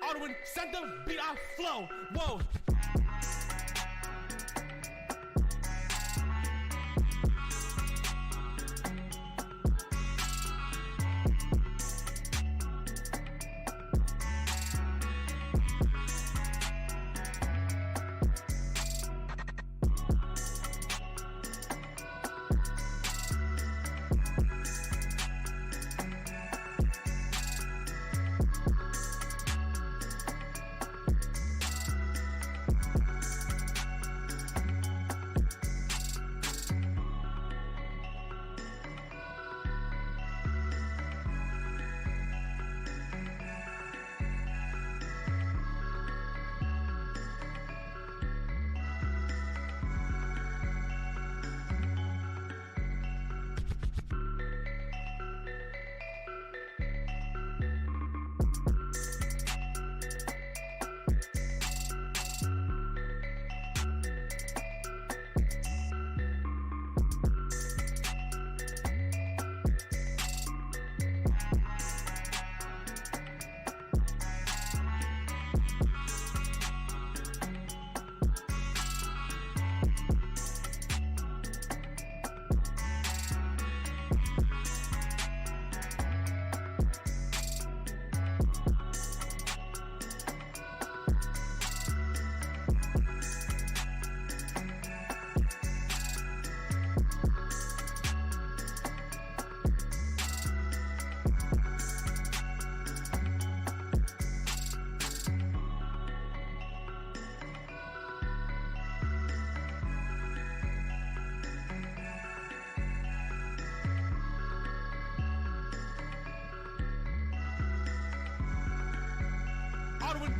Alderman, send the beat, I flow. Whoa.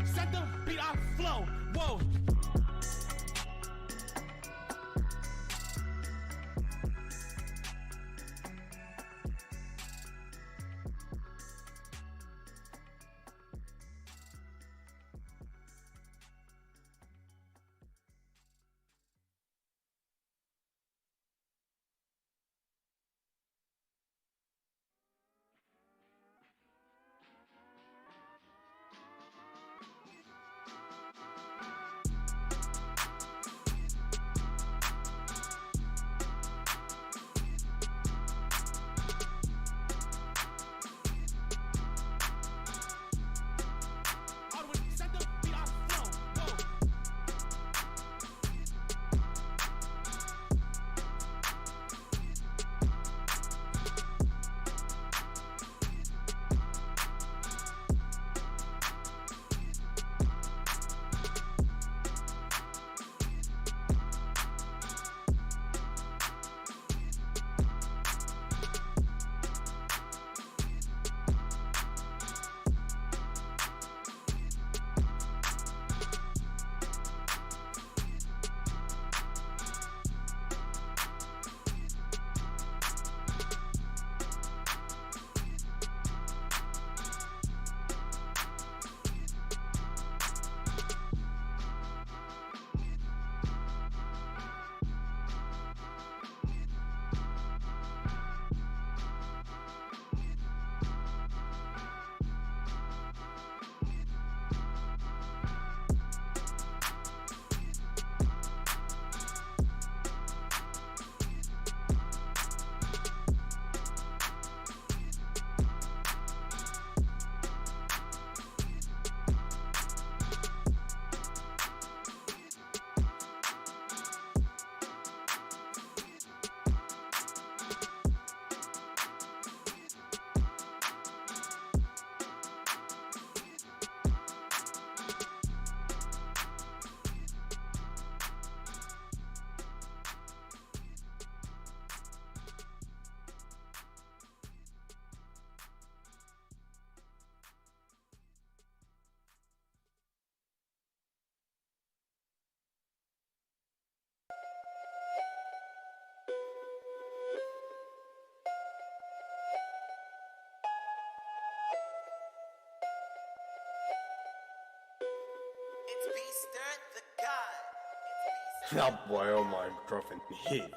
Set the beat, I flow. Whoa. Ja, boy, oh my, dropping hit.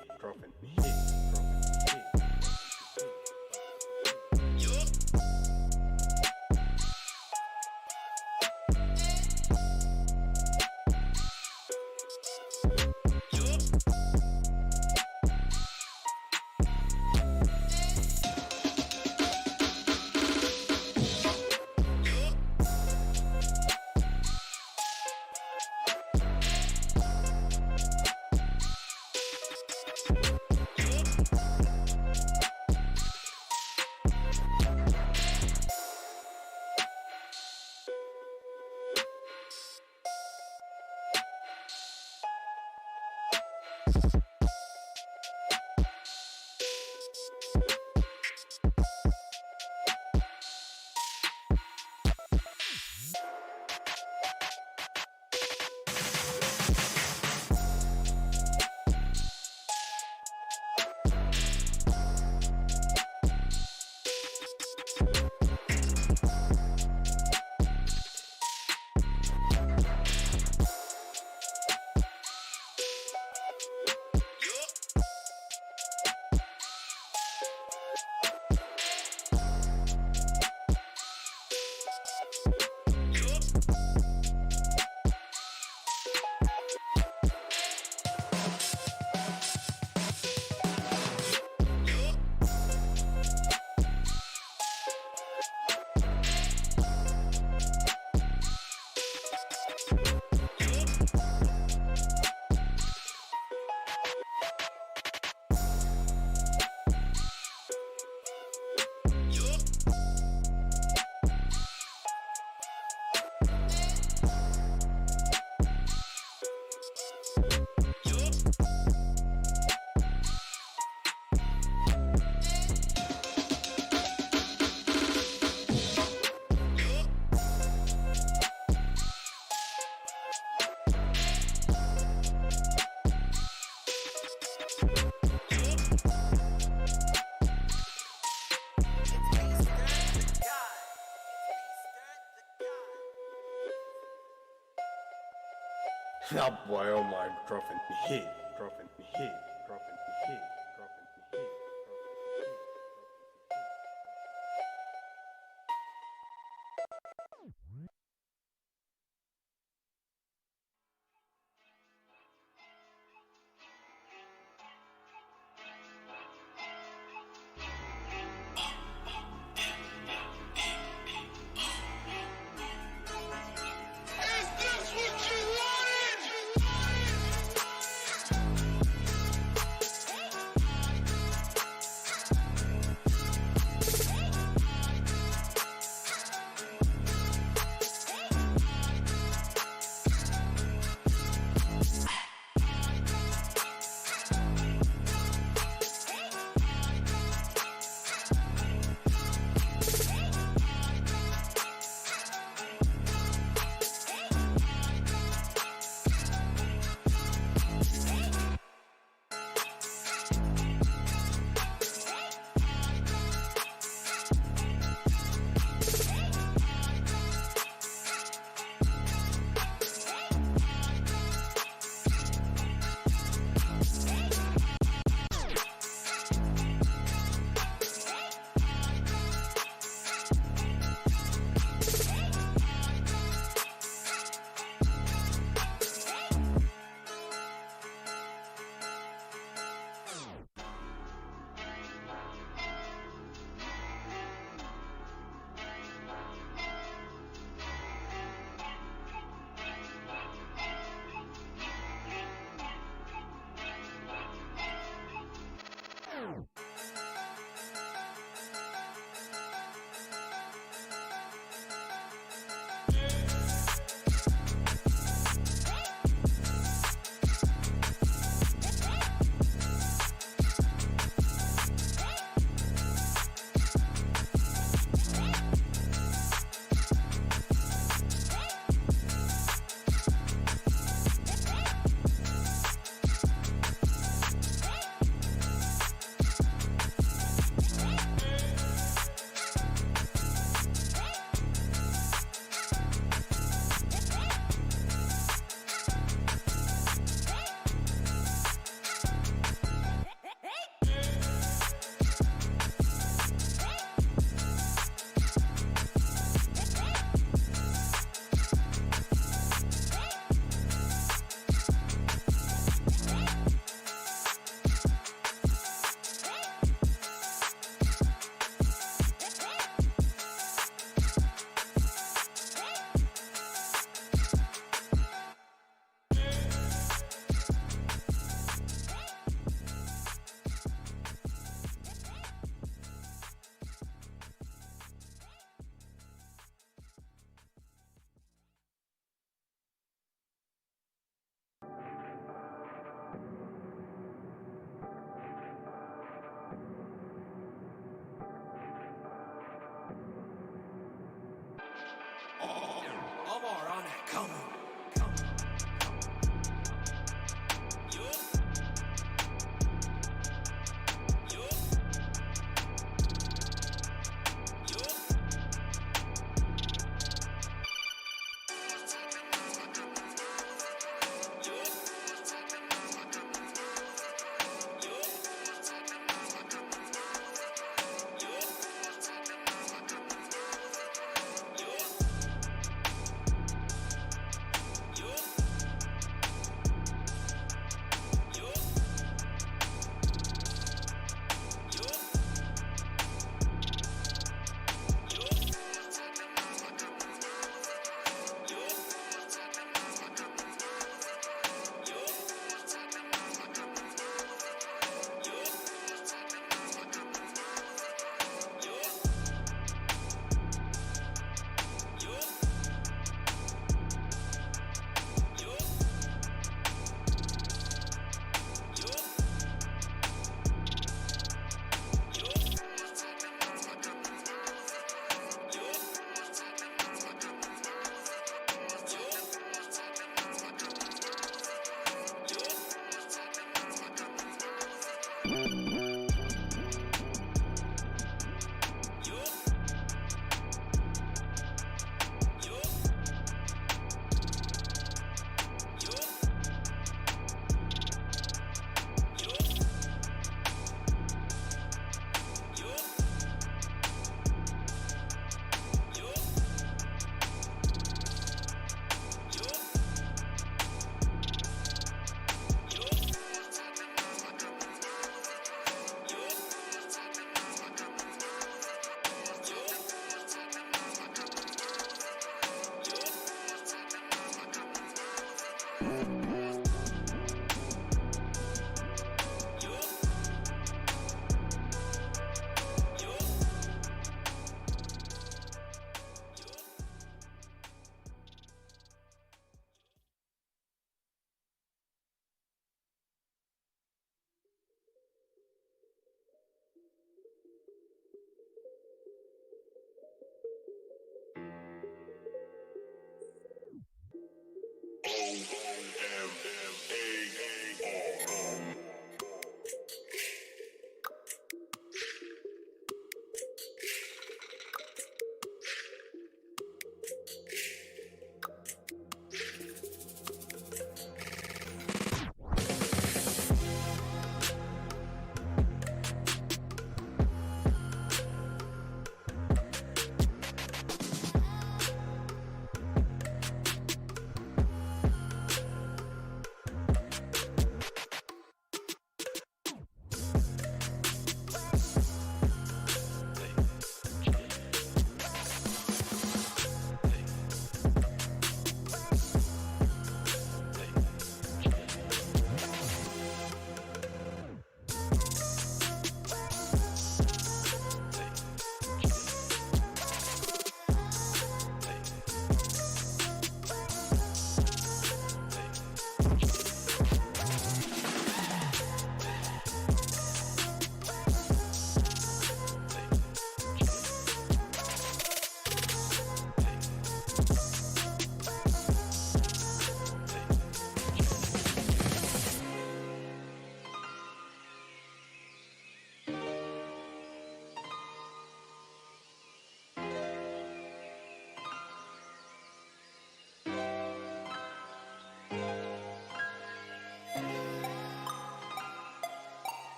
That boy, oh my, dropping heat, dropping heat, dropping heat, dropping heat.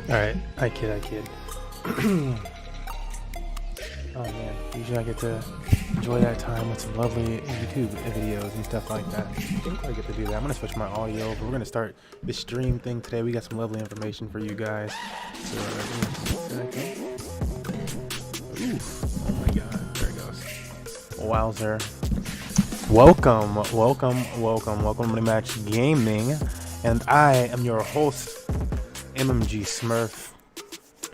Alright, I kid. Oh man, usually I get to enjoy that time with some lovely YouTube videos and stuff like that. I think I get to do that. I'm gonna switch my audio, but we're gonna start this stream thing today. We got some lovely information for you guys. So, oof, oh my god, there it goes. Wowzer. Welcome to Match Gaming, and I am your host, MMG Smurf.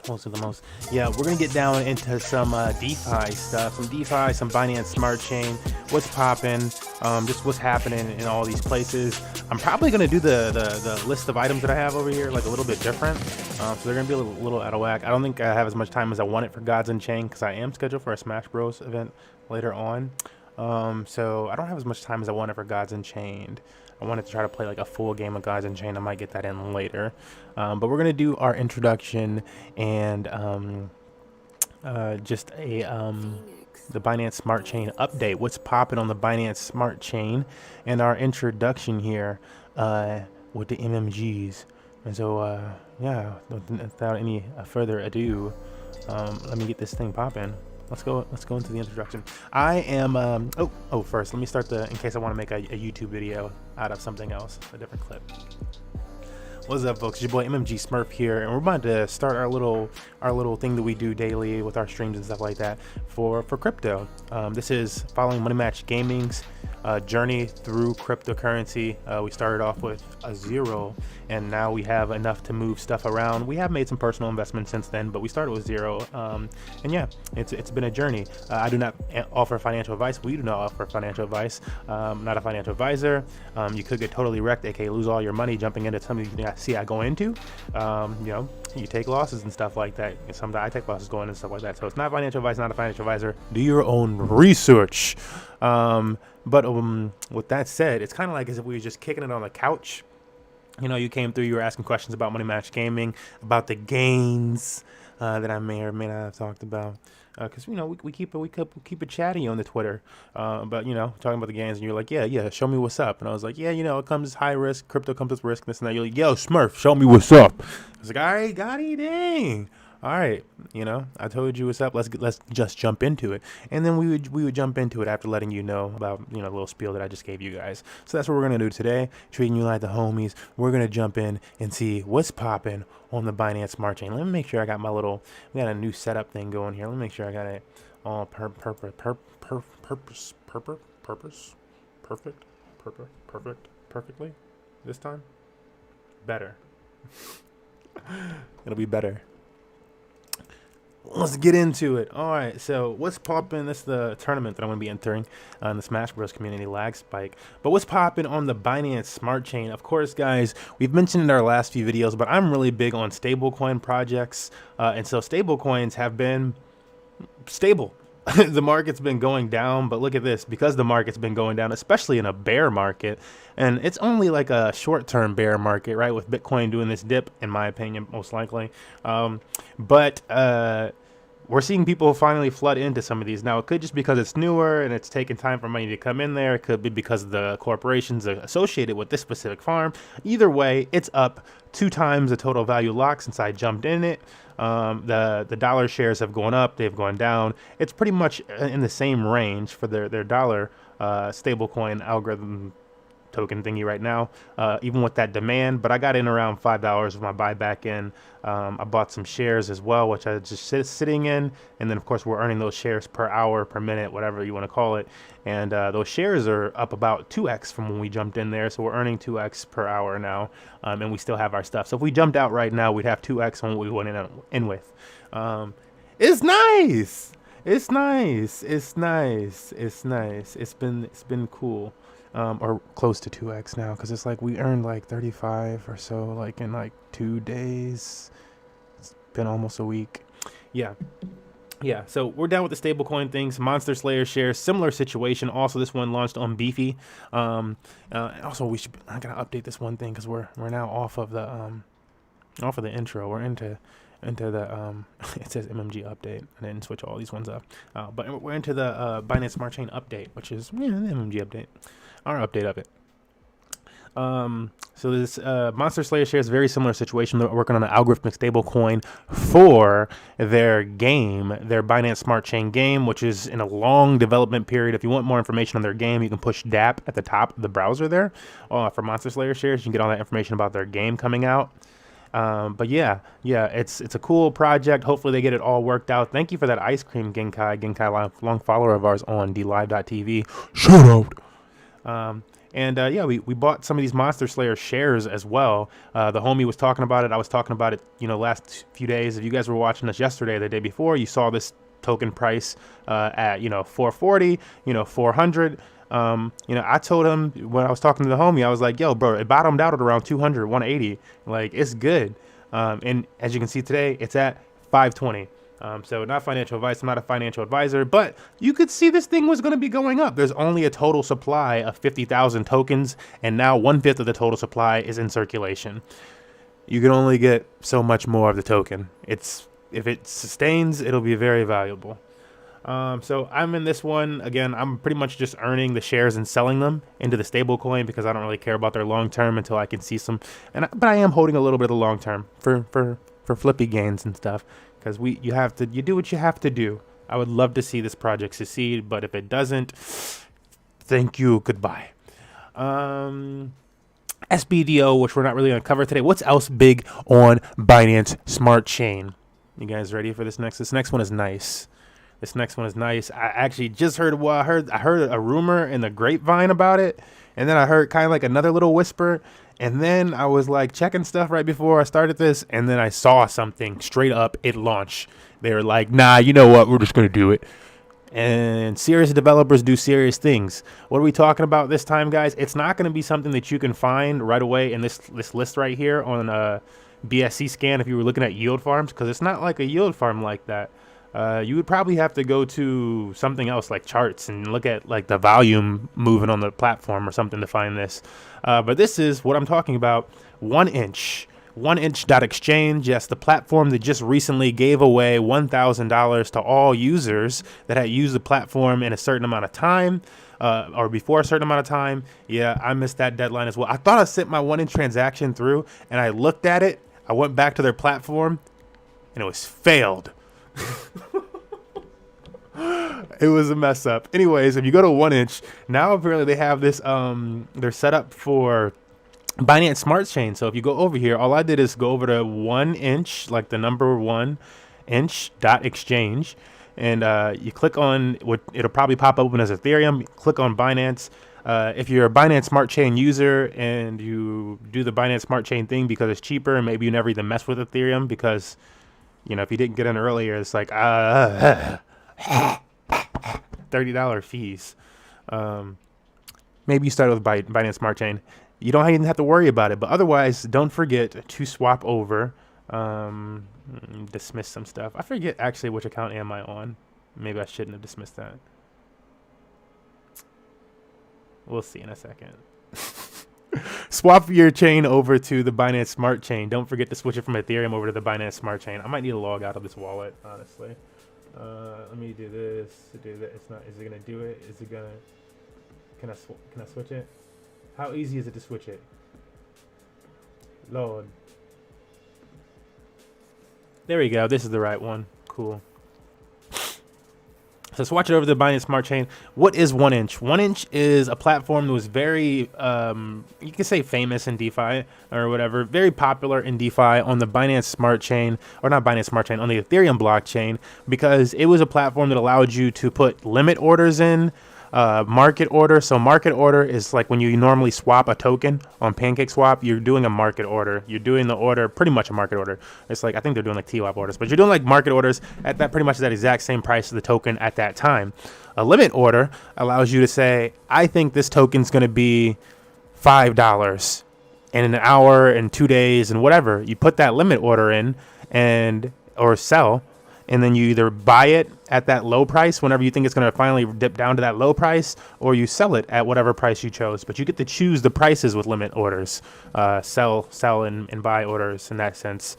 Most of the most. Yeah, we're gonna get down into some DeFi stuff, some Binance Smart Chain, what's popping, just what's happening in all these places. I'm probably gonna do the list of items that I have over here like a little bit different, so they're gonna be a little out of whack. I don't think I have as much time as I wanted for Gods Unchained because I am scheduled for a Smash Bros event later on. So I don't have as much time as I wanted for Gods Unchained. I wanted to try to play like a full game of Gods Unchained. I might get that in later. But we're gonna do our introduction and just a the Binance Smart Chain update. What's popping on the Binance Smart Chain and our introduction here with the MMGs. And so yeah, without any further ado, let me get this thing popping. Let's go into the introduction. I am first let me start in case I want to make a YouTube video out of something else, a different clip. What's up, folks? Your boy MMG Smurf here, and we're about to start our little thing that we do daily with our streams and stuff like that for crypto. This is following Money Match Gaming's journey through cryptocurrency. We started off with a 0, and now we have enough to move stuff around. We have made some personal investments since then, but we started with 0. And yeah, it's been a journey. I do not offer financial advice. We do not offer financial advice. Not a financial advisor. You could get totally wrecked, aka lose all your money jumping into something you see I go into. You take losses and stuff like that. Sometimes I take losses going and stuff like that. So it's not financial advice, not a financial advisor. Do your own research. But with that said, it's kind of like as if we were just kicking it on the couch. You know, you came through, you were asking questions about Money Match Gaming, about the gains that I may or may not have talked about. Because we keep it chatty on the Twitter, but talking about the gains, and you're like, yeah, show me what's up, and I was like, yeah, it comes high risk, crypto comes with risk, this and that. You're like, yo, Smurf, show me what's up. I was like, all right, got it, dang. All right, I told you what's up. Let's just jump into it, and then we would jump into it after letting you know about the little spiel that I just gave you guys. So that's what we're gonna do today, treating you like the homies. We're gonna jump in and see what's popping on the Binance Smart Chain. Let me make sure I got we got a new setup thing going here. Let me make sure I got it all perfectly this time. Better. It'll be better. Let's get into it. All right, so what's popping? This is the tournament that I'm going to be entering in the Smash Bros. Community lag spike. But what's popping on the Binance Smart Chain? Of course, guys, we've mentioned in our last few videos, but I'm really big on stablecoin projects. And so stablecoins have been stable. The market's been going down, but look at this. Because the market's been going down, especially in a bear market, and it's only like a short-term bear market, right, with Bitcoin doing this dip, in my opinion, most likely. But we're seeing people finally flood into some of these. Now, it could just because it's newer and it's taking time for money to come in there. It could be because of the corporations associated with this specific farm. Either way, it's up 2 times the total value lock since I jumped in it. The dollar shares have gone up, they've gone down. It's pretty much in the same range for their dollar stablecoin algorithm token thingy right now, even with that demand. But I got in around $5 with my buyback in. I bought some shares as well, which I just sitting in, and then of course we're earning those shares per hour, per minute, whatever you want to call it. And those shares are up about 2x from when we jumped in there, so we're earning 2x per hour now, and we still have our stuff. So if we jumped out right now, we'd have 2x on what we went in with. It's nice. It's nice. It's nice. It's nice. It's been cool. Or close to 2x now, because it's like we earned like 35 or so like in like 2 days. It's been almost a week. Yeah, so we're down with the stablecoin things. Monster Slayer shares, similar situation. Also, this one launched on Beefy. Also, I gotta update this one thing because we're now off of the intro. We're into the it says MMG update. I didn't switch all these ones up, but we're into the Binance Smart Chain update, which is the MMG update, our update of it. So this Monster Slayer shares a very similar situation. They're working on an algorithmic stablecoin for their game, their Binance Smart Chain game, which is in a long development period. If you want more information on their game, you can push DApp at the top of the browser there. For Monster Slayer shares, you can get all that information about their game coming out. But yeah, it's a cool project. Hopefully they get it all worked out. Thank you for that ice cream, Genkai, long follower of ours on DLive.tv. Shout out. Yeah, we bought some of these Monster Slayer shares as well. The homie was talking about it. I was talking about it, last few days. If you guys were watching us yesterday or the day before, you saw this token price at 440, 400. I told him when I was talking to the homie, I was like, yo, bro, it bottomed out at around 200, 180. Like, it's good. And as you can see today, it's at 520. So not financial advice. I'm not a financial advisor, but you could see this thing was going to be going up. There's only a total supply of 50,000 tokens, and now 1/5 of the total supply is in circulation. You can only get so much more of the token. If it sustains, it'll be very valuable. So I'm in this one again. I'm pretty much just earning the shares and selling them into the stable coin because I don't really care about their long term until I can see some. But I am holding a little bit of the long term for flippy gains and stuff. Because you do what you have to do. I would love to see this project succeed, but if it doesn't, thank you, goodbye. SBDO, which we're not really going to cover today. What's else big on Binance Smart Chain? You guys ready for this next? This next one is nice. I actually just heard. Well, I heard a rumor in the grapevine about it, and then I heard kind of like another little whisper. And then I was like checking stuff right before I started this, and then I saw something straight up. It launched. They were like, nah, you know what? We're just going to do it. And serious developers do serious things. What are we talking about this time, guys? It's not going to be something that you can find right away in this list right here on BSC scan if you were looking at yield farms, because it's not like a yield farm like that. You would probably have to go to something else like charts and look at like the volume moving on the platform or something to find this. But this is what I'm talking about. 1inch. 1inch.exchange. Yes, the platform that just recently gave away $1,000 to all users that had used the platform in a certain amount of time. Or before a certain amount of time. Yeah, I missed that deadline as well. I thought I sent my 1inch transaction through and I looked at it. I went back to their platform and it was failed. It was a mess up. Anyways, if you go to 1inch, now apparently they have this, they're set up for Binance Smart Chain. So if you go over here, all I did is go over to 1inch, like the number 1inch.exchange. And you click on what it'll probably pop open as Ethereum. You click on Binance. If you're a Binance Smart Chain user and you do the Binance Smart Chain thing because it's cheaper, and maybe you never even mess with Ethereum because, if you didn't get in earlier, it's like $30 fees. Maybe you start with Binance Smart Chain. You don't even have to worry about it. But otherwise, don't forget to swap over. Dismiss some stuff. I forget actually which account am I on. Maybe I shouldn't have dismissed that. We'll see in a second. Swap your chain over to the Binance Smart Chain. Don't forget to switch it from Ethereum over to the Binance Smart Chain. I might need to log out of this wallet, honestly. Let me do this. Do that. It's not. Is it gonna do it? Is it gonna? Can I switch it? How easy is it to switch it? Lord. There we go. This is the right one. Cool. So swatch it over to the Binance Smart Chain. What is 1inch? 1inch is a platform that was very, you can say famous in DeFi or whatever, very popular in DeFi on the Binance Smart Chain, or not Binance Smart Chain, on the Ethereum blockchain, because it was a platform that allowed you to put limit orders in, market order. So market order is like when you normally swap a token on PancakeSwap, you're doing a market order. You're doing the order, pretty much a market order. It's like, I think they're doing like TWAP orders, but you're doing like market orders at that pretty much that exact same price of the token at that time. A limit order allows you to say, I think this token's going to be $5 in an hour and 2 days and whatever. You put that limit order in or sell, and then you either buy it at that low price whenever you think it's going to finally dip down to that low price, or you sell it at whatever price you chose. But you get to choose the prices with limit orders, sell and buy orders in that sense.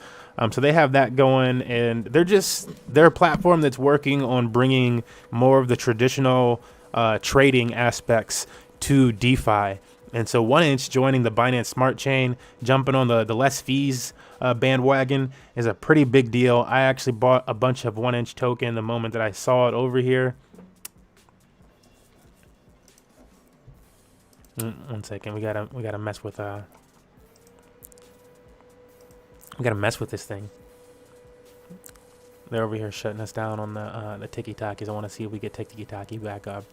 So they have that going, and they're a platform that's working on bringing more of the traditional trading aspects to DeFi. And so 1inch joining the Binance Smart Chain, jumping on the less fees bandwagon is a pretty big deal. I actually bought a bunch of 1inch token the moment that I saw it over here. One second, we gotta mess with this thing. They're over here shutting us down on the tiki-takis. I want to see if we get tiki-taki back up.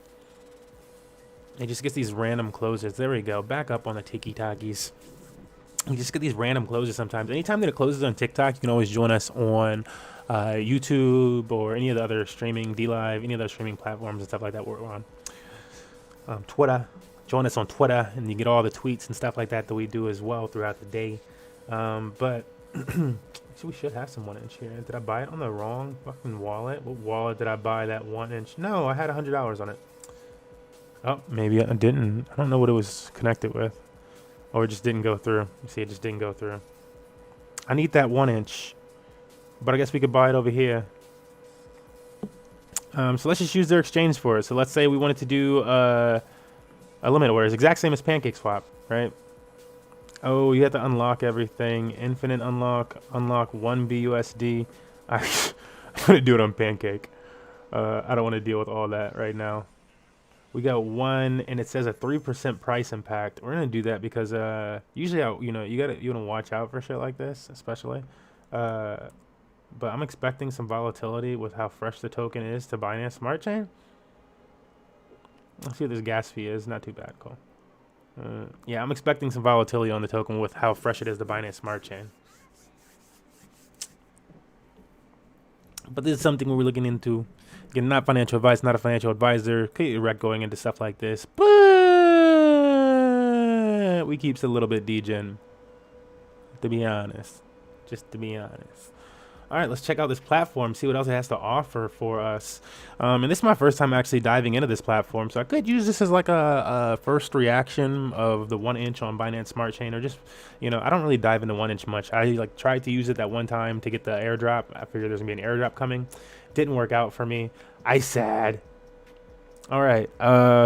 It just gets these random closes. There we go. Back up on the tiki-takis. You just get these random closes sometimes. Anytime that it closes on TikTok, you can always join us on YouTube or any of the other streaming, DLive, any of those streaming platforms and stuff like that we're on. Twitter. Join us on Twitter, and you get all the tweets and stuff like that we do as well throughout the day. But so we should have some 1inch here. Did I buy it on the wrong fucking wallet? What wallet did I buy that 1inch? No, I had $100 on it. Oh, maybe I didn't. I don't know what it was connected with. Or it just didn't go through. You see, it just didn't go through. I need that 1inch. But I guess we could buy it over here. So let's just use their exchange for it. So let's say we wanted to do a limit order. It's exact same as Pancake Swap, right? Oh, you have to unlock everything. Infinite unlock. Unlock 1 BUSD. I'm going to do it on Pancake. I don't want to deal with all that right now. We got one, and it says a 3% price impact. We're gonna do that because usually, you wanna watch out for shit like this, especially. But I'm expecting some volatility with how fresh the token is to Binance Smart Chain. Let's see what this gas fee is. Not too bad, cool. Yeah, I'm expecting some volatility on the token with how fresh it is to Binance Smart Chain. But this is something we're looking into. Again, not financial advice, not a financial advisor. Could wreck going into stuff like this, but we keeps a little bit degen, to be honest. Just to be honest. All right, let's check out this platform, see what else it has to offer for us. And this is my first time actually diving into this platform, so I could use this as like a first reaction of the 1inch on Binance Smart Chain, or just, I don't really dive into 1inch much. I like tried to use it that one time to get the airdrop. I figured there's gonna be an airdrop coming. Didn't work out for me. I sad. All right,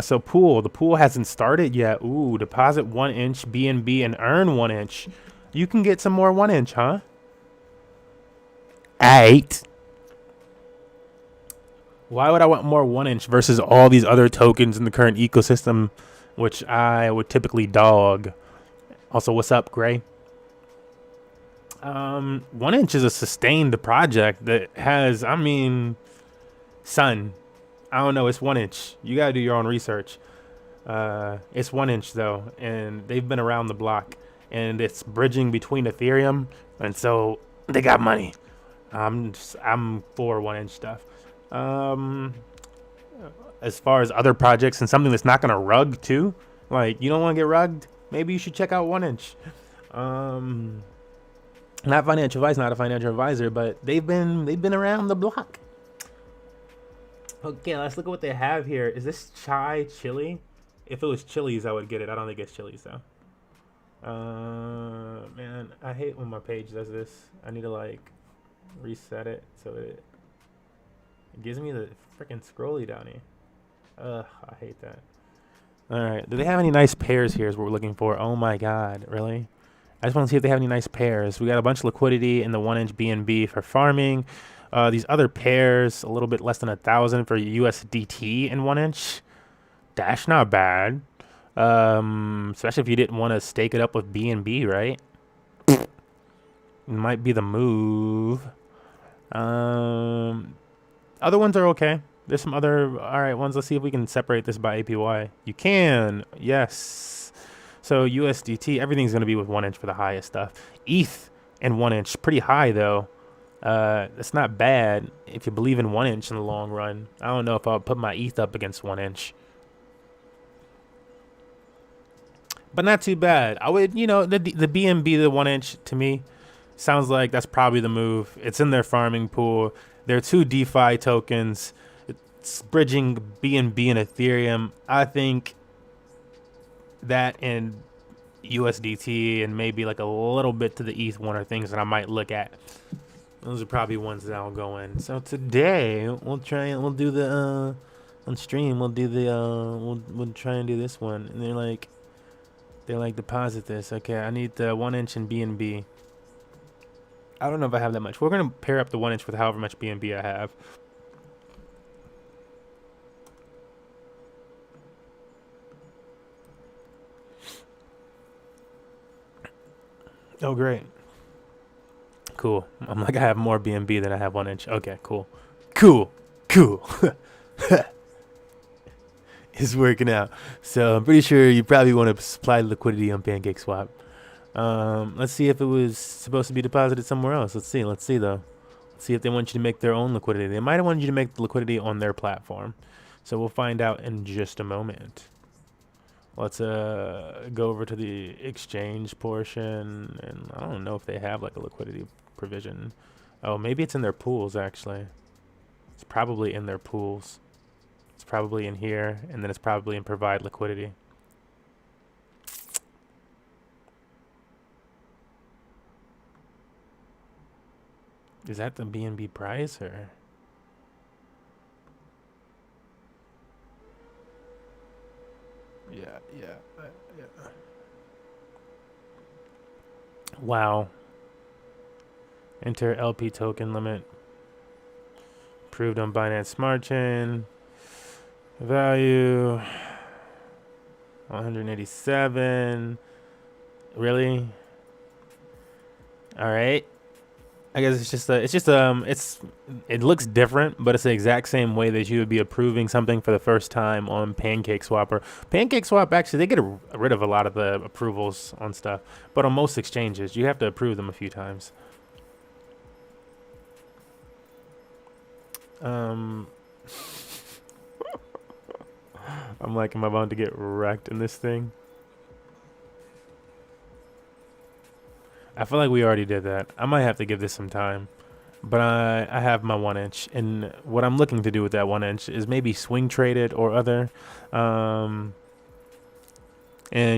so the pool hasn't started yet. Ooh, deposit 1inch BNB and earn 1inch. You can get some more 1inch, huh? 8. Why would I want more 1inch versus all these other tokens in the current ecosystem, which I would typically dog? Also, what's up, Gray? 1inch is a sustained project that has, son, I don't know, it's 1inch. You gotta do your own research. It's 1inch though, and they've been around the block, and it's bridging between Ethereum, and so they got money. I'm for 1inch stuff. As far as other projects and something that's not gonna rug too, like you don't want to get rugged, maybe you should check out 1inch. Not financial advice, not a financial advisor, but they've been around the block. Okay, let's look at what they have here. Is this chai chili? If it was Chili's, I would get it. I don't think it's Chili's though. Man, I hate when my page does this. I need to like reset it so it gives me the freaking scrolly down here. I hate that. All right, do they have any nice pairs here is what we're looking for? Oh my god, really? I just want to see if they have any nice pairs. We got a bunch of liquidity in the 1inch BNB for farming. These other pairs, a little bit less than 1,000 for USDT in 1inch. That's not bad. Especially if you didn't want to stake it up with BNB, right? It might be the move. Other ones are okay. There's some other alright ones. Let's see if we can separate this by APY. You can. Yes. So USDT, everything's going to be with 1inch for the highest stuff. ETH and 1inch, pretty high though. That's not bad if you believe in 1inch in the long run. I don't know if I'll put my ETH up against 1inch. But not too bad. I would, the BNB, the 1inch, to me, sounds like that's probably the move. It's in their farming pool. There are 2 DeFi tokens. It's bridging BNB and Ethereum. I think that and USDT and maybe like a little bit to the ETH one are things that I might look at. Those are probably ones that I'll go in. So today we'll do the on stream. We'll try and do this one. And they're like They like deposit this. Okay, I need the 1 inch in BNB. I don't know if I have that much. We're gonna pair up the 1 inch with however much BNB I have. Oh, great. Cool. I'm like, I have more BNB than I have 1 inch. Okay, cool. Cool. It's working out. So I'm pretty sure you probably want to supply liquidity on PancakeSwap. Let's see if it was supposed to be deposited somewhere else. Let's see though. Let's see if they want you to make their own liquidity. They might have wanted you to make the liquidity on their platform. So we'll find out in just a moment. Let's go over to the exchange portion, and I don't know if they have like a liquidity provision. Oh, maybe it's in their pools actually. It's probably in their pools. It's probably in here, and then it's probably in provide liquidity. Is that the BNB price or? Yeah. Wow. Enter LP token limit. Approved on Binance Smart Chain. Value 187. Really? All right. I guess it looks different, but it's the exact same way that you would be approving something for the first time on PancakeSwap. Or PancakeSwap, actually, they get rid of a lot of the approvals on stuff, but on most exchanges, you have to approve them a few times. I'm like, am I about to get wrecked in this thing? I feel like we already did that. I might have to give this some time. But I have my 1 inch. And what I'm looking to do with that 1 inch is maybe swing trade it or other. And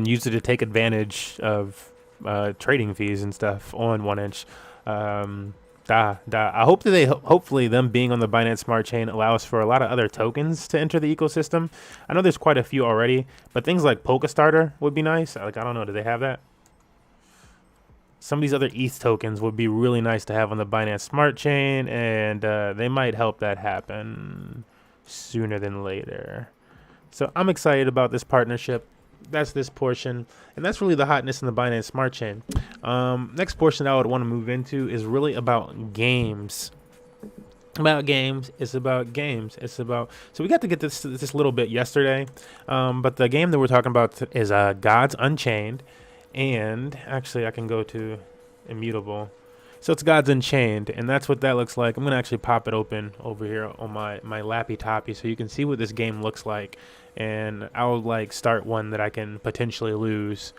use it to take advantage of trading fees and stuff on 1 inch. I hope that hopefully them being on the Binance Smart Chain allows for a lot of other tokens to enter the ecosystem. I know there's quite a few already, but things like Polka Starter would be nice. Like, I don't know, do they have that? Some of these other ETH tokens would be really nice to have on the Binance Smart Chain, and they might help that happen sooner than later. So I'm excited about this partnership. That's this portion, and that's really the hotness in the Binance Smart Chain. Next portion that I would want to move into is really about games. So we got to get this little bit yesterday, but the game that we're talking about is Gods Unchained. And actually, I can go to Immutable. So it's Gods Unchained, and that's what that looks like. I'm going to actually pop it open over here on my lappy toppy so you can see what this game looks like. And I'll like start one that I can potentially lose,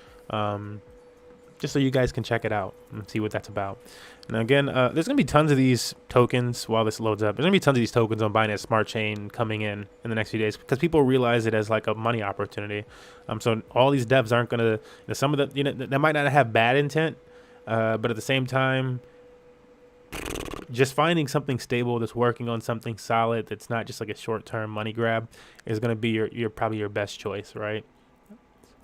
just so you guys can check it out and see what that's about. Now again, there's going to be tons of these tokens while this loads up. There's going to be tons of these tokens on Binance Smart Chain coming in the next few days because people realize it as like a money opportunity. So all these devs aren't going to, some of the, they might not have bad intent, but at the same time, just finding something stable that's working on something solid that's not just like a short-term money grab is going to be your probably your best choice, right?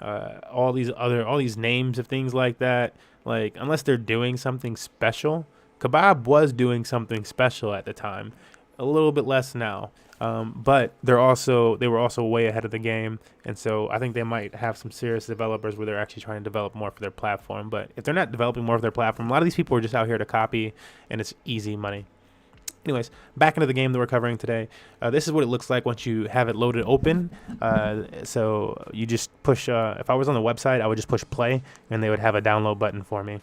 All these names of things like that, like unless they're doing something special. Kebab was doing something special at the time, a little bit less now, but they were also way ahead of the game, and so I think they might have some serious developers where they're actually trying to develop more for their platform. But if they're not developing more for their platform, a lot of these people are just out here to copy, and it's easy money. Anyways, back into the game that we're covering today. This is what it looks like once you have it loaded open. So you just push, if I was on the website, I would just push play, and they would have a download button for me.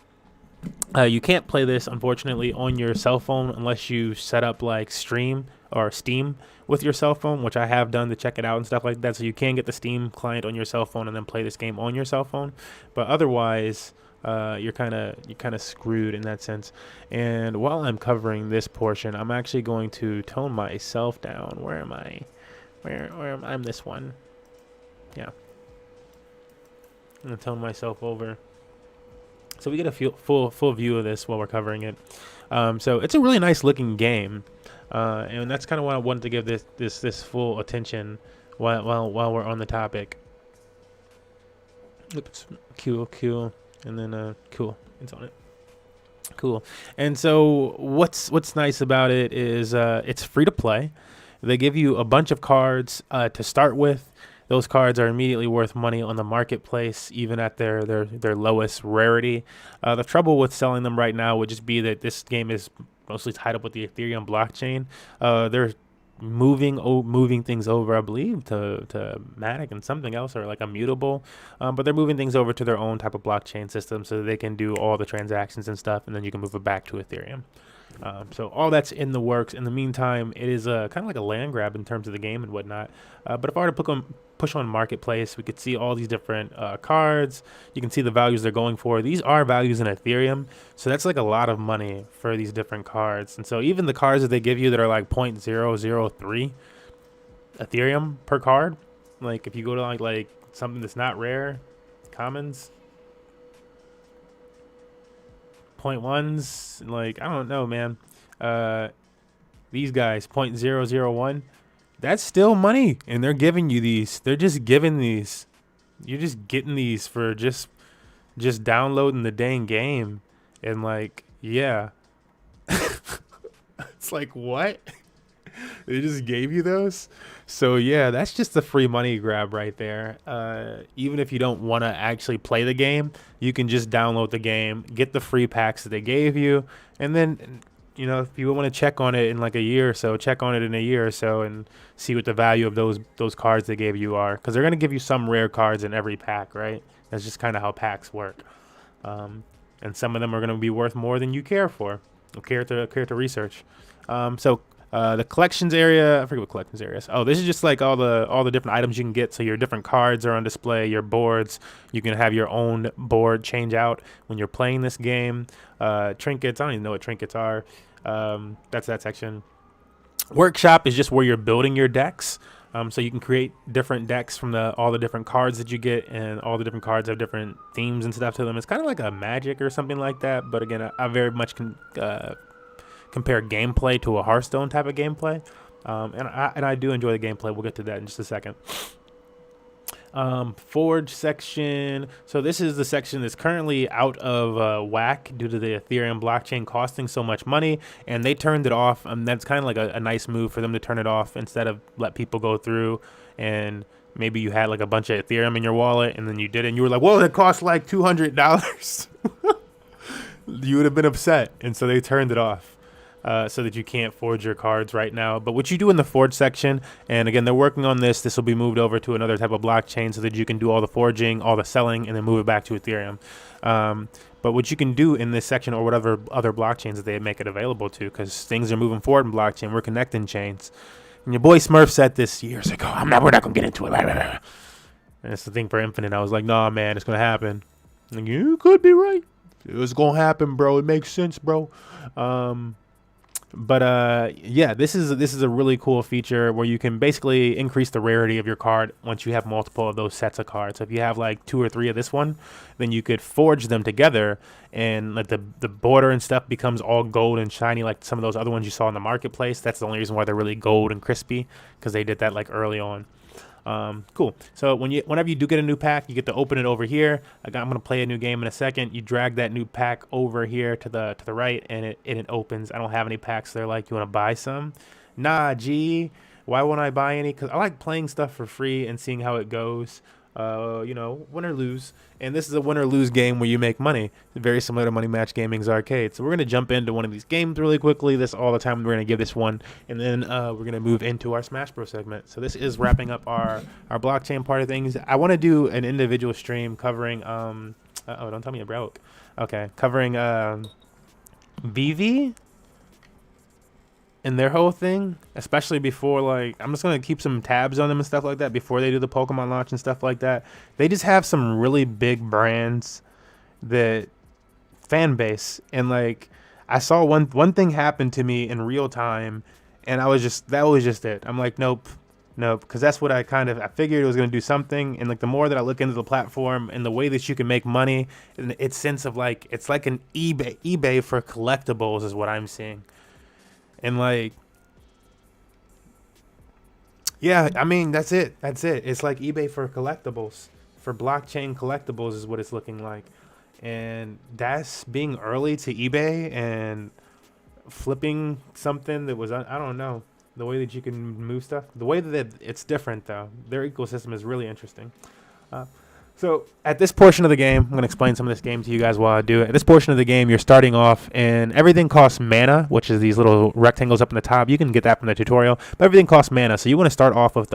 You can't play this, unfortunately, on your cell phone unless you set up like Stream or Steam with your cell phone, which I have done to check it out and stuff like that. So you can get the Steam client on your cell phone and then play this game on your cell phone. But otherwise, you're kind of screwed in that sense. And while I'm covering this portion, I'm actually going to tone myself down. Where am I? Where am I? I'm this one. Yeah. I'm gonna tone myself over, so we get a full view of this while we're covering it. So it's a really nice looking game, and that's kind of why I wanted to give this full attention while we're on the topic. Oops, Q, and then cool. It's on it. Cool. And so what's nice about it is it's free to play. They give you a bunch of cards to start with. Those cards are immediately worth money on the marketplace, even at their lowest rarity. The trouble with selling them right now would just be that this game is mostly tied up with the Ethereum blockchain. They're moving things over, I believe, to Matic and something else, or like Immutable, but they're moving things over to their own type of blockchain system so that they can do all the transactions and stuff, and then you can move it back to Ethereum. So all that's in the works. In the meantime, it is kind of like a land grab in terms of the game and whatnot. But if I were to push on Marketplace, we could see all these different cards. You can see the values they're going for. These are values in Ethereum, so that's like a lot of money for these different cards. And so even the cards that they give you that are like 0.003 Ethereum per card, like if you go to like something that's not rare, commons, 0.1s, like I don't know, man. These guys 0.001, that's still money, and they're giving you these. They're just giving these. You're just getting these for just downloading the dang game, and like, yeah. It's like, what? They just gave you those? So yeah, that's just a free money grab right there. Even if you don't want to actually play the game, you can just download the game, get the free packs that they gave you, and then, you know, if you want to check on it in like a year or so, check on it in a year or so and see what the value of those cards they gave you are, because they're going to give you some rare cards in every pack, right? That's just kind of how packs work. And some of them are going to be worth more than you care for, or care to research. The collections area, I forget what collections area is. Oh, this is just like all the different items you can get. So your different cards are on display, your boards. You can have your own board change out when you're playing this game. Trinkets, I don't even know what trinkets are. That's that section. Workshop is just where you're building your decks. So you can create different decks from all the different cards that you get, and all the different cards have different themes and stuff to them. It's kind of like a Magic or something like that. But again, I very much compare gameplay to a Hearthstone type of gameplay, and I do enjoy the gameplay. We'll get to that in just a second. Forge section. So this is the section that's currently out of whack due to the Ethereum blockchain costing so much money, and they turned it off. That's kind of like a nice move for them to turn it off instead of let people go through, and maybe you had like a bunch of Ethereum in your wallet and then you did it and you were like, whoa, that cost like $200. You would have been upset, and so they turned it off. So that you can't forge your cards right now. But what you do in the forge section, and again, they're working on this. This will be moved over to another type of blockchain so that you can do all the forging, all the selling, and then move it back to Ethereum. But what you can do in this section, or whatever other blockchains that they make it available to, because things are moving forward in blockchain, we're connecting chains. And your boy Smurf said this years ago. We're not going to get into it. And it's the thing for Infinite. I was like, nah, man, it's going to happen. And you could be right. It's going to happen, bro. It makes sense, bro. Yeah, this is a really cool feature where you can basically increase the rarity of your card once you have multiple of those sets of cards. So if you have like 2 or 3 of this one, then you could forge them together, and like the border and stuff becomes all gold and shiny like some of those other ones you saw in the marketplace. That's the only reason why they're really gold and crispy, because they did that like early on. Cool. So whenever you do get a new pack, you get to open it over here. I'm going to play a new game in a second. You drag that new pack over here to the right, and it opens. I don't have any packs. They're like, you want to buy some? Nah, G. Why won't I buy any? Because I like playing stuff for free and seeing how it goes. You know, win or lose. And this is a win or lose game where you make money. Very similar to Money Match Gaming's arcade. So we're going to jump into one of these games really quickly. This all the time. We're going to give this one, and then we're going to move into our Smash Bros segment. So this is wrapping up our blockchain part of things. I want to do an individual stream covering oh, don't tell me it broke. Okay, covering VV and their whole thing, especially before, like, I'm just going to keep some tabs on them and stuff like that before they do the Pokemon launch and stuff like that. They just have some really big brands that fan base, and like I saw one thing happen to me in real time, and that was just it. I'm like, nope, because that's what I figured it was going to do something. And like the more that I look into the platform and the way that you can make money, and its sense of like, it's like an eBay for collectibles is what I'm seeing. And like, yeah, I mean, that's it. It's like eBay for collectibles. for blockchain collectibles is what it's looking like. And that's being early to eBay and flipping something that was, I don't know, the way that you can move stuff. The way that it's different, though. Their ecosystem is really interesting. So at this portion of the game, I'm going to explain some of this game to you guys while I do it. At this portion of the game, you're starting off, and everything costs mana, which is these little rectangles up in the top. You can get that from the tutorial, but everything costs mana. So you want to start off with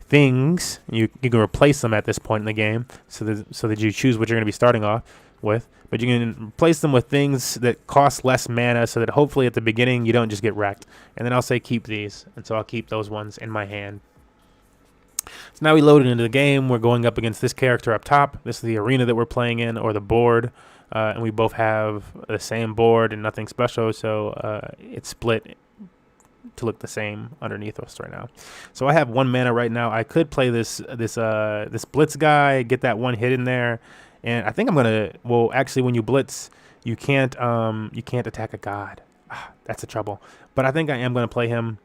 things. You can replace them at this point in the game, so that you choose what you're going to be starting off with. But you can replace them with things that cost less mana, so that hopefully at the beginning you don't just get wrecked. And then I'll say keep these, and so I'll keep those ones in my hand. So now we loaded into the game. We're going up against this character up top. This is the arena that we're playing in, or the board. And we both have the same board and nothing special, so it's split to look the same underneath us right now. So I have 1 mana right now. I could play this blitz guy, get that 1 hit in there, and I think I'm gonna. Well, actually, when you blitz, you can't attack a god. That's the trouble. But I think I am gonna play him.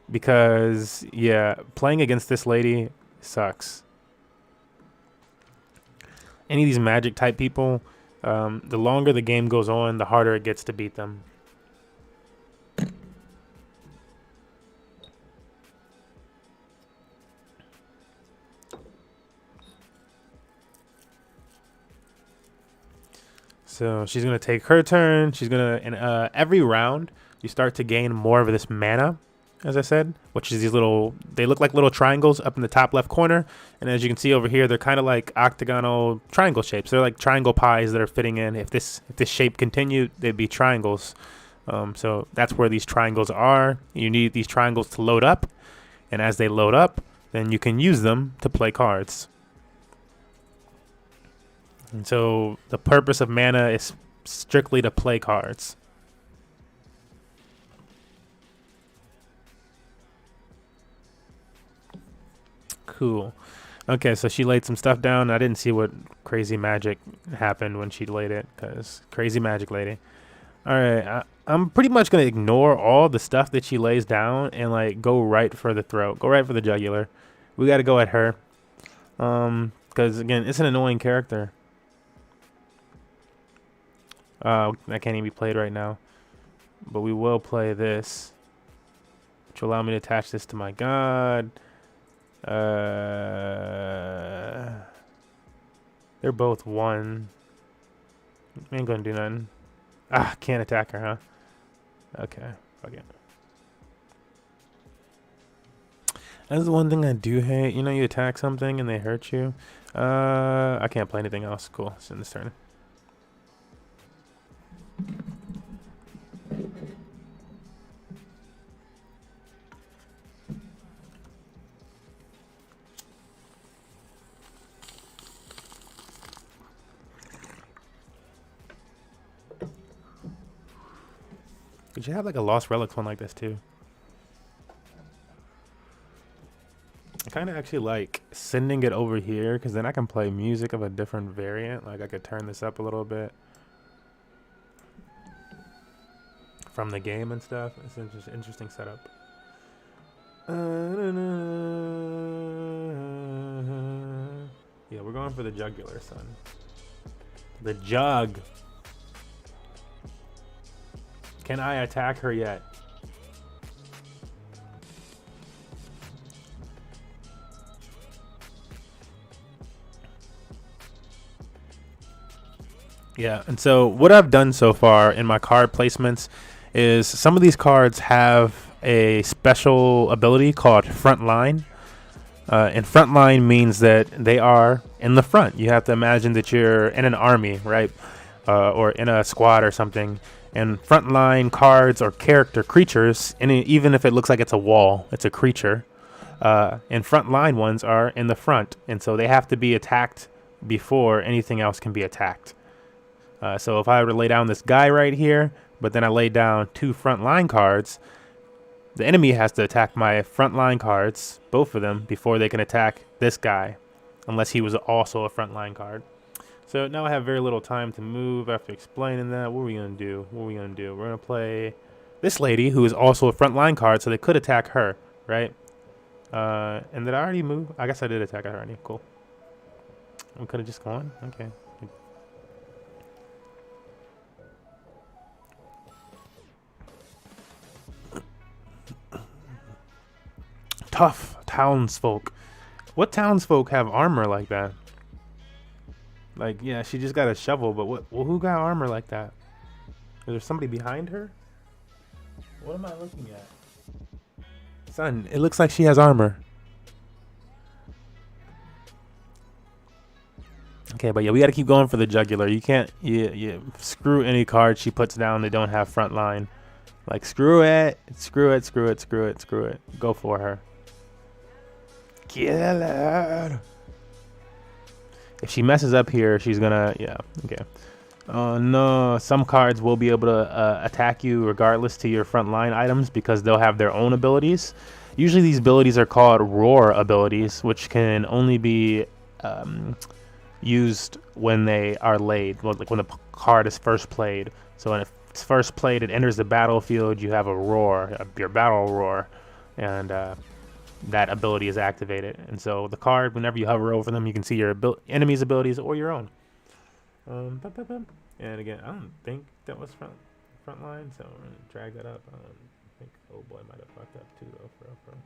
Because, yeah, playing against this lady sucks. Any of these magic type people, the longer the game goes on, the harder it gets to beat them. So she's going to take her turn. She's going to, in every round, you start to gain more of this mana. As I said, which is these little, they look like little triangles up in the top left corner. And as you can see over here, they're kind of like octagonal triangle shapes. They're like triangle pies that are fitting in. If this shape continued, they'd be triangles. So that's where these triangles are. You need these triangles to load up. And as they load up, then you can use them to play cards. And so the purpose of mana is strictly to play cards. Cool. Okay, so she laid some stuff down. I didn't see what crazy magic happened when she laid it, because crazy magic lady. All right, I'm pretty much going to ignore all the stuff that she lays down and like go right for the throat, go right for the jugular. We got to go at her, because again, it's an annoying character. That can't even be played right now, but we will play this, which will allow me to attach this to my god. They're both 1. Ain't gonna do nothing. Can't attack her, huh? Okay, fuck it. That's the one thing I do hate. You know, you attack something and they hurt you. I can't play anything else. Cool. It's in this turn. Could you have like a Lost Relics one like this too? I kind of actually like sending it over here, because then I can play music of a different variant. Like I could turn this up a little bit from the game and stuff. It's an interesting setup. Yeah, we're going for the jugular, son. The jug. Can I attack her yet? Yeah, and so what I've done so far in my card placements is some of these cards have a special ability called Frontline. And Frontline means that they are in the front. You have to imagine that you're in an army, right? Or in a squad or something. And frontline cards or character creatures, and even if it looks like it's a wall, it's a creature. And frontline ones are in the front, and so they have to be attacked before anything else can be attacked. So if I were to lay down this guy right here, but then I lay down 2 frontline cards, the enemy has to attack my frontline cards, both of them, before they can attack this guy, unless he was also a frontline card. So now I have very little time to move after explaining that. What are we going to do? We're going to play this lady, who is also a frontline card, so they could attack her, right? And did I already move? I guess I did attack her already. Cool. We could have just gone. Okay. Tough townsfolk. What townsfolk have armor like that? Like, yeah, she just got a shovel, but who got armor like that? Is there somebody behind her? What am I looking at? Son, it looks like she has armor. Okay, but yeah, we got to keep going for the jugular. You can't, screw any card she puts down that don't have front line. Like, screw it. Go for her. Kill her. If she messes up here, she's gonna, yeah, okay. Oh no, some cards will be able to attack you regardless to your front line items because they'll have their own abilities. Usually these abilities are called roar abilities, which can only be used when they are laid, like when the card is first played. So when it's first played, it enters the battlefield, you have a roar, your battle roar, and that ability is activated. And so the card, whenever you hover over them, you can see your enemy's abilities or your own. And again, I don't think that was front line, so we're gonna drag that up. I think old boy might have fucked up too, though, for real.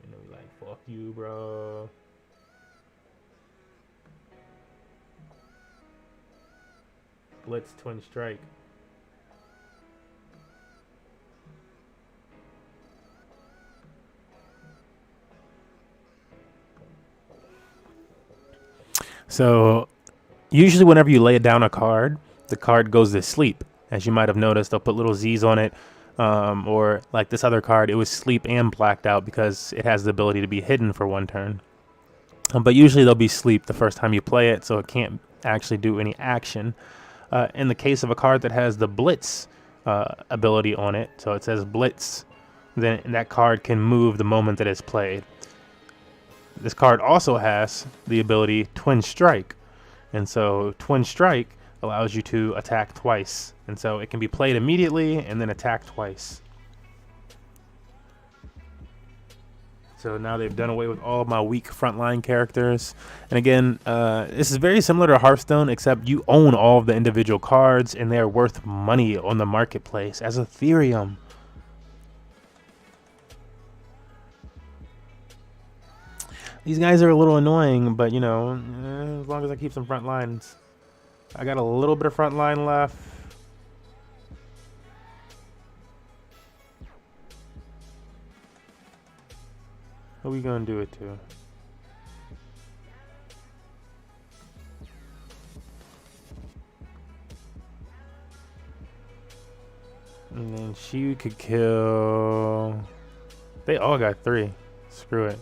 You know, we like, fuck you, bro. Blitz twin strike. So usually whenever you lay down a card, the card goes to sleep. As you might have noticed, they'll put little Z's on it. Or like this other card, it was sleep and blacked out because it has the ability to be hidden for one turn. But usually they'll be sleep the first time you play it, so it can't actually do any action. In the case of a card that has the Blitz ability on it, so it says Blitz, then that card can move the moment that it's played. This card also has the ability Twin Strike, and so Twin Strike allows you to attack twice, and so it can be played immediately and then attack twice. So now they've done away with all of my weak frontline characters. And again, this is very similar to Hearthstone, except you own all of the individual cards and they're worth money on the marketplace as Ethereum. These guys are a little annoying, but you know, as long as I keep some front lines. I got a little bit of front line left. What are we gonna do it to? And then she could kill. They all got 3. Screw it.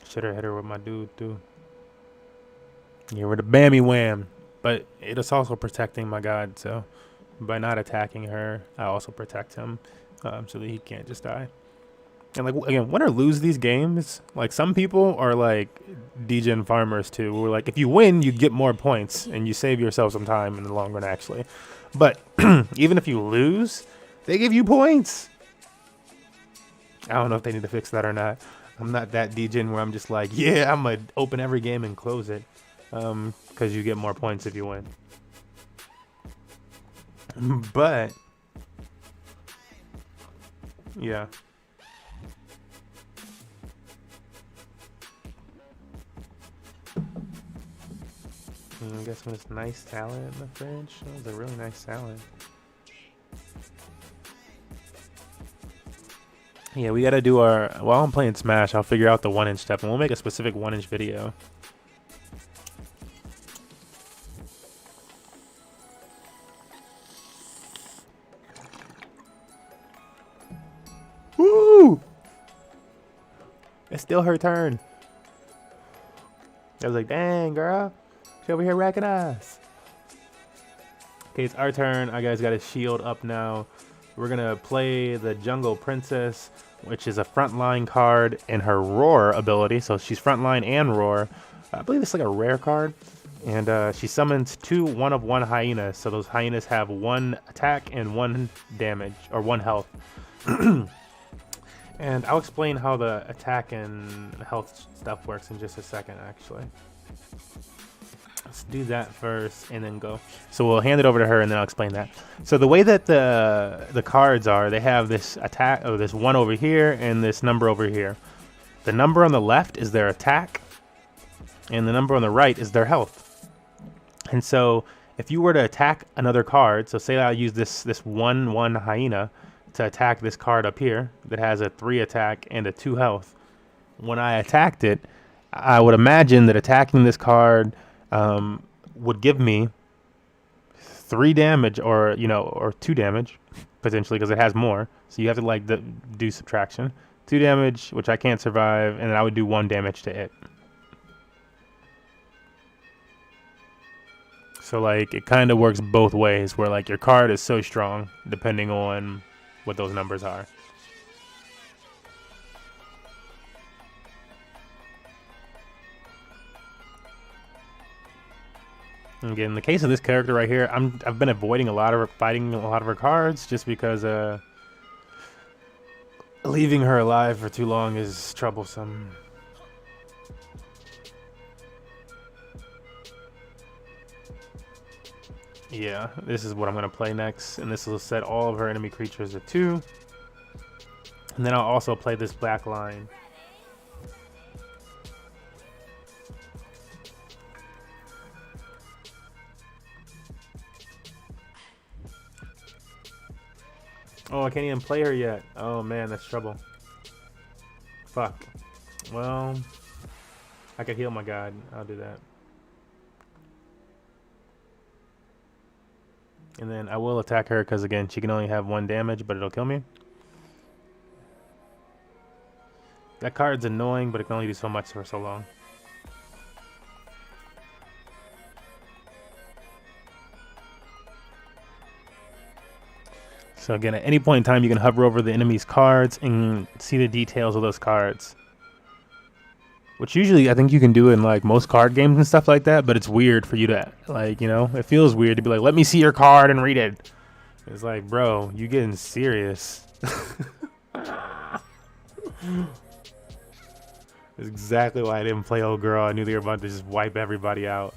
Should have hit her with my dude too. Get rid of Bammy Wham. But it is also protecting my god, so by not attacking her, I also protect him, so that he can't just die. And like, again, win or lose these games, like some people are like degen farmers too, where like if you win, you get more points and you save yourself some time in the long run actually. But even if you lose, they give you points. I don't know if they need to fix that or not. I'm not that degen where I'm just like, yeah, I'm gonna open every game and close it. Because you get more points if you win. But yeah. I guess when it's nice salad in the fridge, that was a really nice salad. Yeah, we gotta do our, while I'm playing Smash, I'll figure out the 1-inch step and we'll make a specific 1-inch video. Woo! It's still her turn. I was like, dang, girl. She over here wrecking us. Okay, it's our turn. Our guy's got his shield up now. We're going to play the Jungle Princess, which is a frontline card in her Roar ability. So she's frontline and Roar. I believe it's like a rare card. And she summons 2 1/1 hyenas. So those hyenas have 1 attack and 1 damage, or 1 health. And I'll explain how the attack and health stuff works in just a second, actually. Let's do that first and then go. So we'll hand it over to her and then I'll explain that. So the way that the cards are, they have this attack, oh, this 1 over here and this number over here. The number on the left is their attack and the number on the right is their health. And so if you were to attack another card, so say I use this 1/1 hyena to attack this card up here that has a 3 attack and a 2 health. When I attacked it, I would imagine that attacking this card would give me 3 damage, or or 2 damage potentially, because it has more. So you have to like do subtraction. 2 damage, which I can't survive, and then I would do 1 damage to it. So like it kind of works both ways, where like your card is so strong depending on what those numbers are. And again, in the case of this character right here, I've been avoiding fighting a lot of her cards just because leaving her alive for too long is troublesome. Yeah, this is what I'm going to play next, and this will set all of her enemy creatures to 2. And then I'll also play this black line. Oh, I can't even play her yet. Oh man, that's trouble. Fuck. Well, I could heal my god. I'll do that. And then I will attack her because, again, she can only have 1 damage, but it'll kill me. That card's annoying, but it can only do so much for so long. So again, at any point in time, you can hover over the enemy's cards and see the details of those cards. Which usually I think you can do in like most card games and stuff like that, but it's weird for you to like, it feels weird to be like, let me see your card and read it. It's like, bro, you getting serious. That's exactly why I didn't play old girl. I knew they were about to just wipe everybody out.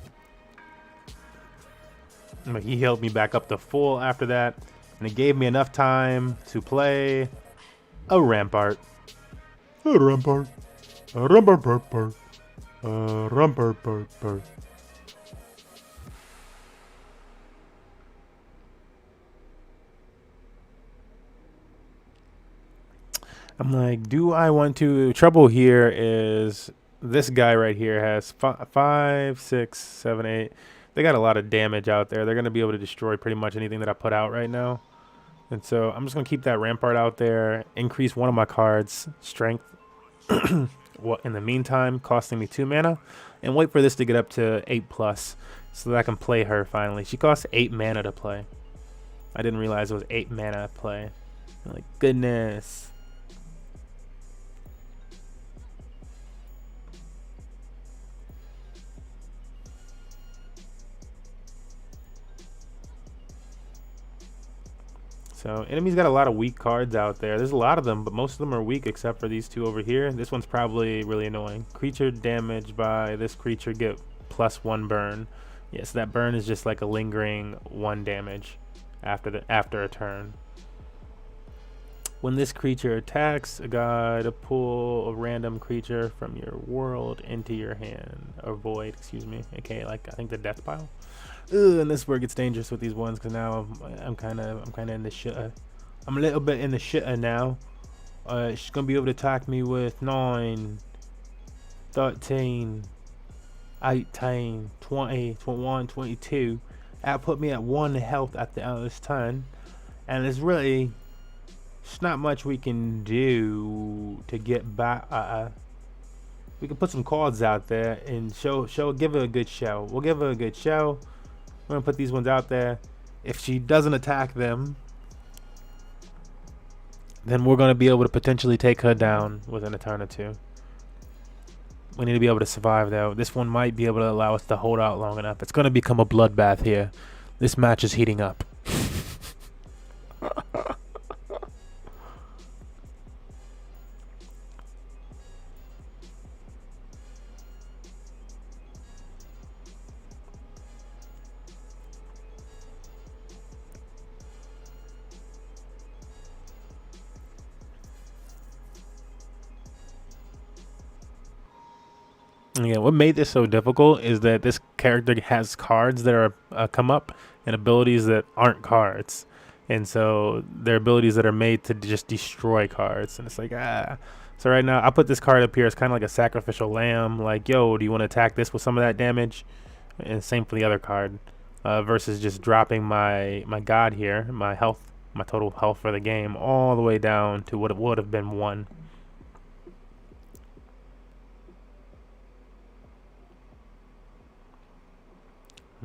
But he healed me back up to full after that, and it gave me enough time to play a Rampart. A Rampart. Rampart. Rampart. I'm like, do I want to? Trouble here is this guy right here has 5, 6, 7, 8. They got a lot of damage out there. They're going to be able to destroy pretty much anything that I put out right now. And so I'm just going to keep that Rampart out there, increase one of my cards' strength. Well, in the meantime, costing me 2 mana, and wait for this to get up to 8+ so that I can play her finally. She costs 8 mana to play. I didn't realize it was 8 mana to play. I'm like, goodness. So enemies got a lot of weak cards out there. There's a lot of them, but most of them are weak except for these 2 over here. This one's probably really annoying. Creature damaged by this creature get +1 burn. Yes, that burn is just like a lingering 1 damage after a turn. When this creature attacks, to pull a random creature from your world into your hand, or void, excuse me. Okay, like I think the death pile. Ugh, and this is where it gets dangerous with these ones, because now I'm kind of in the shit. I'm a little bit in the shitter now. She's gonna be able to attack me with 9, 13, 18, 20, 21, 22. That put me at 1 health at the end of this turn, and there's really not much we can do to get back. We can put some cards out there and give her a good show. We'll give her a good show. We're gonna put these ones out there. If she doesn't attack them, then we're gonna be able to potentially take her down within a turn or 2. We need to be able to survive, though. This one might be able to allow us to hold out long enough. It's going to become a bloodbath here. This match is heating up. Yeah, what made this so difficult is that this character has cards that are come up and abilities that aren't cards, and so they're abilities that are made to just destroy cards. And it's like, so right now I put this card up here. It's kind of like a sacrificial lamb, like, yo, do you want to attack this with some of that damage? And same for the other card, versus just dropping my god here, my health, my total health for the game, all the way down to what it would have been 1.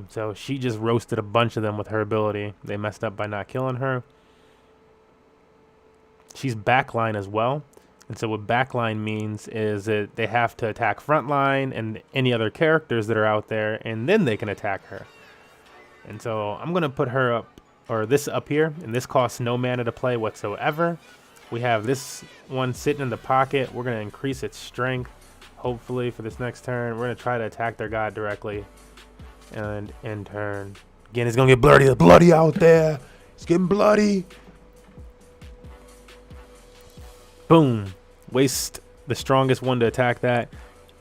So she just roasted a bunch of them with her ability. They messed up by not killing her. She's backline as well. And so what backline means is that they have to attack frontline and any other characters that are out there, and then they can attack her. And so I'm going to put her up, or this up here, and this costs no mana to play whatsoever. We have this one sitting in the pocket. We're going to increase its strength, hopefully, for this next turn. We're going to try to attack their god directly. And in turn, again, it's gonna get bloody out there. It's getting bloody. Boom. Waste the strongest one to attack that.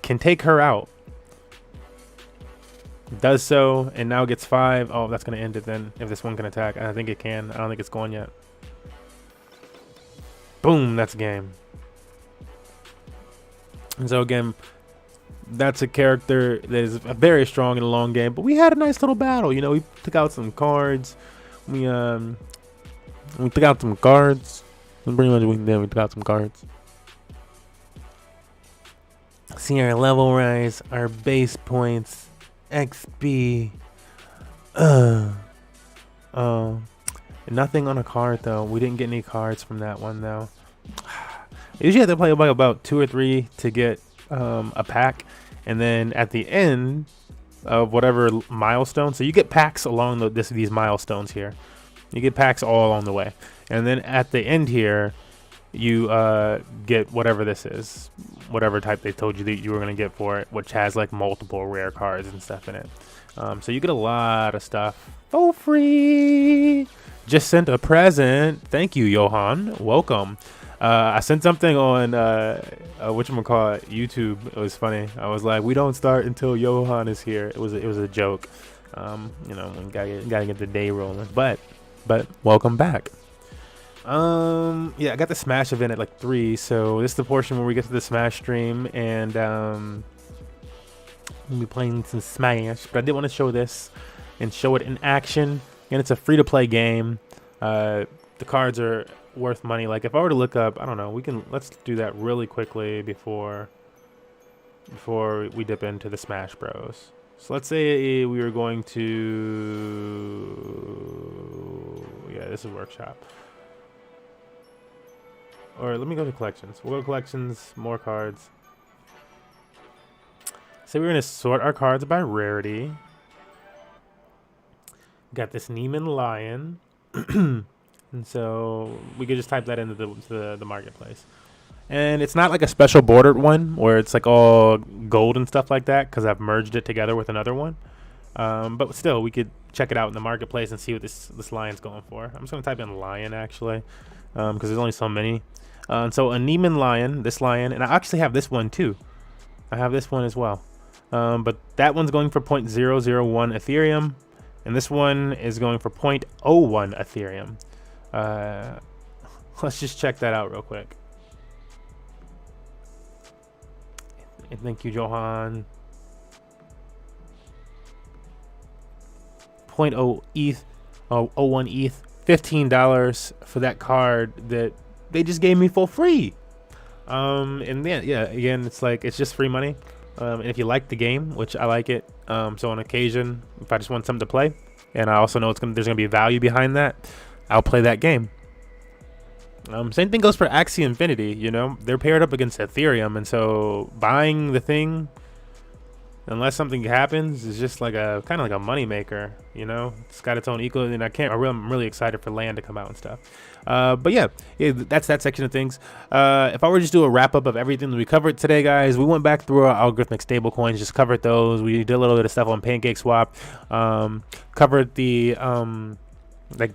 Can take her out. Does so, and now gets 5. Oh, that's gonna end it then. If this one can attack, I think it can. I don't think it's going yet. Boom. That's game. And so again, that's a character that is very strong in the long game, but we had a nice little battle. You know, we took out some cards. We took out some cards. That's pretty much what we did. We took out some cards. See our level rise, our base points, XP. Nothing on a card though. We didn't get any cards from that one though. You usually have to play about 2 or 3 to get a pack, and then at the end of whatever milestone, so you get packs along these milestones here. You get packs all along the way, and then at the end here, you get whatever this is, whatever type they told you that you were gonna get for it, which has like multiple rare cards and stuff in it. So you get a lot of stuff for free. Just sent a present. Thank you, Johan. Welcome. I sent something on whatchamacallit, YouTube. It was funny. I was like, we don't start until Johan is here. It was a joke. You know, we gotta get the day rolling. But welcome back. Yeah, I got the Smash event at like 3, so this is the portion where we get to the Smash stream, and we'll be playing some Smash. But I did want to show this and show it in action, and it's a free-to-play game. The cards are worth money. Like if I were to look up, I don't know, let's do that really quickly before we dip into the Smash Bros. So let's say we were going to, yeah, this is workshop. Or let me go to collections. We'll go to collections, more cards. So we're gonna sort our cards by rarity. Got this Neiman Lion. And so we could just type that into the marketplace. And it's not like a special bordered one where it's like all gold and stuff like that, because I've merged it together with another one. But still, we could check it out in the marketplace and see what this lion's going for. I'm just going to type in lion, actually, because there's only so many. So a Neiman Lion, this lion, and I actually have this one too. I have this one as well. But that one's going for 0.001 Ethereum, and this one is going for 0.01 Ethereum. Let's just check that out real quick. And thank you, Johan. 0.0 ETH, 01 ETH, $15 for that card that they just gave me for free. And then, yeah, again, it's like, it's just free money. And if you like the game, which I like it, so on occasion, if I just want something to play, and I also know there's gonna be value behind that, I'll play that game. Same thing goes for Axie Infinity. You know, they're paired up against Ethereum, and so buying the thing, unless something happens, is just like a kind of like a money maker. You know, it's got its own eco, and I'm really excited for land to come out and stuff. But yeah, that's that section of things. If I were to just do a wrap up of everything that we covered today, guys, we went back through our algorithmic stablecoins, just covered those. We did a little bit of stuff on Pancake Swap, covered the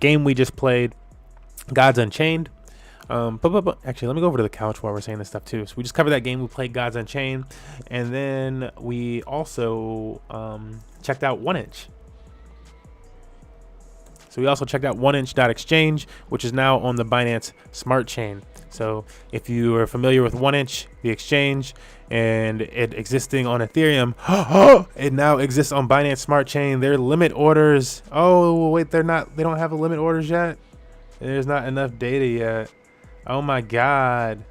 game we just played, Gods Unchained. But actually, let me go over to the couch while we're saying this stuff too. So we just covered that game. We played Gods Unchained, and then we also checked out 1inch. So we also checked out 1inch.exchange, which is now on the Binance Smart Chain. So if you are familiar with 1inch, the exchange, and it existing on Ethereum, it now exists on Binance Smart Chain. Their limit orders. Oh wait, they don't have a limit orders yet. There's not enough data yet. Oh my god.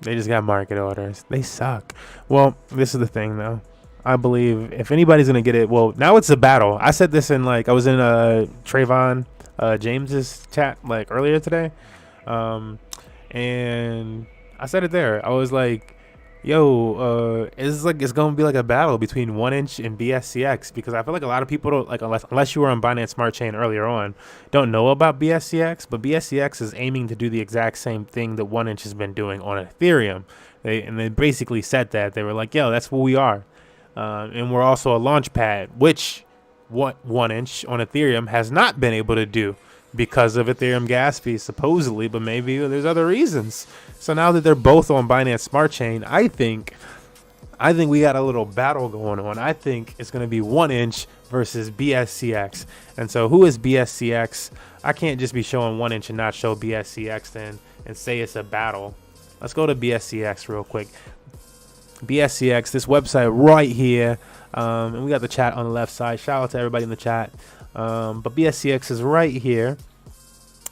They just got market orders. They suck. Well, this is the thing though. I believe if anybody's gonna get it, well, now it's a battle. I said this in I was in Trayvon James's chat earlier today. And I said it there. I was like, yo, it's gonna be like a battle between 1inch and BSCX, because I feel like a lot of people don't unless you were on Binance Smart Chain earlier on, don't know about BSCX, but BSCX is aiming to do the exact same thing that 1inch has been doing on Ethereum. They basically said that they were like, yo, that's what we are, and we're also a launch pad, which what 1inch on Ethereum has not been able to do because of Ethereum gas fees, supposedly, but maybe there's other reasons. So now that they're both on Binance Smart Chain, I think we got a little battle going on. I think it's going to be 1inch versus BSCX. And so who is BSCX? I can't just be showing 1inch and not show BSCX then and say it's a battle. Let's go to BSCX real quick. BSCX, this website right here. And we got the chat on the left side. Shout out to everybody in the chat. But BSCX is right here,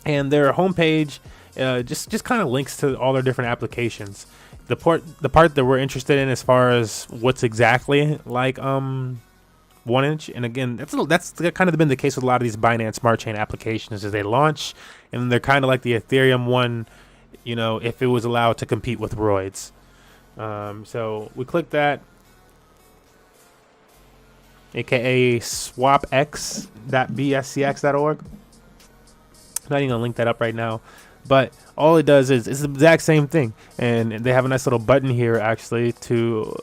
and their homepage just kind of links to all their different applications. The part that we're interested in as far as what's exactly like 1inch, and again, that's kind of been the case with a lot of these Binance Smart Chain applications, as they launch and they're kind of like the Ethereum one, you know, if it was allowed to compete with Roids. So we click that, aka swapx.bscx.org. Not even gonna link that up right now, but all it does is it's the exact same thing, and they have a nice little button here actually to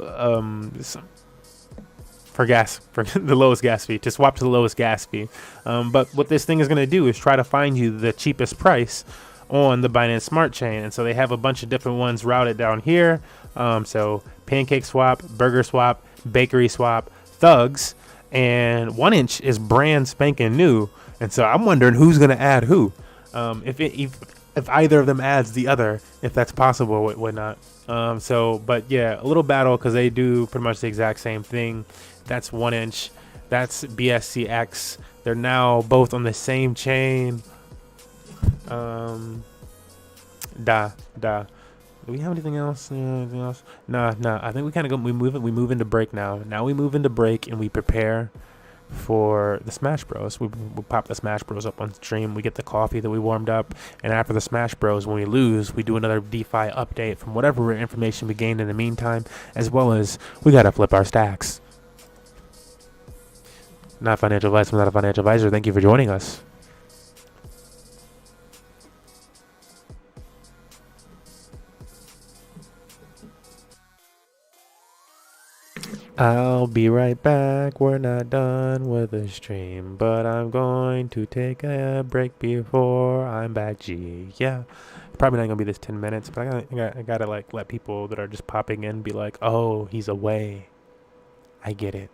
for the lowest gas fee, to swap to the lowest gas fee. But what this thing is gonna do is try to find you the cheapest price on the Binance Smart Chain, and so they have a bunch of different ones routed down here. So Pancake Swap, Burger Swap, Bakery Swap, Thugs, and 1inch is brand spanking new, and so I'm wondering who's gonna add who, if either of them adds the other, if that's possible or whatnot. But yeah, a little battle because they do pretty much the exact same thing. That's 1inch, that's BSCX. They're now both on the same chain. Do we have anything else? Anything else? Nah. I think we kind of we move into break now. Now we move into break and we prepare for the Smash Bros. We pop the Smash Bros up on stream. We get the coffee that we warmed up, and after the Smash Bros, when we lose, we do another DeFi update from whatever information we gained in the meantime, as well as we gotta flip our stacks. Not financial advice. I'm not a financial advisor. Thank you for joining us. I'll be right back. We're not done with the stream, but I'm going to take a break before I'm back. Yeah, probably not gonna be this 10 minutes, but I gotta let people that are just popping in be like, oh, he's away. I get it.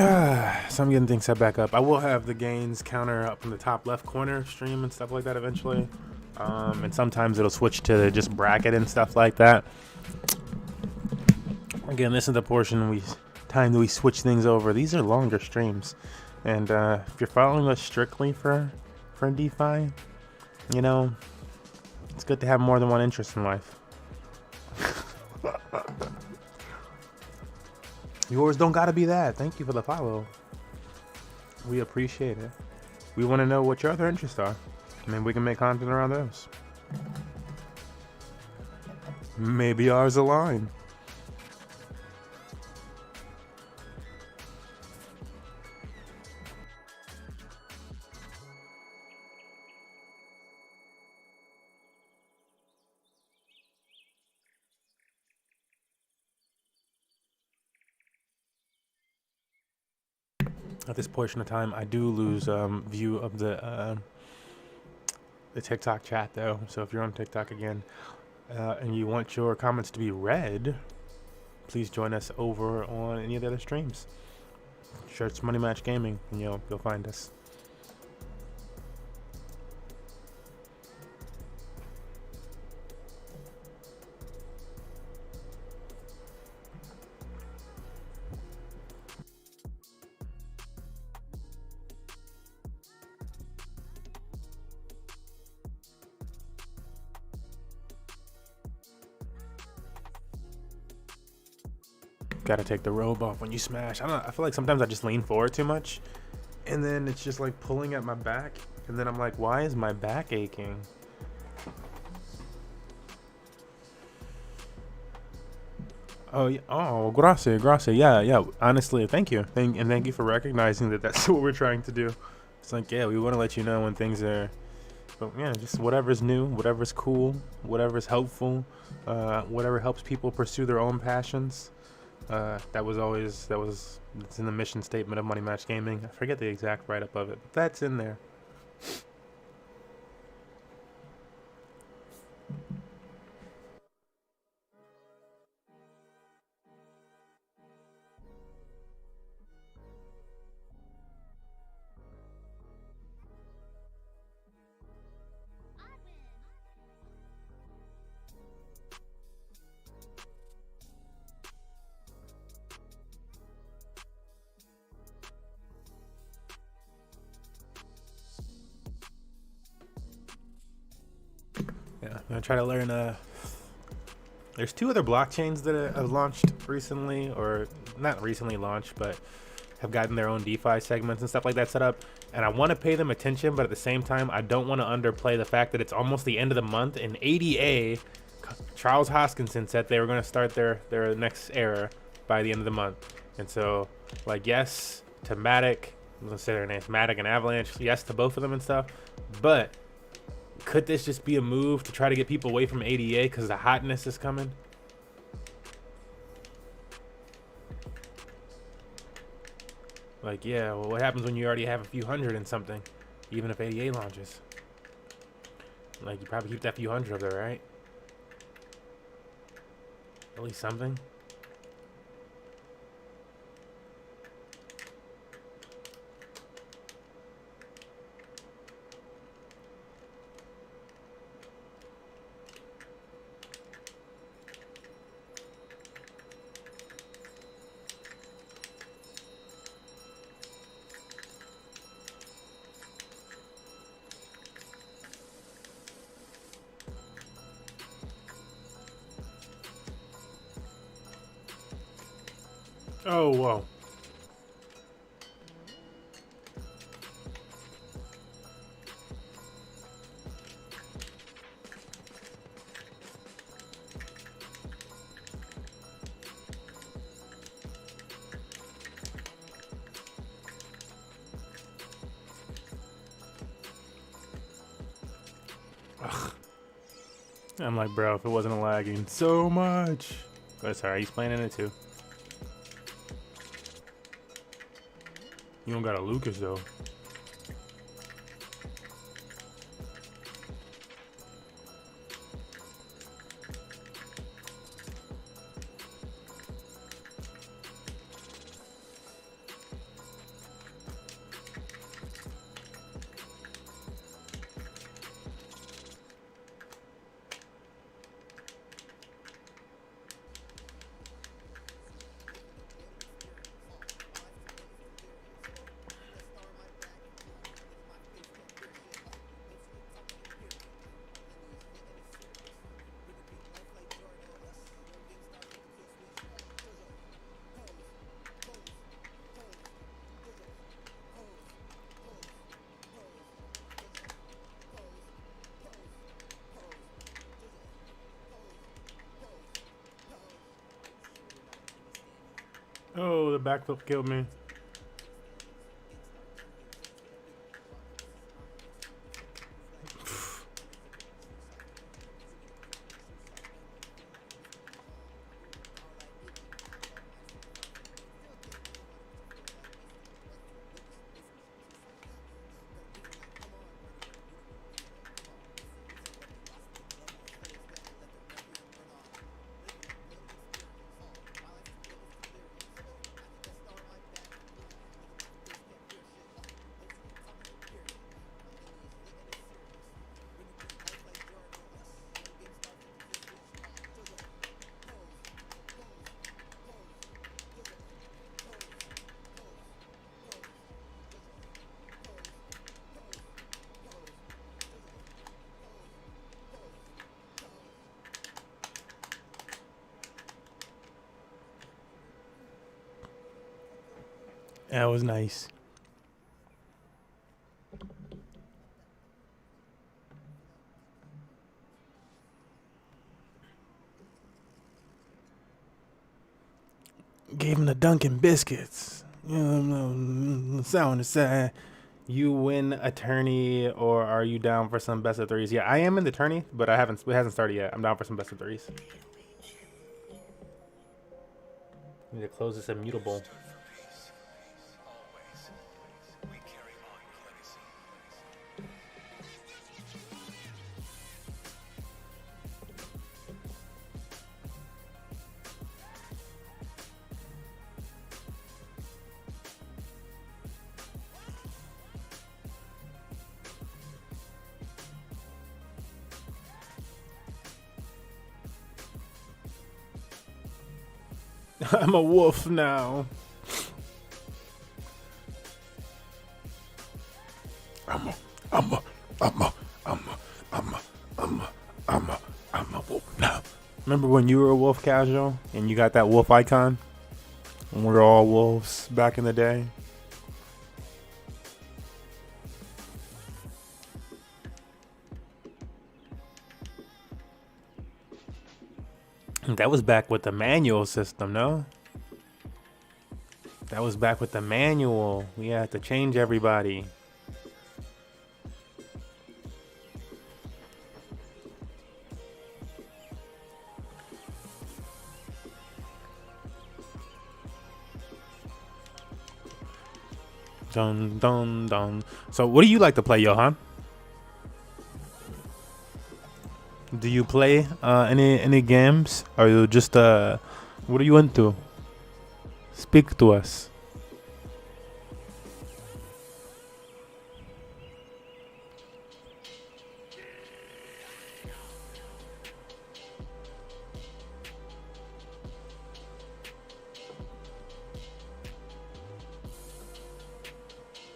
So I'm getting things set back up. I will have the gains counter up in the top left corner stream and stuff like that eventually. And sometimes it'll switch to just bracket and stuff like that. Again, this is the portion time that we switch things over. These are longer streams, and if you're following us strictly for DeFi, you know, it's good to have more than one interest in life. Yours don't gotta be that. Thank you for the follow. We appreciate it. We want to know what your other interests are. Maybe we can make content around those. Maybe ours align. At this portion of time, I do lose view of the TikTok chat though. So if you're on TikTok again and you want your comments to be read, please join us over on any of the other streams. Search Money Match Gaming, and you'll find us. Gotta take the robe off when you smash. I don't know, I feel like sometimes I just lean forward too much, and then it's just like pulling at my back, and then I'm like, why is my back aching? Oh, yeah. Oh, gracias. Yeah. Honestly, thank you. Thank you for recognizing that that's what we're trying to do. It's like, yeah, we want to let you know when things are, but yeah, just whatever's new, whatever's cool, whatever's helpful, whatever helps people pursue their own passions. It's in the mission statement of Money Match Gaming. I forget the exact write-up of it, but that's in there. Yeah, I'm gonna try to learn. There's 2 other blockchains that have launched recently, or not recently launched, but have gotten their own DeFi segments and stuff like that set up. And I want to pay them attention, but at the same time, I don't want to underplay the fact that it's almost the end of the month. And ADA, Charles Hoskinson said they were going to start their next era by the end of the month. And so, like, yes to Matic, let's say their names, Matic and Avalanche, yes to both of them and stuff, but could this just be a move to try to get people away from ADA because the hotness is coming? Like, yeah, well, what happens when you already have a few hundred and something, even if ADA launches? Like, you probably keep that few hundred up there, right? At least something. Oh, whoa. Ugh. I'm like, bro, if it wasn't lagging so much. Oh, sorry, he's playing in it too. You don't got a Lucas though. Oh, the backflip killed me. That was nice. Gave him the Dunkin' Biscuits. Sound aside. You win a tourney, or are you down for some best of threes? Yeah, I am in the tourney, but it hasn't started yet. I'm down for some best of threes. Need to close this immutable. I'm a wolf now. I'm a wolf now. Remember when you were a wolf, Casual, and you got that wolf icon? And we were all wolves back in the day. That was back with the manual system, no? That was back with the manual. We had to change everybody. Dun dun dun. So what do you like to play, Johan? Do you play any games? Are you just what are you into? Speak to us.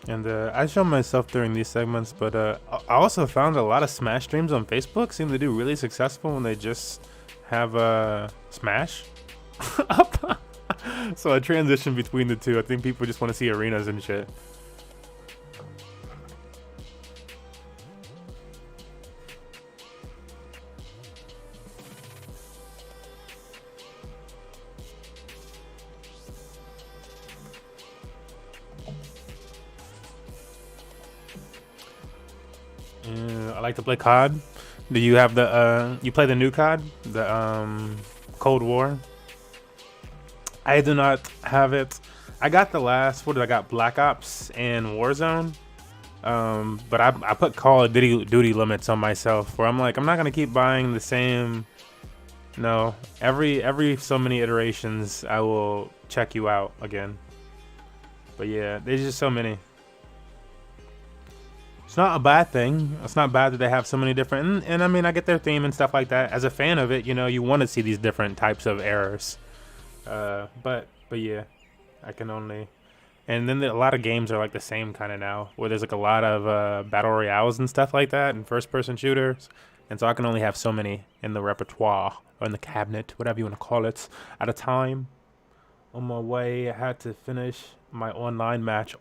And I show myself during these segments, but I also found a lot of Smash streams on Facebook seem to do really successful when they just have Smash up. So I transition between the two. I think people just want to see arenas and shit. I like to play COD. Do you have the you play the new COD, the Cold War? I do not have it. I got the last, what did I got? Black Ops and Warzone. But I put Call of Duty limits on myself, where I'm like, I'm not gonna keep buying the same. No, every so many iterations, I will check you out again. But yeah, there's just so many. It's not a bad thing. It's not bad that they have so many different, and I mean, I get their theme and stuff like that. As a fan of it, you know, you want to see these different types of errors. But yeah, I can only, and then a lot of games are like the same kind of now, where there's like a lot of battle royales and stuff like that, and first-person shooters, and so I can only have so many in the repertoire or in the cabinet, whatever you want to call it, at a time. On my way, I had to finish my online match.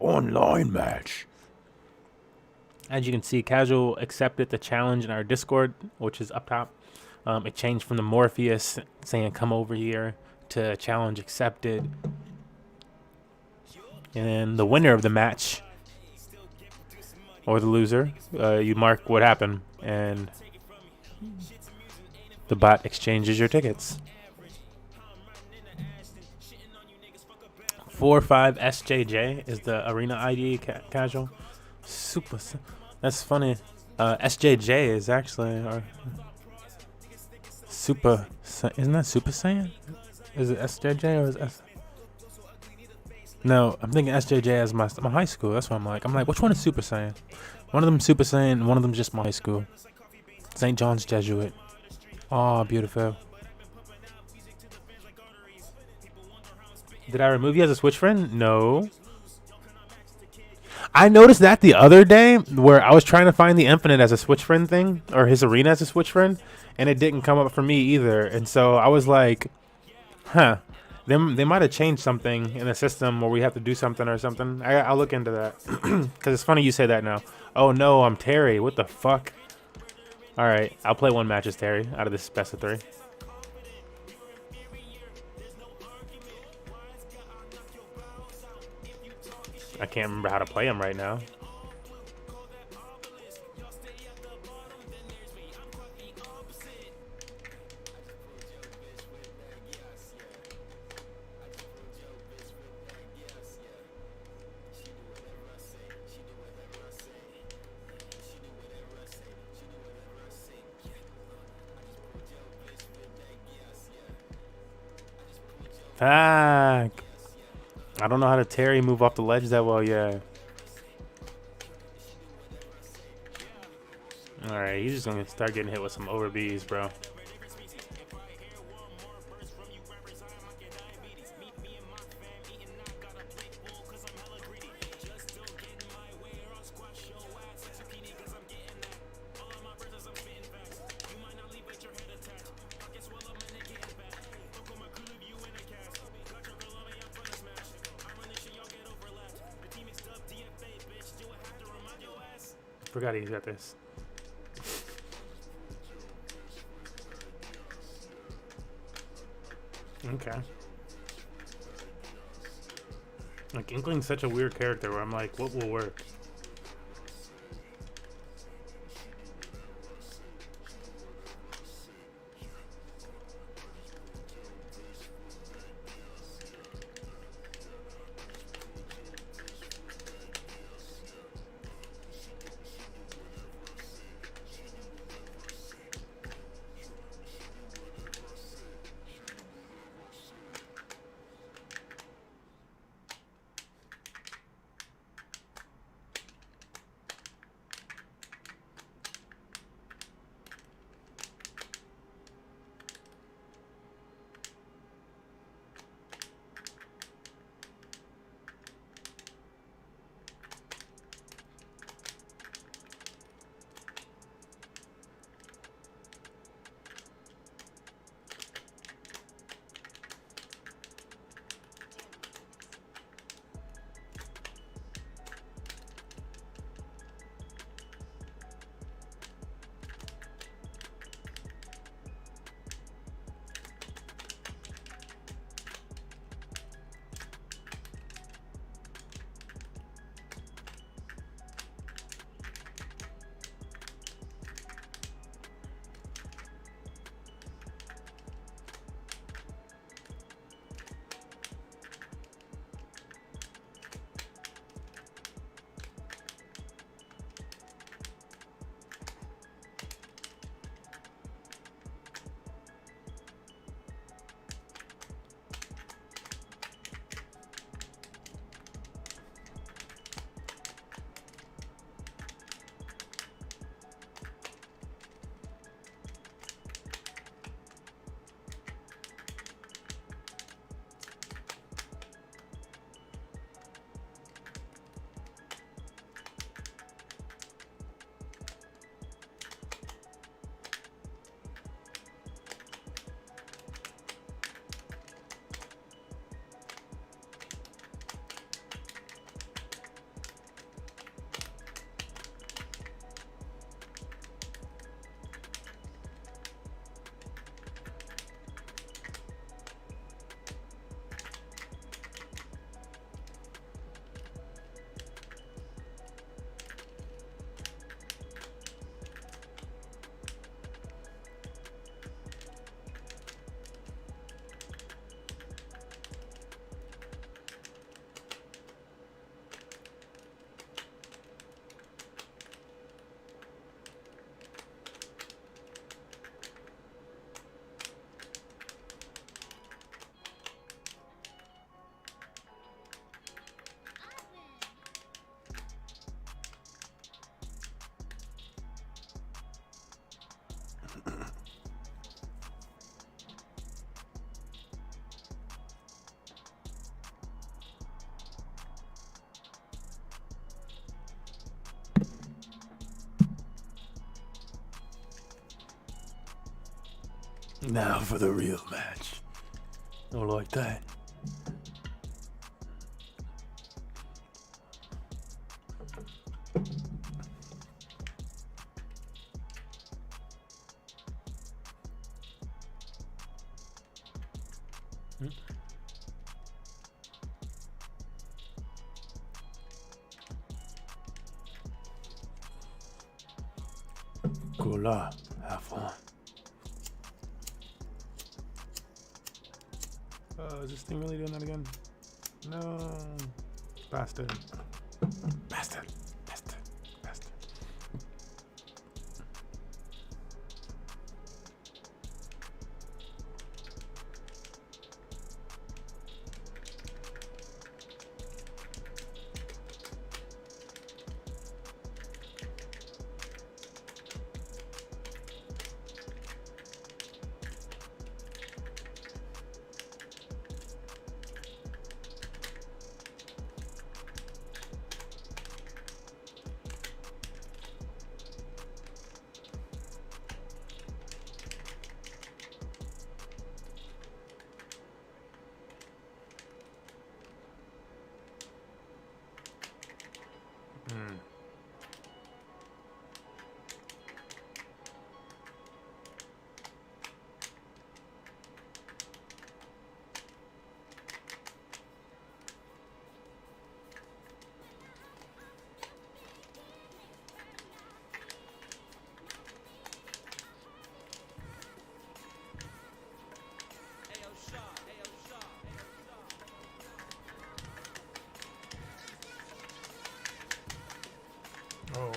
As you can see, Casual accepted the challenge in our Discord, which is up top. It changed from the Morpheus saying come over here to challenge accepted. and the winner of the match or the loser, you mark what happened, and the bot exchanges your tickets. 45 SJJ is the arena ID casual. Super. That's funny. SJJ is actually Super. Isn't that Super Saiyan? Is it SJJ or is it No, I'm thinking SJJ as my high school. That's what I'm like, which one is Super Saiyan? One of them Super Saiyan, and one of them just my high school. St. John's Jesuit. Oh, beautiful. Did I remove you as a Switch friend? No. I noticed that the other day where I was trying to find the Infinite as a Switch friend thing, or his arena as a Switch friend, and it didn't come up for me either. And so I was like, huh. They might have changed something in the system where we have to do something or something. I'll look into that. Because it's funny you say that now. Oh no, I'm Terry. What the fuck? Alright, I'll play one match as Terry out of this best of 3. I can't remember how to play him right now. Fuck. I don't know how to Terry move off the ledge that well, yeah. Alright, he's just gonna start getting hit with some over Bs, bro. Forgot he's got this. Okay. Like, Inkling's such a weird character where I'm like, what will work? Now for the real match. Oh, like that. Go la, have fun. Is this thing really doing that again? No. Bastard. Bastard. Bastard. Bastard. Oh.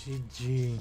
GG.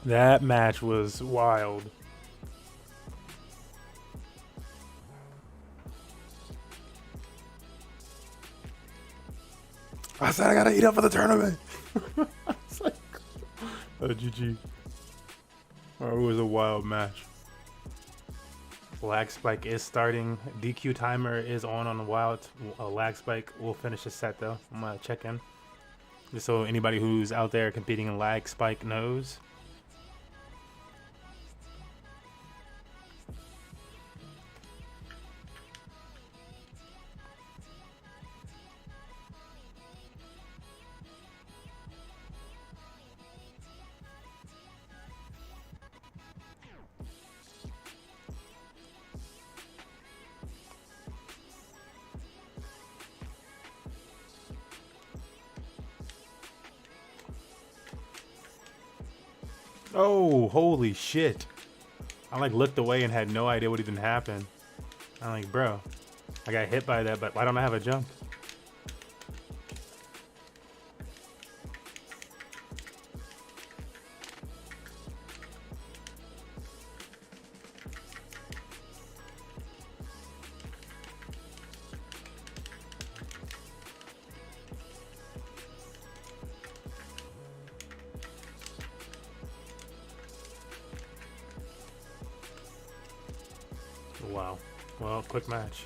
That match was wild. I said I gotta eat up for the tournament. It's like, GG. Oh, it was a wild match. Lag spike is starting. DQ timer is on the wild. Lag spike will finish the set though. I'm gonna check in. Just so anybody who's out there competing in lag spike knows. Oh, holy shit. I like looked away and had no idea what even happened. I'm like, bro, I got hit by that, but why don't I have a jump? Wow. Well, quick match.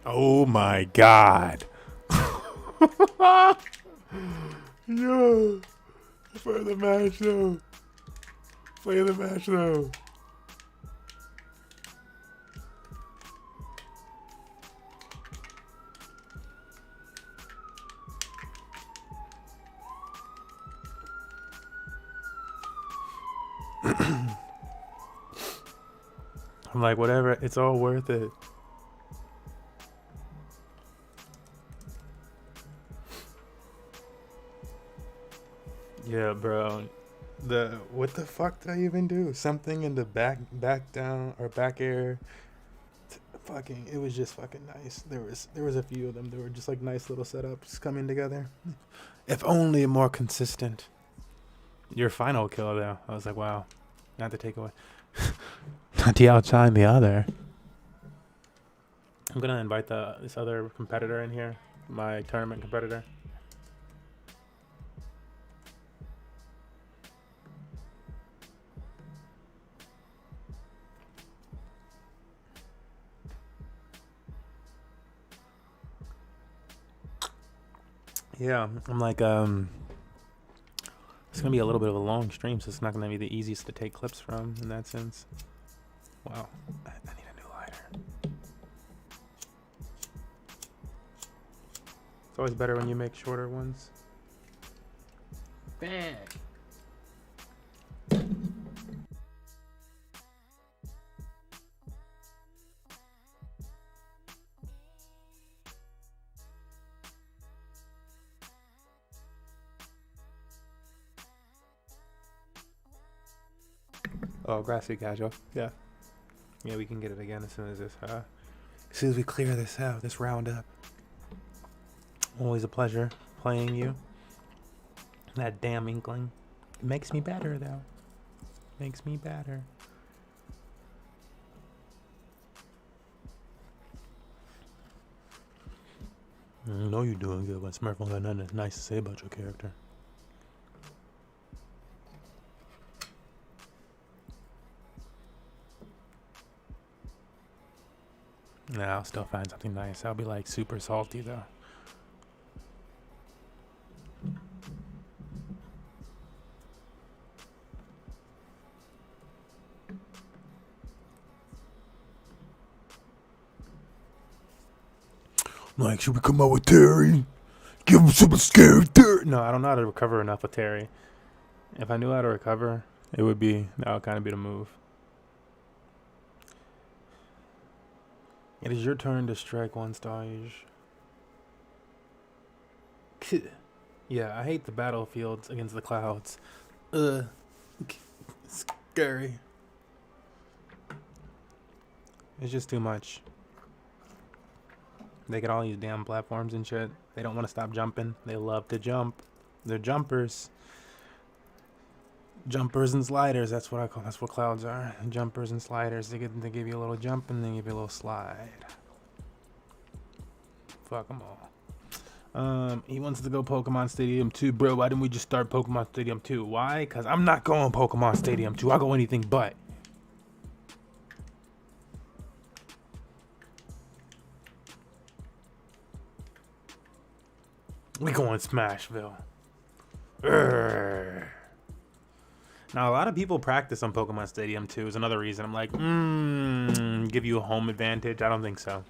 Oh my god. Yo. Play the match though. Play the match though. I'm like, whatever, it's all worth it. Yeah, bro. What the fuck did I even do? Something in the back down or back air. Fucking, it was just fucking nice. There was a few of them. They were just like nice little setups coming together. If only more consistent. Your final kill though, I was like, wow. Not to take away. Not to outshine the other. I'm gonna invite this other competitor in here, my tournament competitor. Yeah, I'm like, it's gonna be a little bit of a long stream, so it's not gonna be the easiest to take clips from in that sense. Wow, I need a new lighter. It's always better when you make shorter ones. Bang. Oh, grassy casual. Yeah. Yeah, we can get it again as soon as we clear this out, this round up. Always a pleasure playing you. That damn inkling. It makes me better though. Makes me better. I know you're doing good, but Smurf don't got nothing nice to say about your character. Nah, I'll still find something nice. I'll be like super salty though. Like, should we come out with Terry? Give him some scared dirt. No, I don't know how to recover enough with Terry. If I knew how to recover, that would kind of be the move. It is your turn to strike one stage. Yeah, I hate the battlefields against the clouds. Scary. It's just too much. They get all these damn platforms and shit. They don't want to stop jumping. They love to jump. They're jumpers. Jumpers and sliders. That's what clouds are. Jumpers and sliders. They give you a little jump and they give you a little slide. Fuck them all. He wants to go Pokemon Stadium 2. Bro, why didn't we just start Pokemon Stadium 2? Why? Because I'm not going Pokemon Stadium 2. I'll go anything but. We going Smashville. Urgh. Now, a lot of people practice on Pokemon Stadium 2 is another reason. I'm like, give you a home advantage? I don't think so.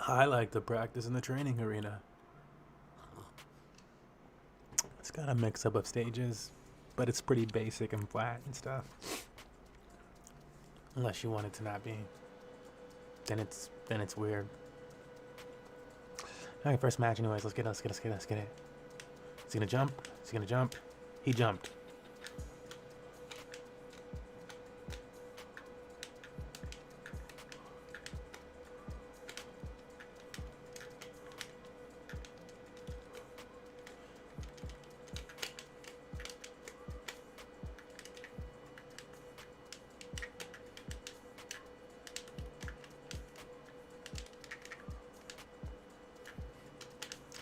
I like to practice in the training arena. It's got a mix-up of stages, but it's pretty basic and flat and stuff. Unless you want it to not be. Then it's weird. Alright, first match anyways. Let's get it. Is he gonna jump? Is he gonna jump? He jumped.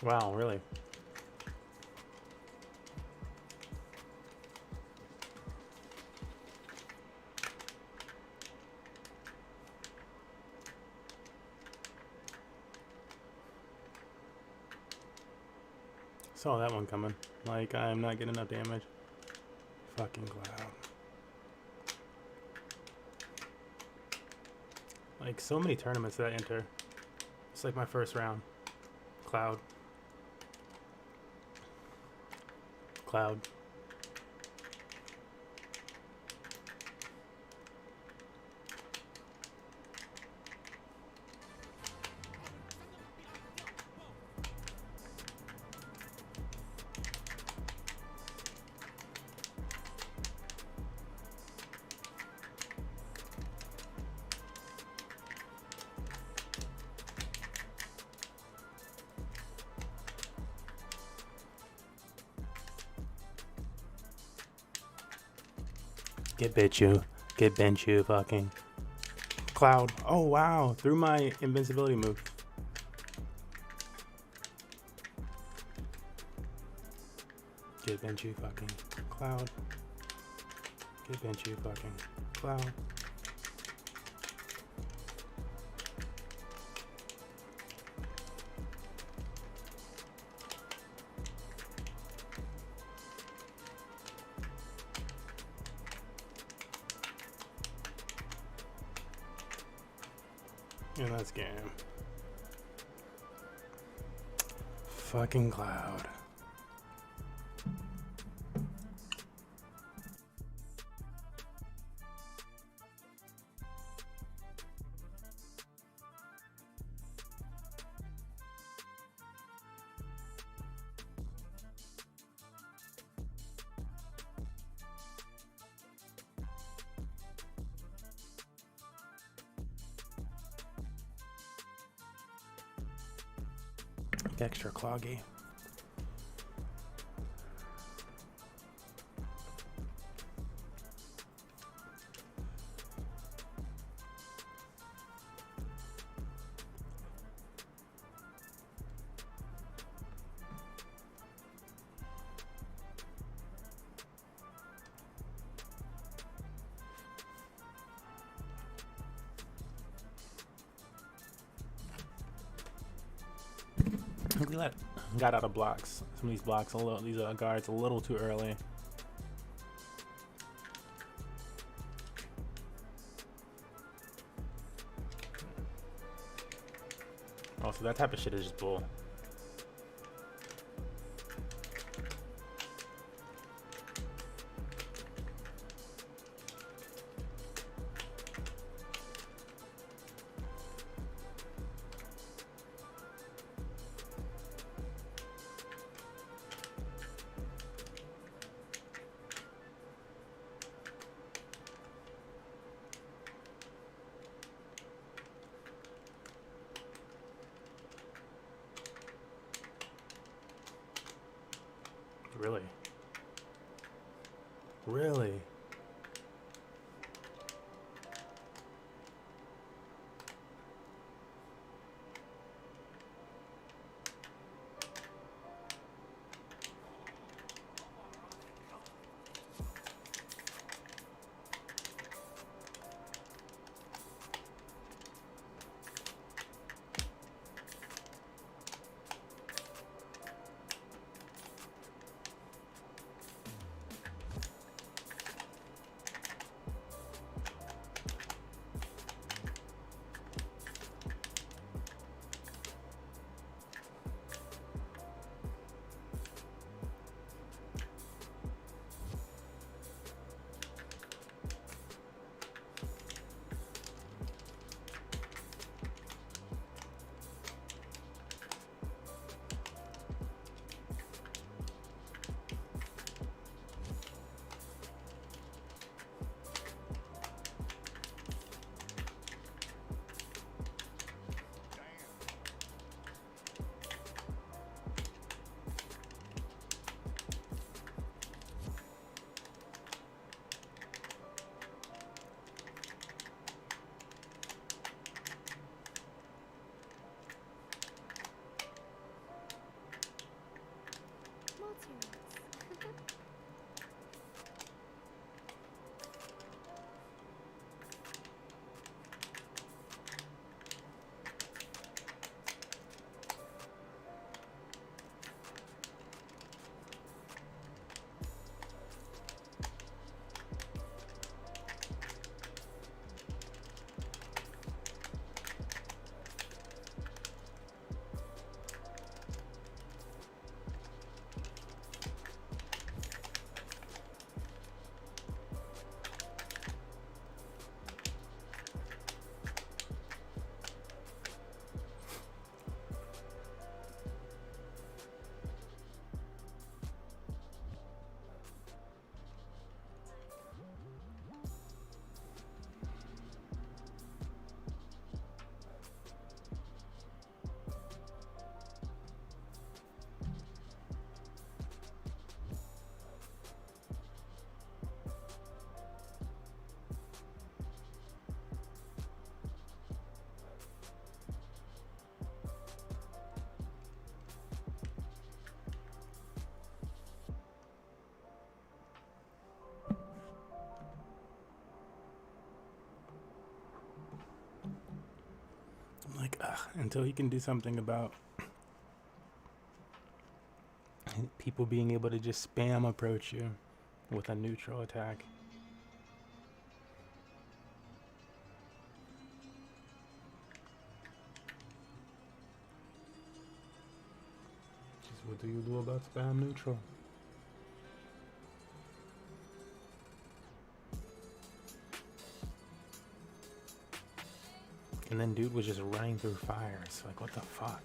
Wow, really? Saw that one coming. Like, I'm not getting enough damage. Fucking cloud. Like, so many tournaments that I enter. It's like my first round. Cloud. Cloud. Get bench you, fucking cloud. Oh wow, through my invincibility move. Get bench you, fucking cloud. Get bench you, fucking cloud. Yeah, that's game. Fucking cloud. Extra cloggy. We got out of blocks. Some of these blocks, these guards a little too early. Also, that type of shit is just bull. Really? Really? Like, until he can do something about people being able to just spam approach you with a neutral attack. Just what do you do about spam neutral? And then dude was just running through fire. It's like, what the fuck?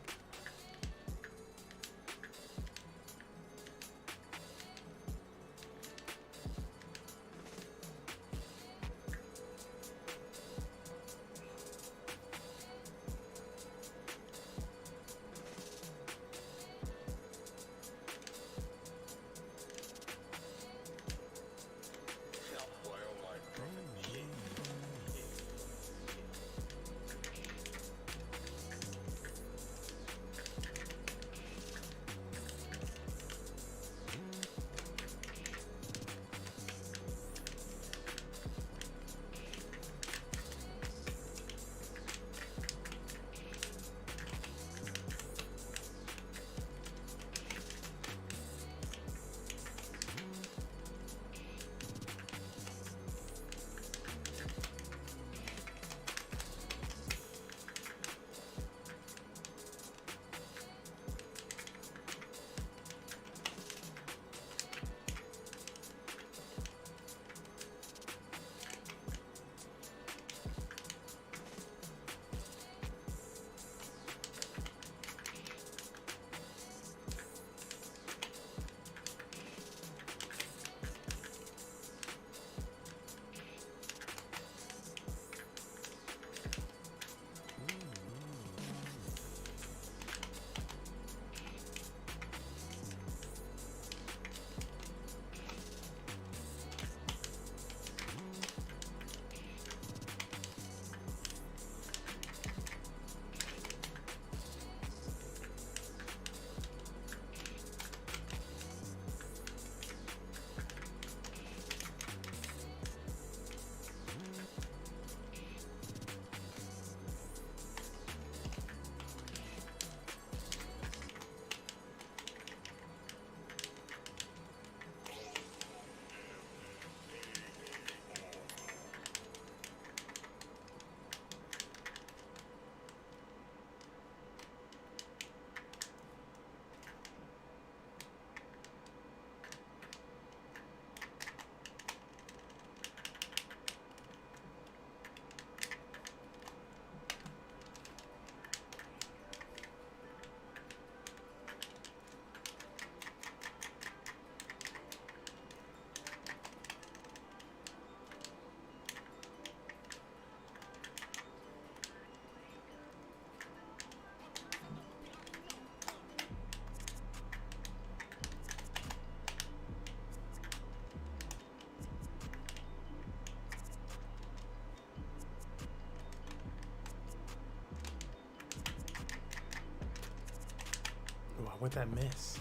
With that miss.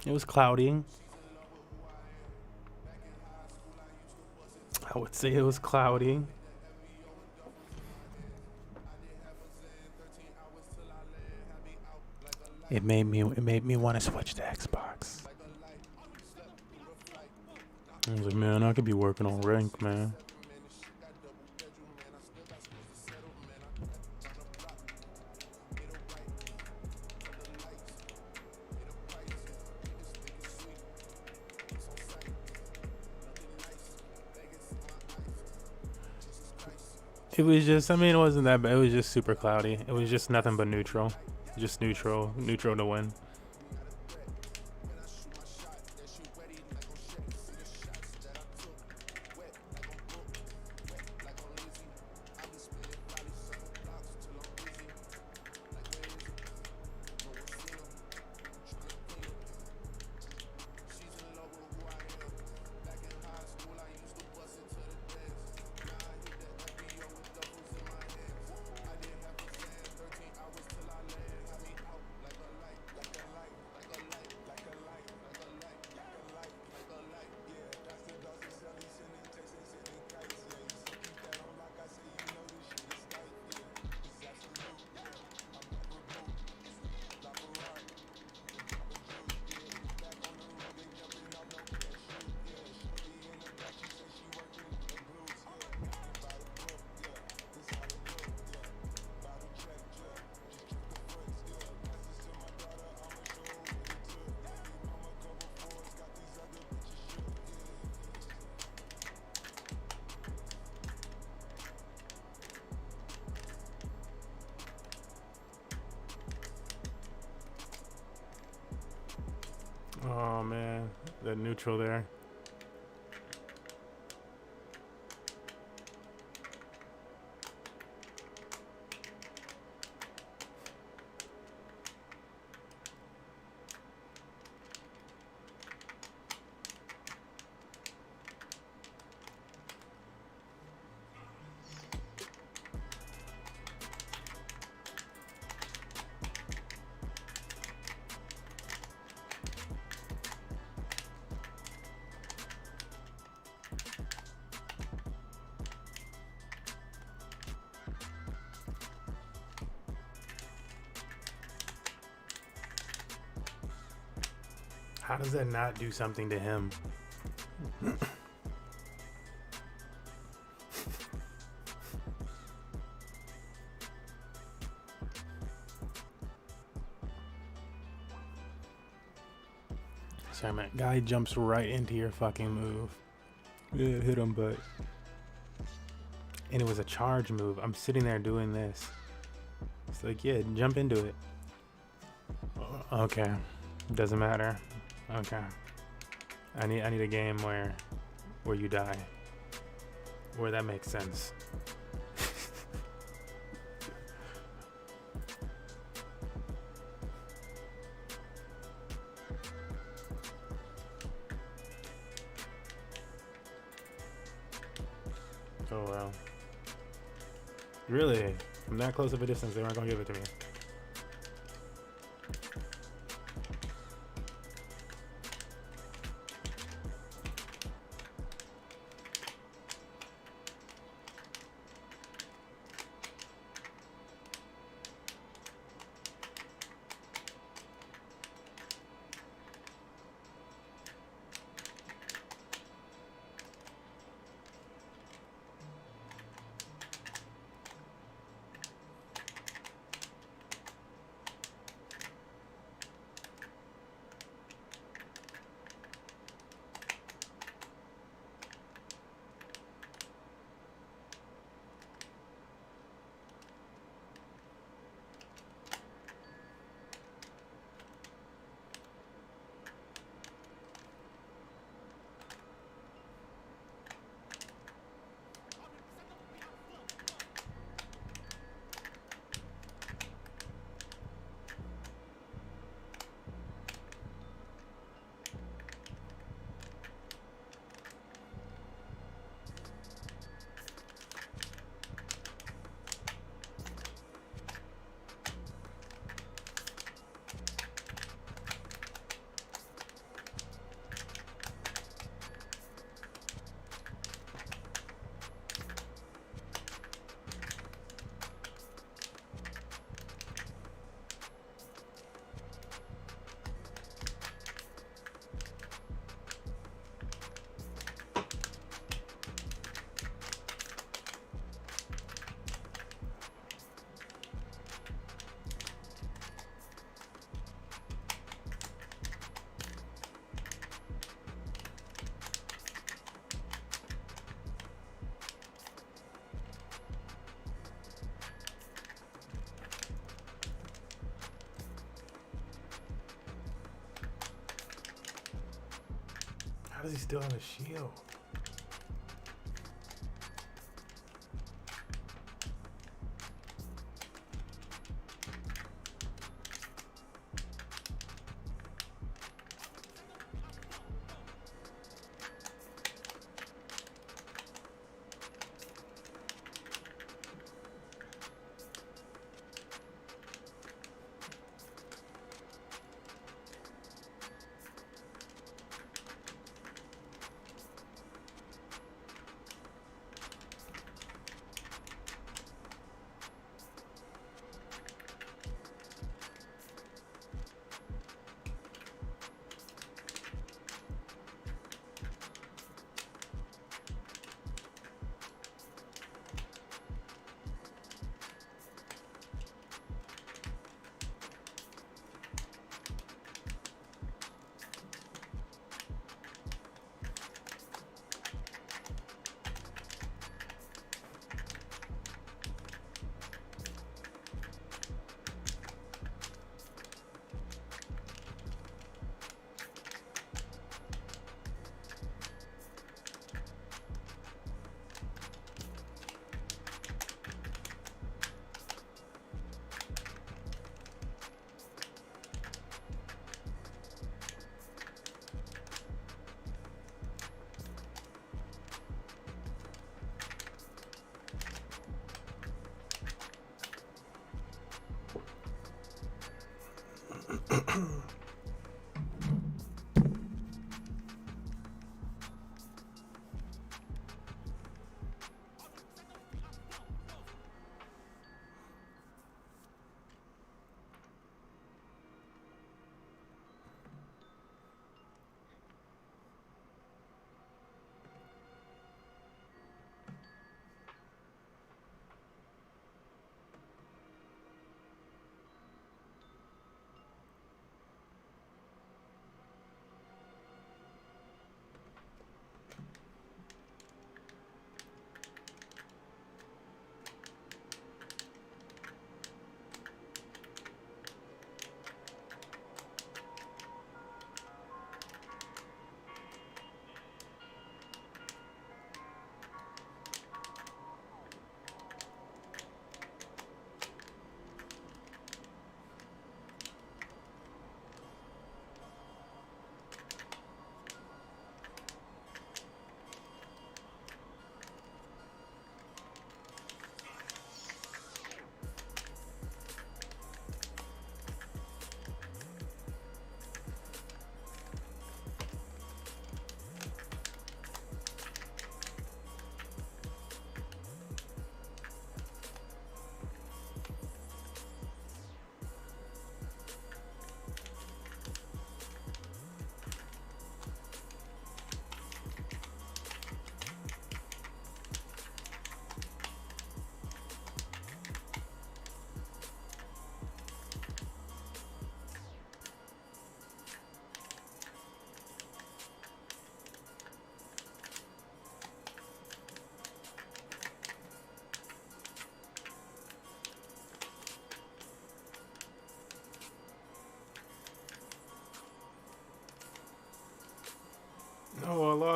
It was cloudy. I would say it was cloudy. It made me want to switch to Xbox. I was like, man, I could be working on rank, man. It was just, I mean, it wasn't that bad. It was just super cloudy. It was just nothing but neutral. Just neutral to win. Oh man, the neutral there. How does that not do something to him? Sorry, man. Guy jumps right into your fucking move. Yeah, hit him, but... And it was a charge move. I'm sitting there doing this. It's like, yeah, jump into it. Okay. Doesn't matter. Okay. I need a game where you die. Where that makes sense. Oh wow. Really? From that close of a distance, they weren't gonna give it to me. How does he still have a shield?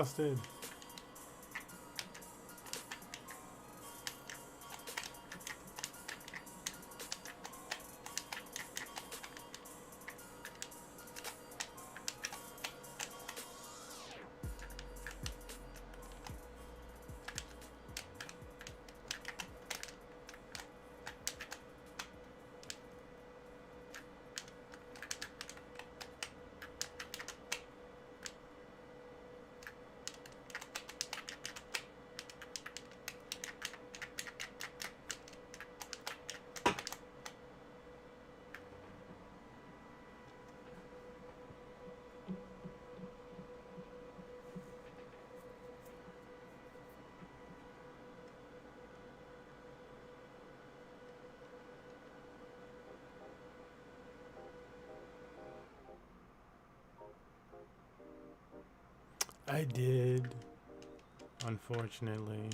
exhausted. I did, unfortunately.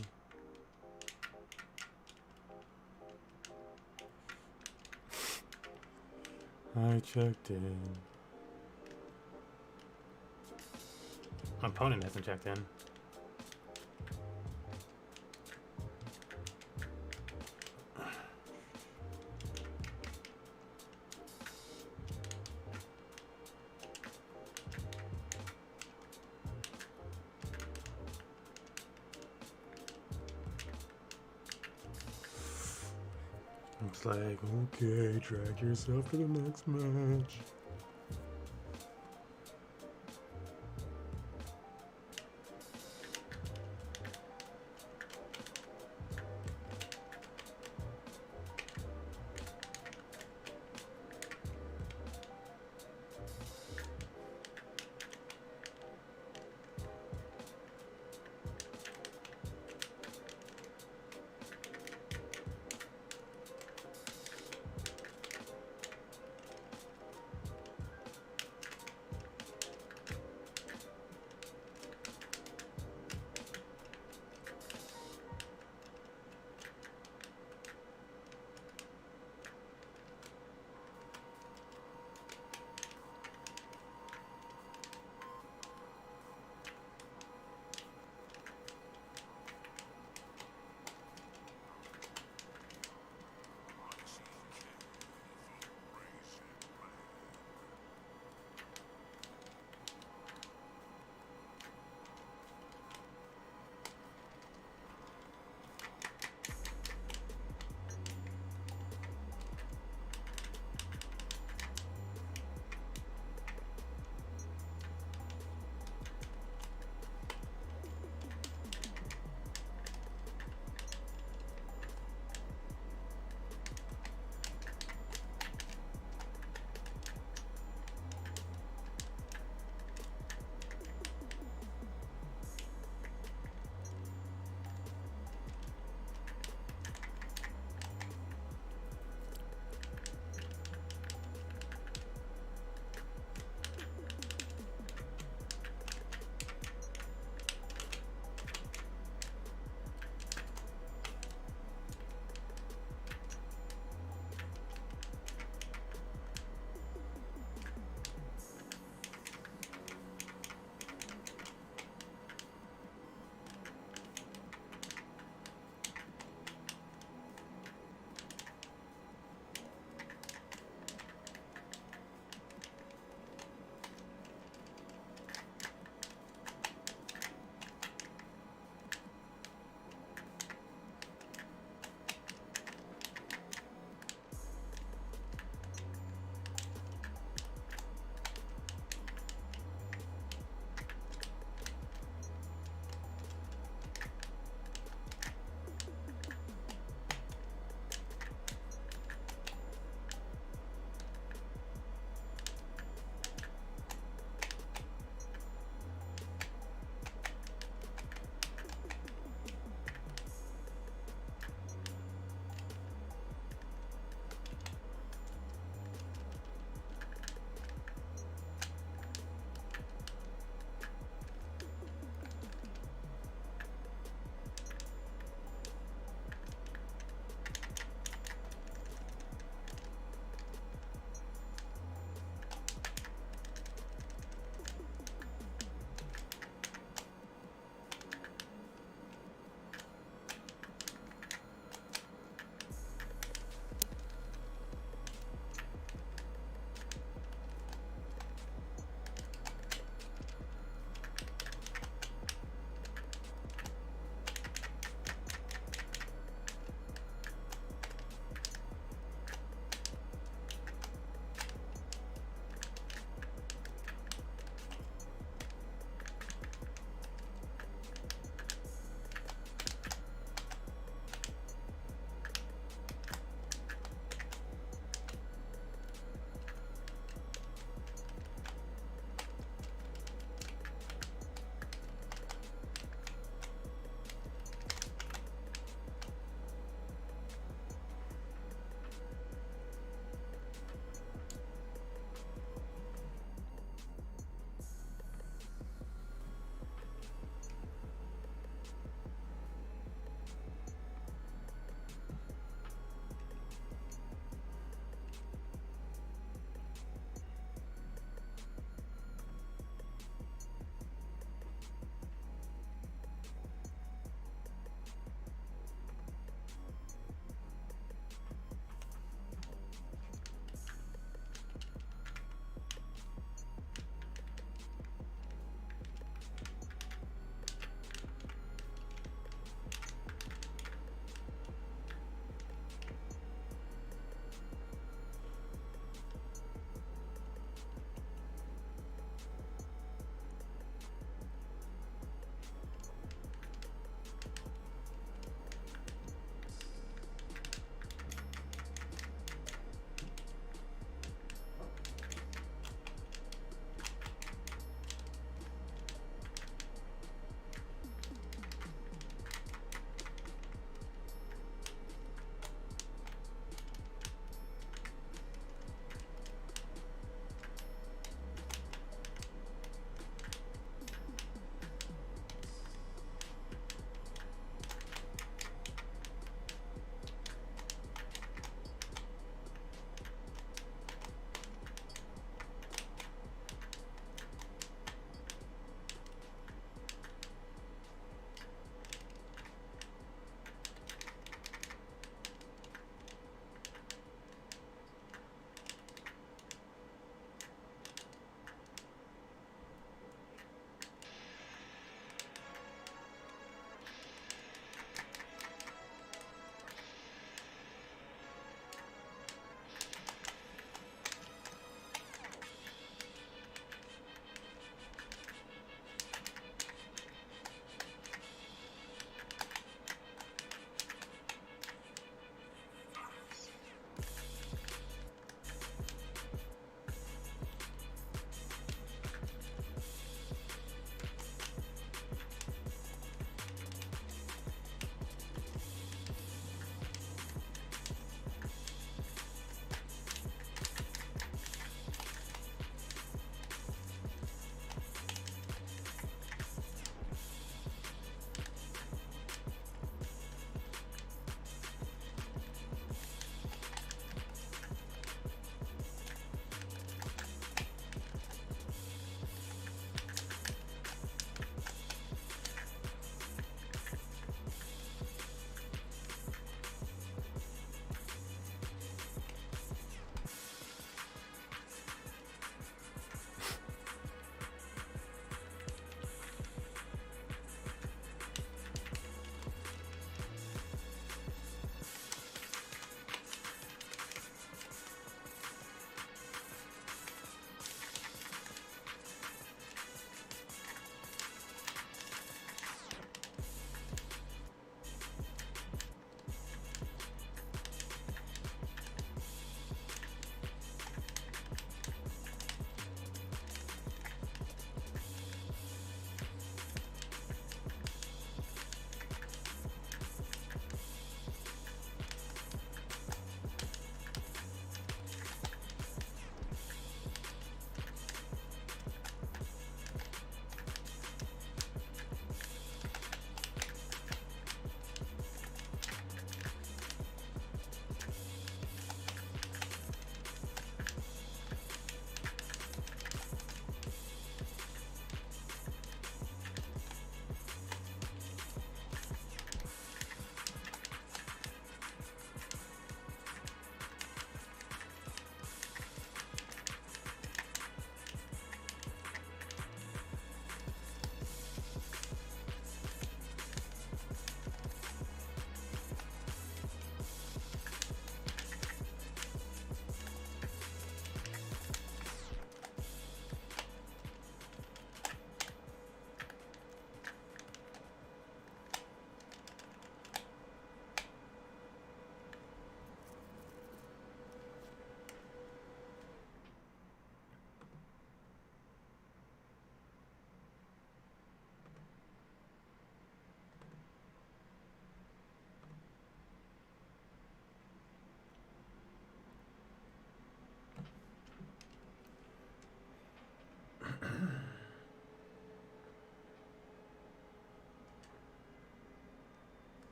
I checked in. My opponent hasn't checked in. Looks like, okay, drag yourself to the next match.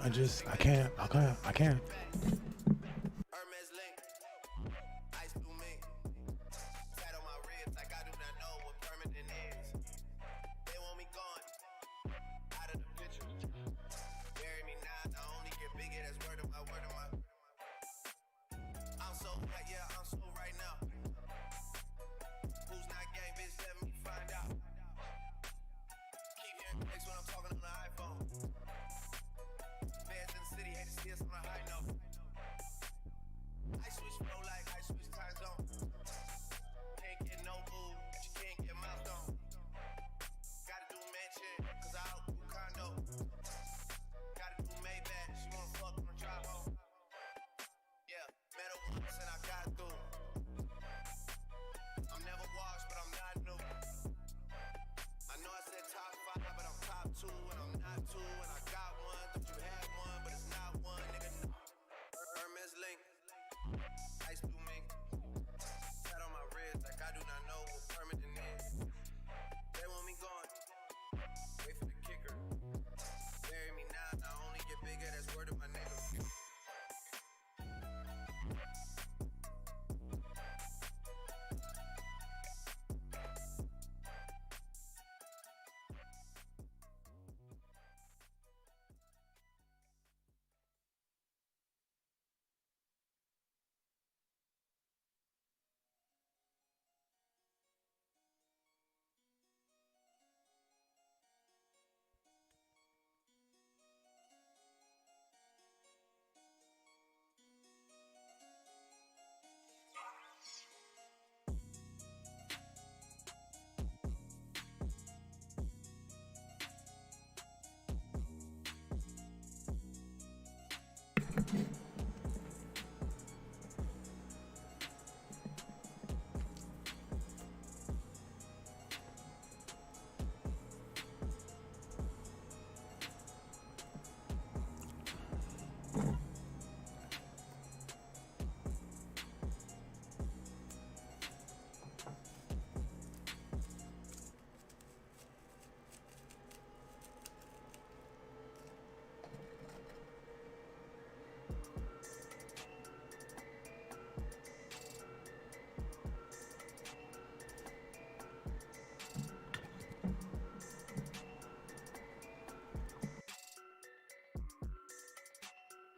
I can't. Hermes link, ice through me. Tat on my ribs like I do not know what permanent is. They want me gone, out of the picture. Bury me now, I only get bigger, that's word of my. I'm so hot, yeah, I'm so right now. Who's not gang, bitch, let me find out. Keep hearing clicks when I'm talking on the iPhone. Fans in the city, hate to see us on a high note. I switch flow like I switch time zone. Can't get no boo, but you can't get milestone. Gotta do mansion, cause I outdo condo. Gotta do Maybach, she wanna fuck on the drive home. Yeah, met her once and I got through. I'm never washed, but I'm not new. I know I said top 5, but I'm top 2, and I'm not 2, and I got one. Thought you had one, but it's not one, nigga. No. Hermes link, ice through me. Tat on my wrist like I do not know what permanent is. They want me gone, wait for the kicker. Bury me now, I only get bigger, that's word of my nigga.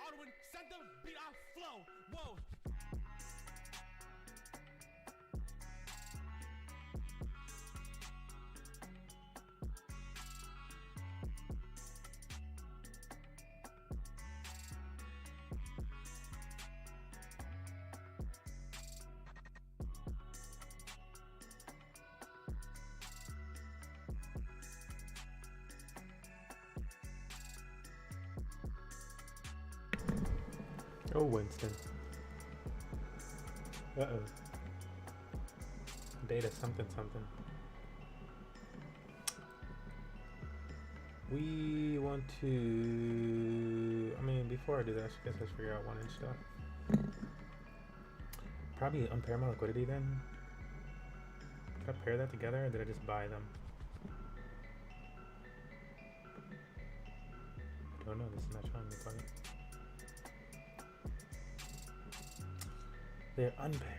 Alderman, send the beat off flow. Whoa. Oh, Winston. Uh-oh. Data something. We want to... I mean, before I do that, I guess let's figure out 1-inch stuff. Probably unpair my liquidity then. Did I pair that together, or did I just buy them? I don't know, this is not showing me quite. They're unpaired.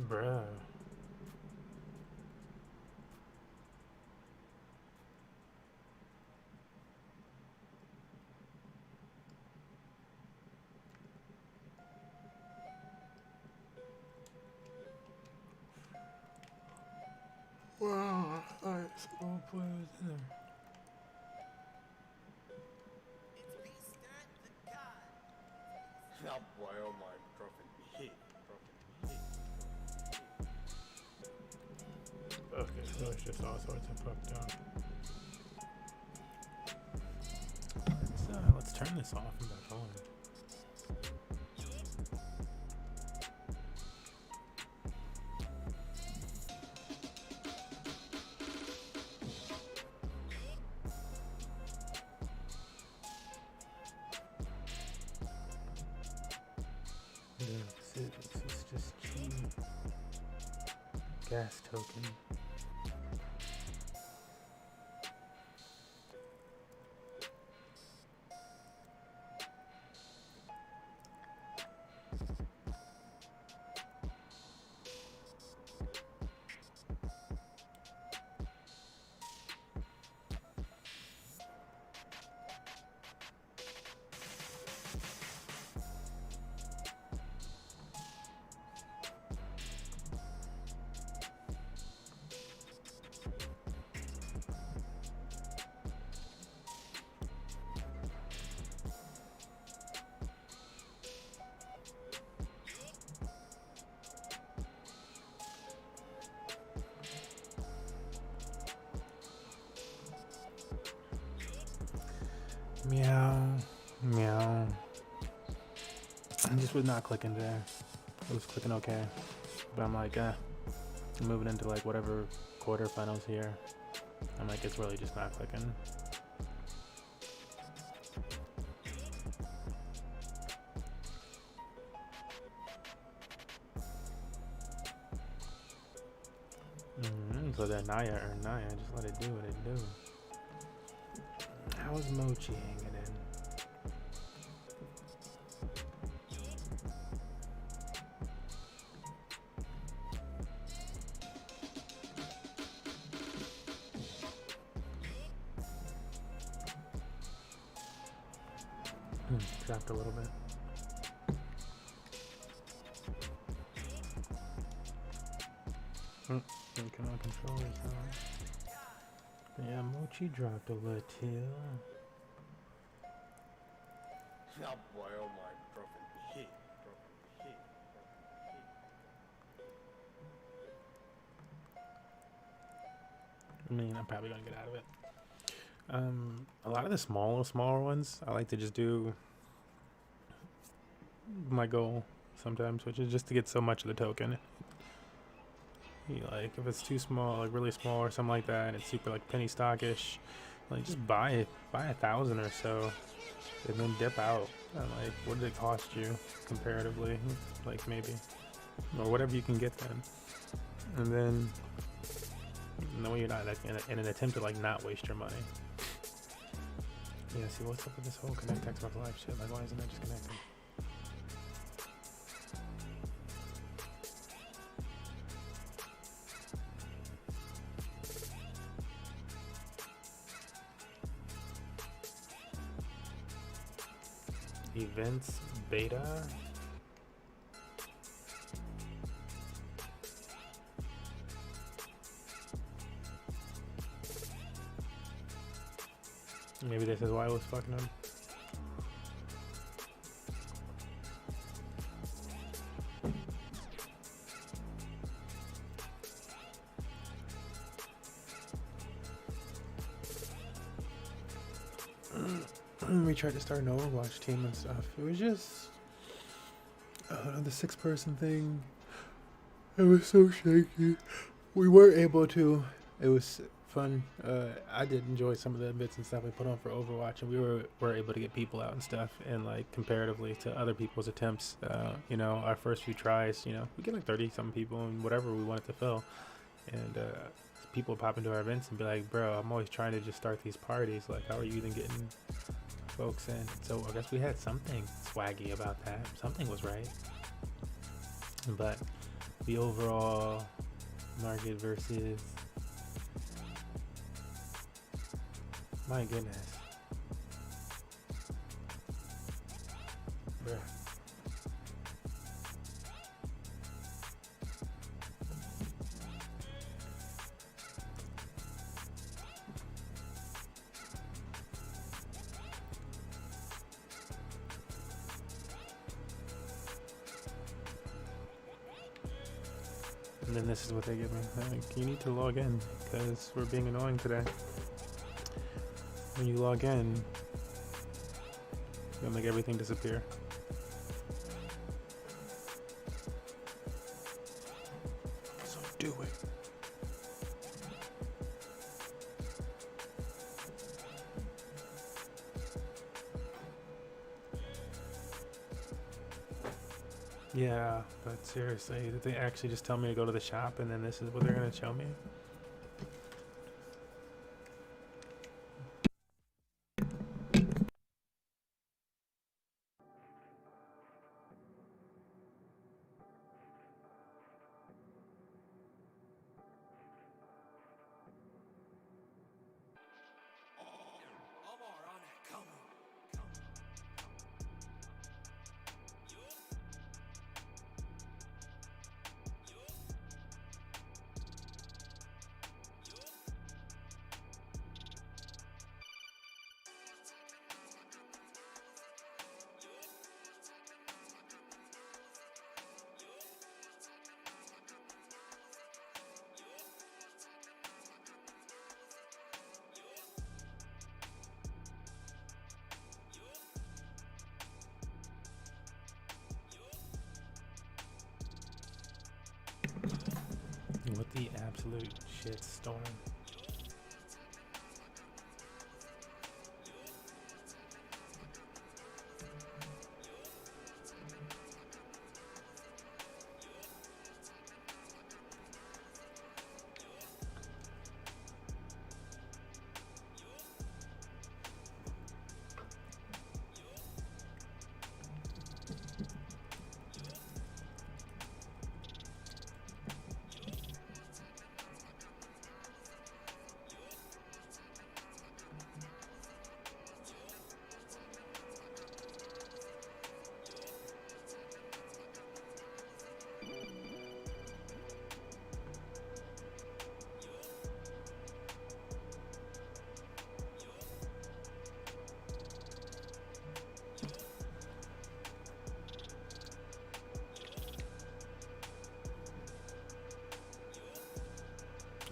Bruh. Wow, alright, small players in there. Oh boy, oh my, dropping hit, dropping hit. Okay, so it's just all sorts of fucked up. Let's turn this off and back on. This is just cheap gas token. Meow, meow. I just was not clicking there. It was clicking okay, but I'm like, I'm moving into like whatever quarterfinals here. I'm like, it's really just not clicking. So that Naya or Naya, just let it do what it do. How is Mochi hanging in? Dropped a little bit. Cannot control this, huh? Yeah, Mochi dropped a little. Oh boy, oh my, dropping hit, dropping hit, I mean, I'm probably gonna get out of it. A lot of the smaller ones, I like to just do my goal sometimes, which is just to get so much of the token. Like if it's too small, like really small or something like that, and it's super like penny stockish, like just buy 1,000 or so, and then dip out. And like, what did it cost you comparatively? Like maybe, or whatever you can get then. And then, no, you're not like in an attempt to like not waste your money. Yeah, see what's up with this whole connect Xbox Live shit? Like, why isn't that just connecting? Events beta. Maybe this is why I was fucking him. We tried to start an Overwatch team and stuff. It was just the 6-person thing. It was so shaky. We were able to. It was fun. I did enjoy some of the bits and stuff we put on for Overwatch, and we were able to get people out and stuff. And like comparatively to other people's attempts, you know, our first few tries, you know, we get like 30-something people and whatever we wanted to fill. And people pop into our events and be like, "Bro, I'm always trying to just start these parties. Like, how are you even getting folks in?" So I guess we had something swaggy about that. Something was right. But the overall market versus, my goodness, bruh. And then this is what they give me. Like, you need to log in because we're being annoying today. When you log in, you'll make everything disappear. So do it. Yeah, but seriously, did they actually just tell me to go to the shop and then this is what they're gonna show me? Omar on that, come on. What the absolute shit storm.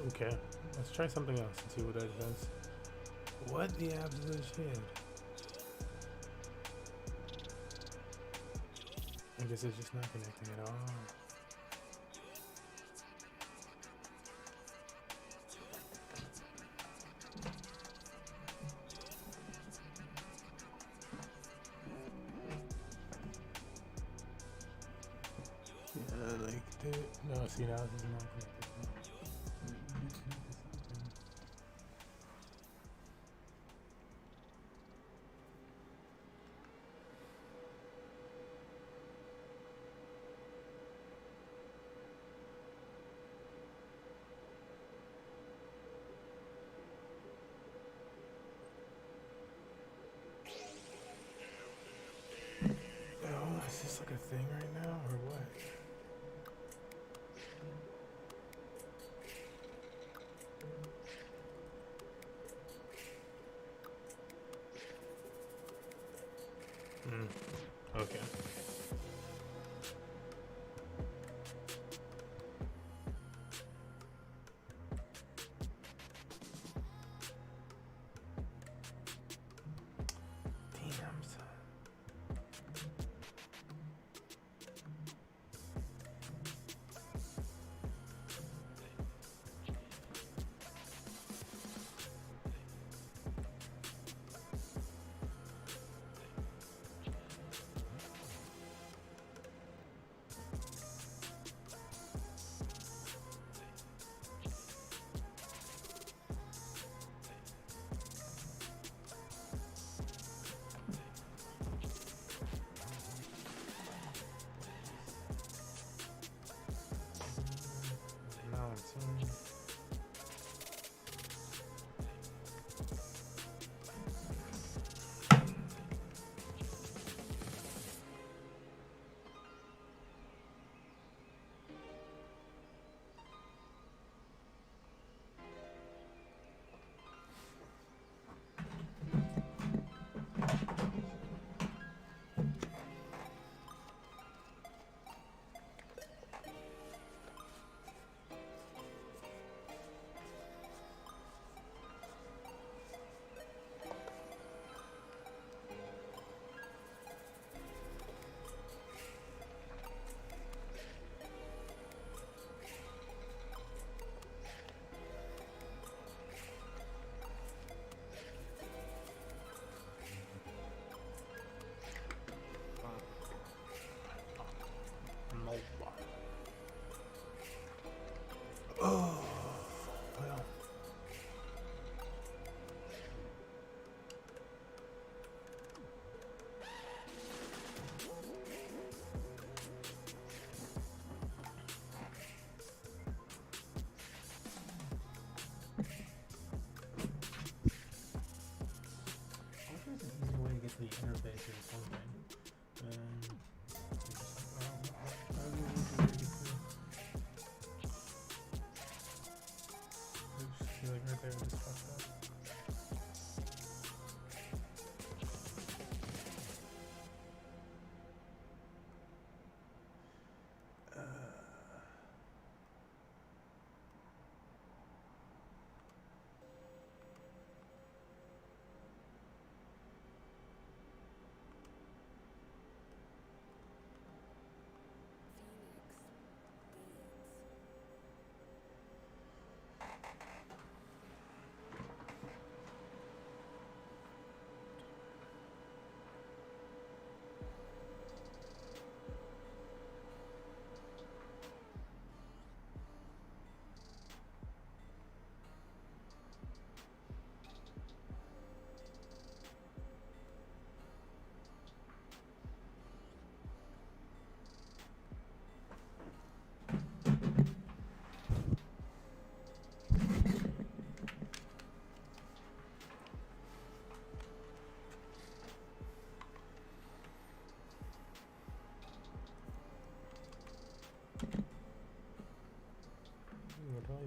Okay, let's try something else and see what that does. What the absolute shit? I guess it's just not connecting at all. Yeah, like, no, see, now this is not connected. Oh, is this like a thing right now, or what? Okay. Damn, son.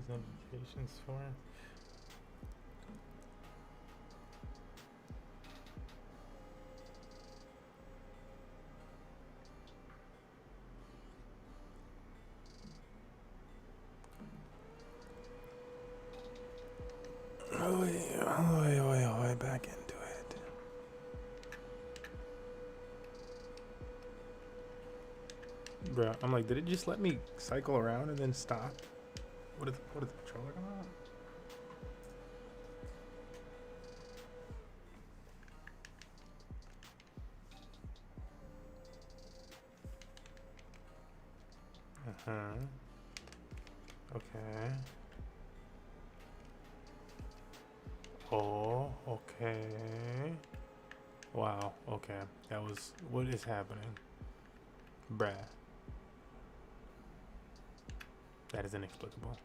these notifications for? Oh, back into it. Bro, I'm like, did it just let me cycle around and then stop? What is the controller come out? Okay. Oh, okay. Wow, okay. That was, what is happening? Bruh. That is inexplicable.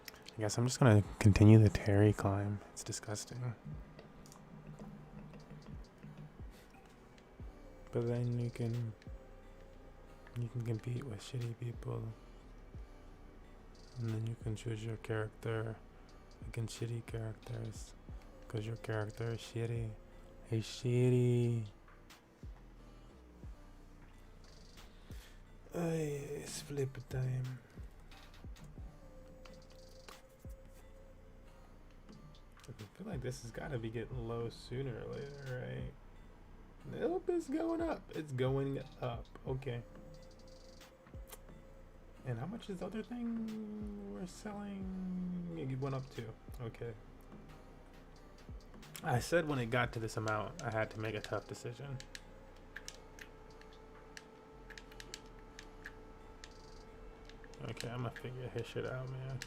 I guess I'm just gonna continue the Terry climb. It's disgusting. But then you can compete with shitty people. And then you can choose your character against shitty characters. Because your character is shitty. He's shitty. It's flip time. I feel like this has got to be getting low sooner or later, right? Nope, it's going up. It's going up. Okay. And how much is the other thing we're selling? It went up to. Okay. I said when it got to this amount, I had to make a tough decision. Okay, I'm gonna figure his shit out, man.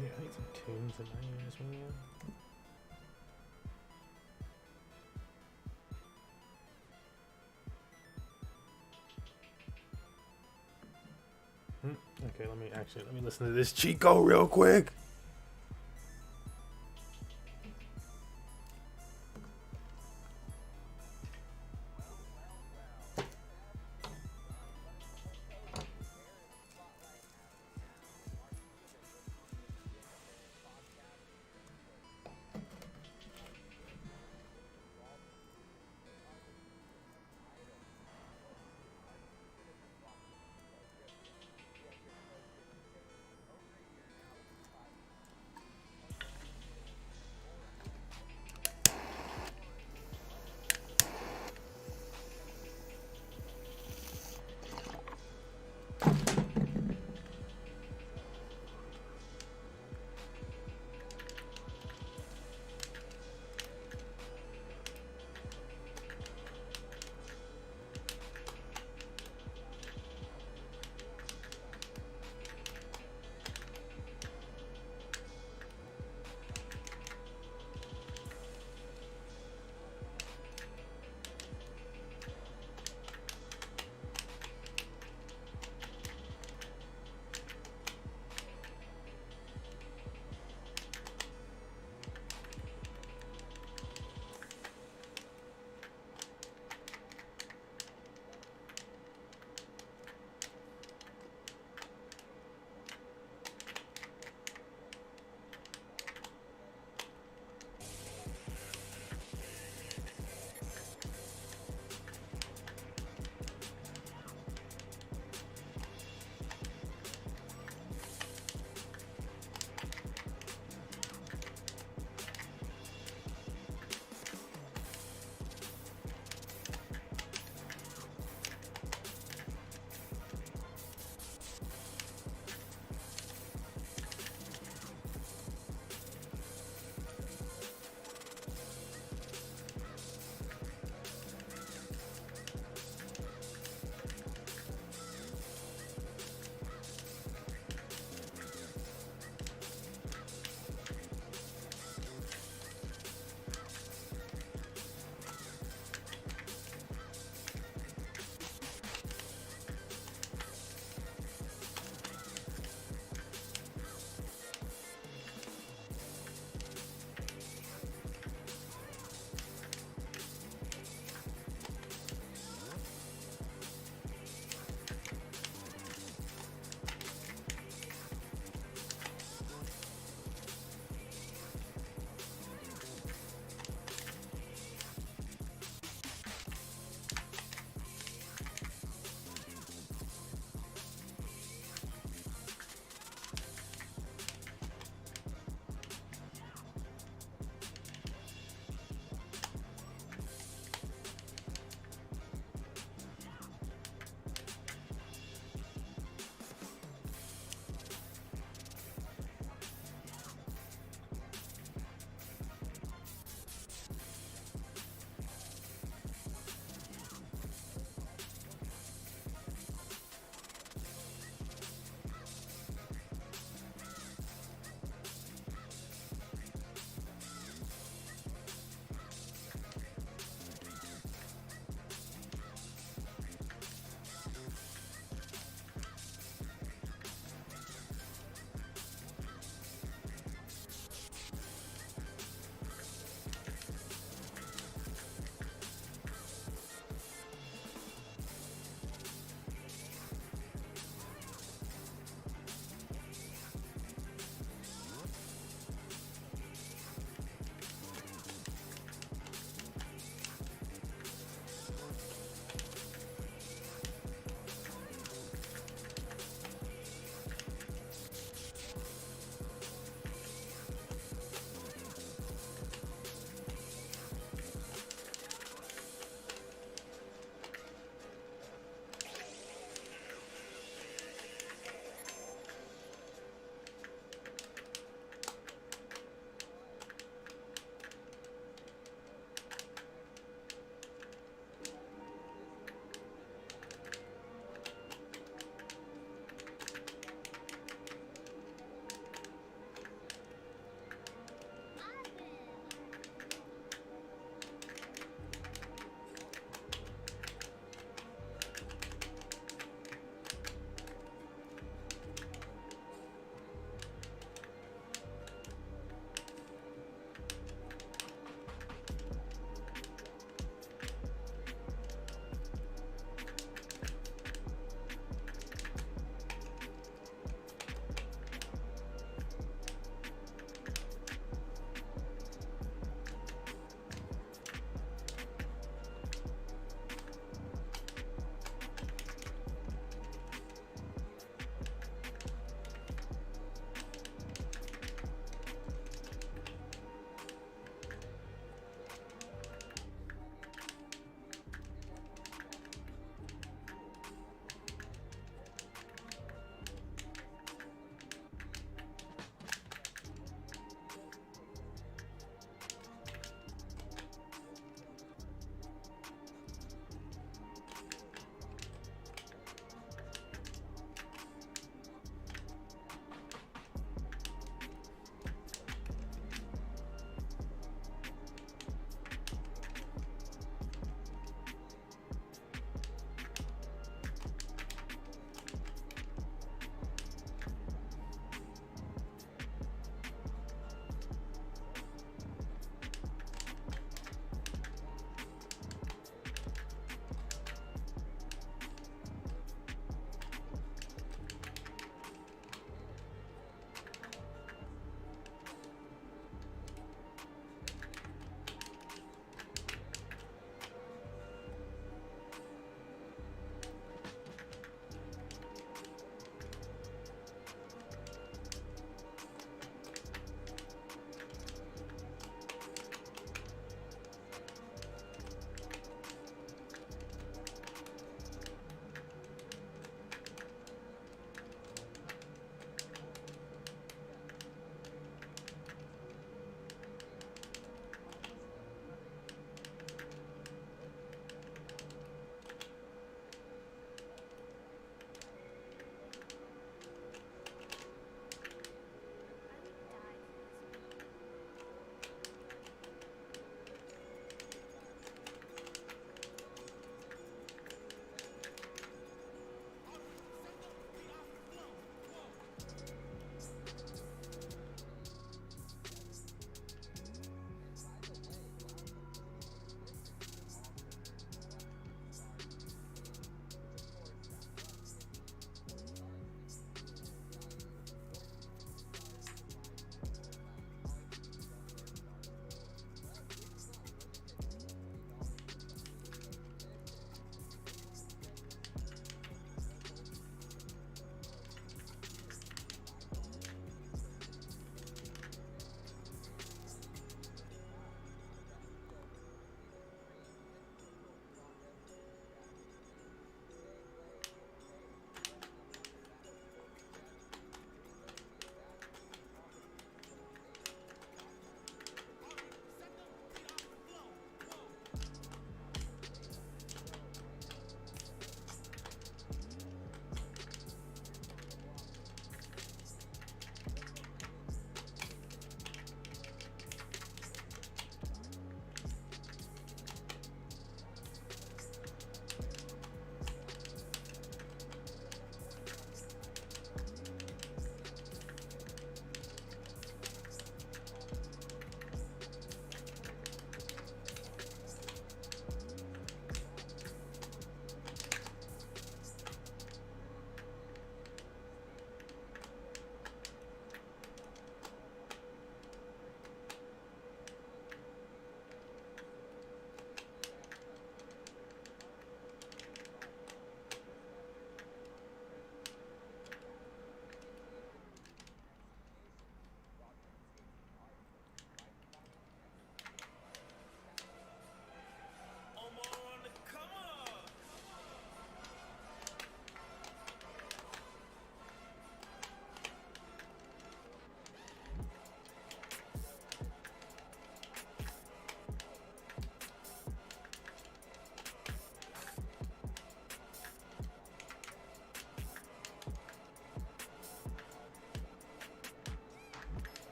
Yeah, I need some tunes in my ears, man. Okay, let me listen to this Chico real quick.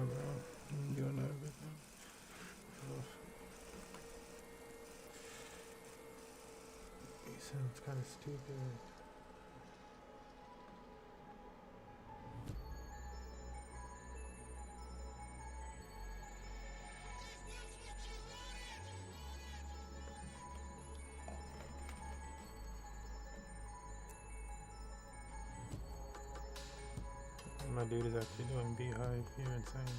bro. I'm doing everything. It sounds kind of stupid. My dude is actually doing beehive here, insane.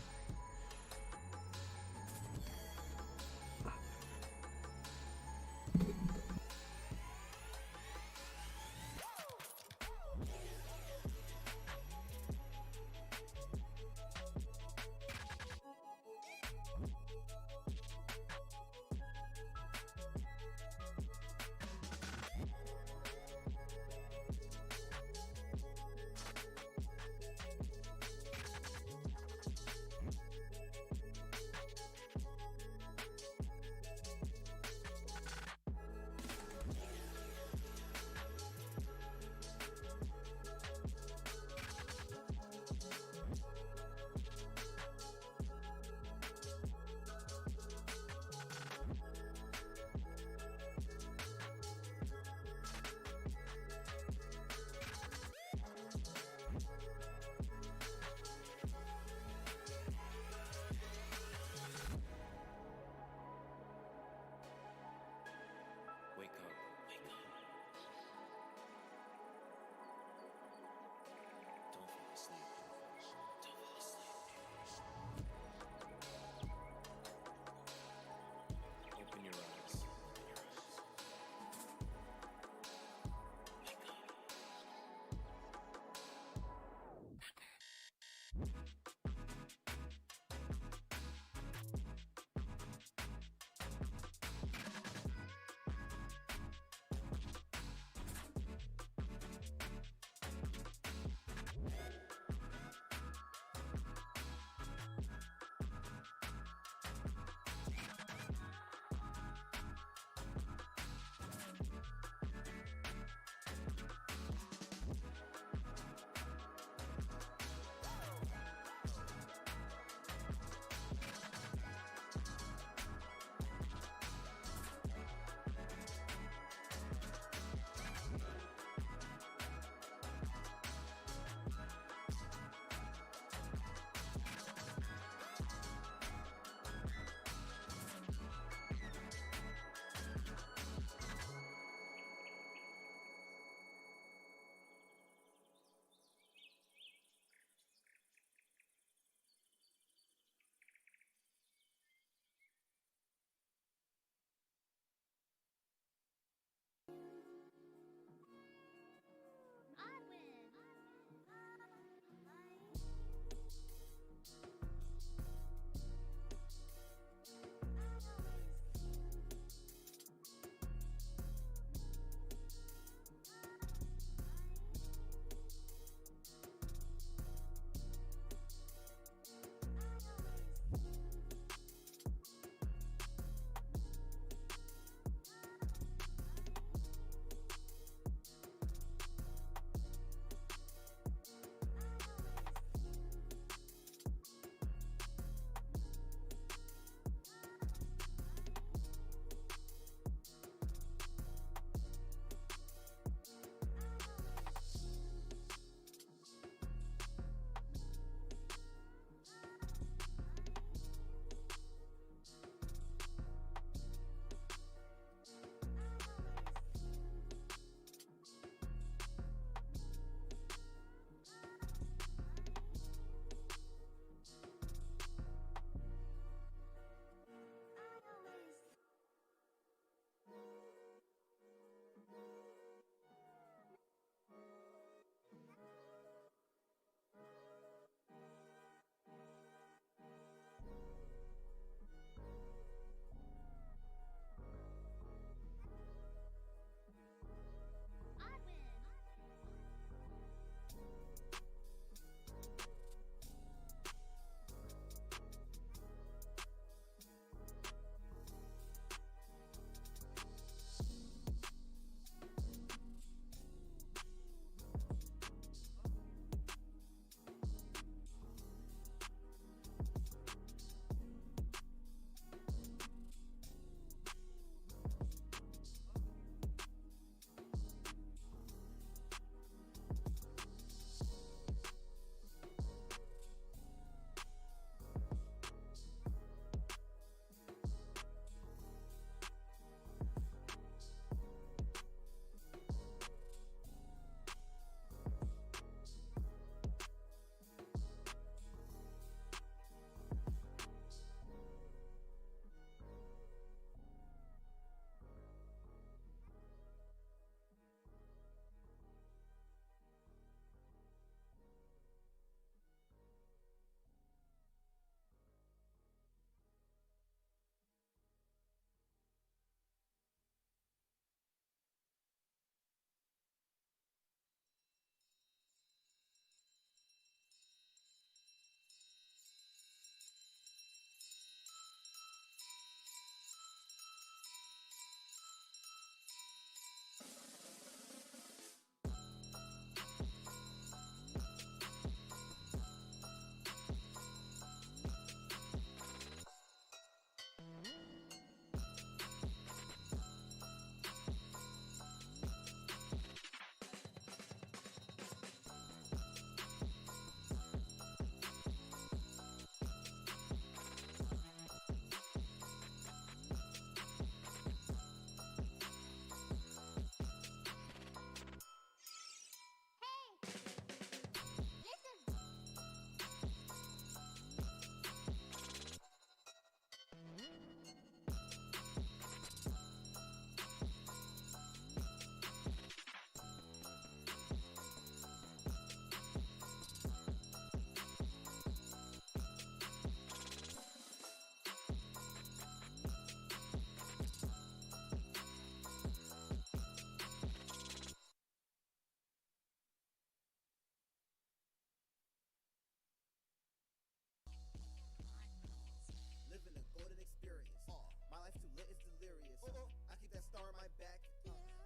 I keep that star on my back.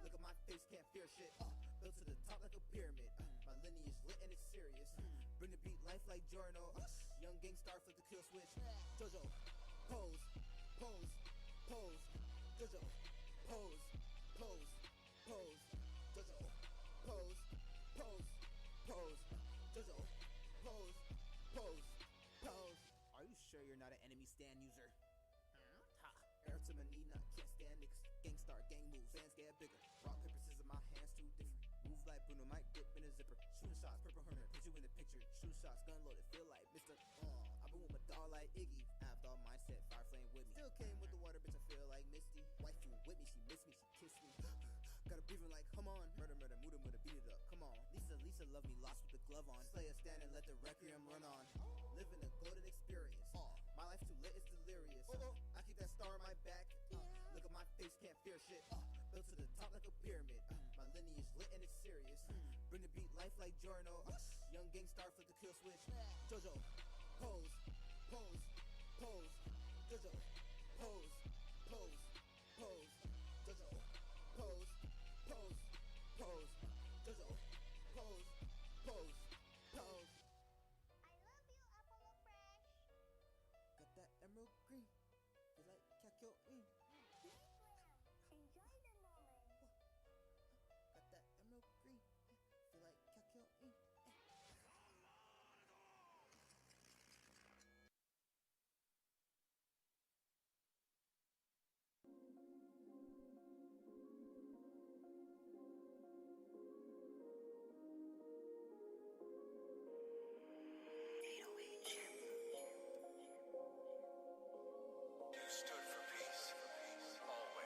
Look at my face, can't fear shit. Built to the top like a pyramid. My lineage lit and it's serious. Bring the beat life like Giorno. Young gang star flip the kill switch. Jojo, pose, pose, pose. Jojo, pose, pose, pose. Jojo, pose, pose, pose. Jojo, pose, pose, pose. Are you sure you're not an enemy stand user? Ha. Air to my knee, not can't stand niggas. Gangstar, gang moves, hands get bigger. Rock, paper, scissors, my hands too different. Move like Bruno, might dip in a zipper. Shooting shots, purple hermit, put you in the picture. Shoot shots, gun loaded, feel like Mr. I've been with my dog like Iggy. Avd all mindset, fire flame with me. Still came with the water, bitch, I feel like Misty. Waifu with me, she missed me, she kissed me. Gotta breathing like, come on. Murder, murder, muda, muda, beat it up, come on. Lisa, love me, lost with the glove on. Slay a stand and let the requiem run on. Living a golden experience. My life too lit, it's delirious. I keep that star on my back. Look at my face, can't fear shit. Built to the top like a pyramid. My lineage lit and it's serious. Bring the beat life like Giorno. Young gang star flip the kill switch. Jojo, pose, pose, pose. Jojo, pose, pose, pose. Jojo, pose, pose, pose. Jojo, pose, pose, pose. I love you, Apollo Fresh. Got that emerald green. Feel like Kakyo in. Yes, ma'am. Enjoy the moment. Got that emerald green. Feel like Kakyo in. You stood for peace, always.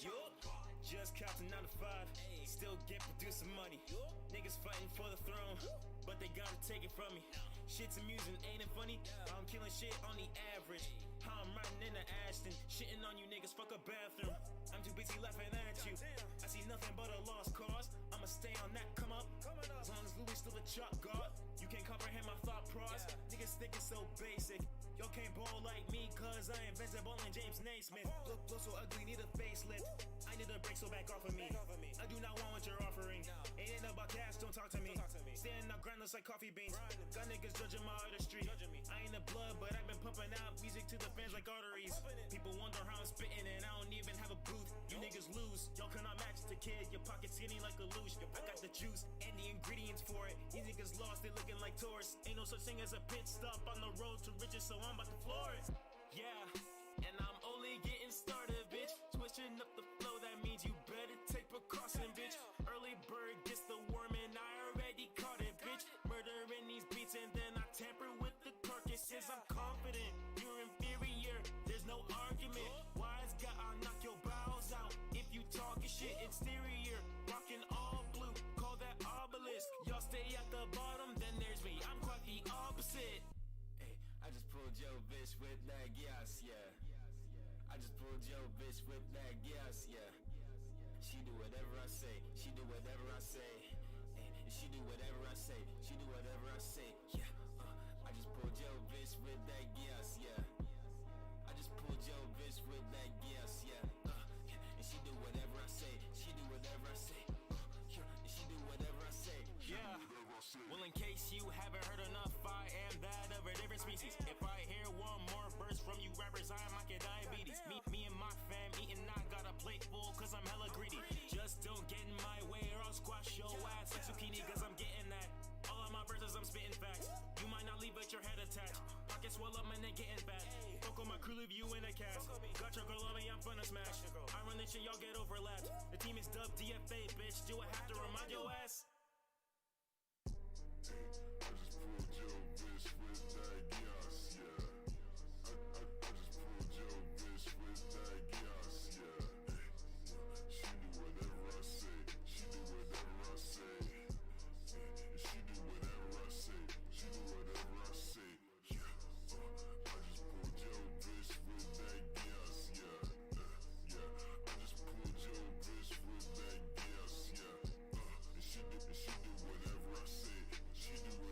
Yup, just counting 9 to 5, still get producing money. Niggas fighting for the throne, but they gotta take it from me. Shit's amusing, ain't it funny? I'm killing shit on the average. How I'm riding in the Ashton, shitting on you niggas, fuck a bathroom. I'm too busy laughing at you. I see nothing but a lost cause. I'ma stay on that come up. As long as Louis still a chalk guard, you can't comprehend my thought process. Niggas think it's so basic. Y'all can't ball like me, cause I invented ballin' James Naismith. Look so ugly, need a facelift. I need a break, so back off of me. I do not want what you're offering. Ain't about cash, don't talk to me. Standing up grindless like coffee beans. Got niggas judging my artistry. I ain't a blood, but I've been pumping out music to the fans like arteries. People wonder how I'm spitting, and I don't even have a booth. You niggas lose, y'all cannot match the kid. Your pocket skinny like a loosh. I got the juice and the ingredients for it. These niggas lost, they looking like tourists. Ain't no such thing as a pit stop on the road to riches, so I'm about to floor it. Yeah, and I'm only getting started, bitch. Switching up the flow, that means you better take precaution, bitch. Early bird gets the worm, and I already caught it, bitch. Murdering these beats, and then I tamper with the carcasses. I'm confident, you're inferior, there's no argument. Wise guy, I'll knock your bowels out if you talking shit. Exterior, rocking all blue, call that obelisk. Y'all stay at the bottom, then there's me, I'm quite the opposite. Hey, I just pulled your bitch with that gas, yeah. I just pulled your bitch with that gas, yeah. She do whatever I say, she do whatever I say. Hey, she do whatever I say, she do whatever I say, yeah. I just pulled your bitch with that gas, yeah. I just pulled your bitch with that gas, yeah. And she do whatever I say, she do whatever I say. And she do whatever I say, yeah. Well, in case you haven't heard enough, I am that of a different species. If I hear one more verse from you rappers, I might get diabetes. Me and my fam eating, I got a plate full cause I'm hella greedy. Just don't get in my way or I'll squash your ass like zucchini cause I'm getting that. All of my verses, I'm spitting facts. You might not leave but your head attached. Pockets swell up and they getting fat. Fuck on my crew, leave you in a cast. Got your girl on me, I'm finna smash. I run this shit, y'all get overlapped. The team is dubbed DFA, bitch. Do I have to remind your ass? I just pulled your bitch with that gas, yeah. I just pulled your bitch with that gas, yeah. She do whatever I say, she do whatever I say. She do whatever I say, she do whatever I say, yeah. I just pulled your bitch with that gas, yeah. Yeah, I just pulled your bitch with that gas, yeah. And she do whatever I say. She do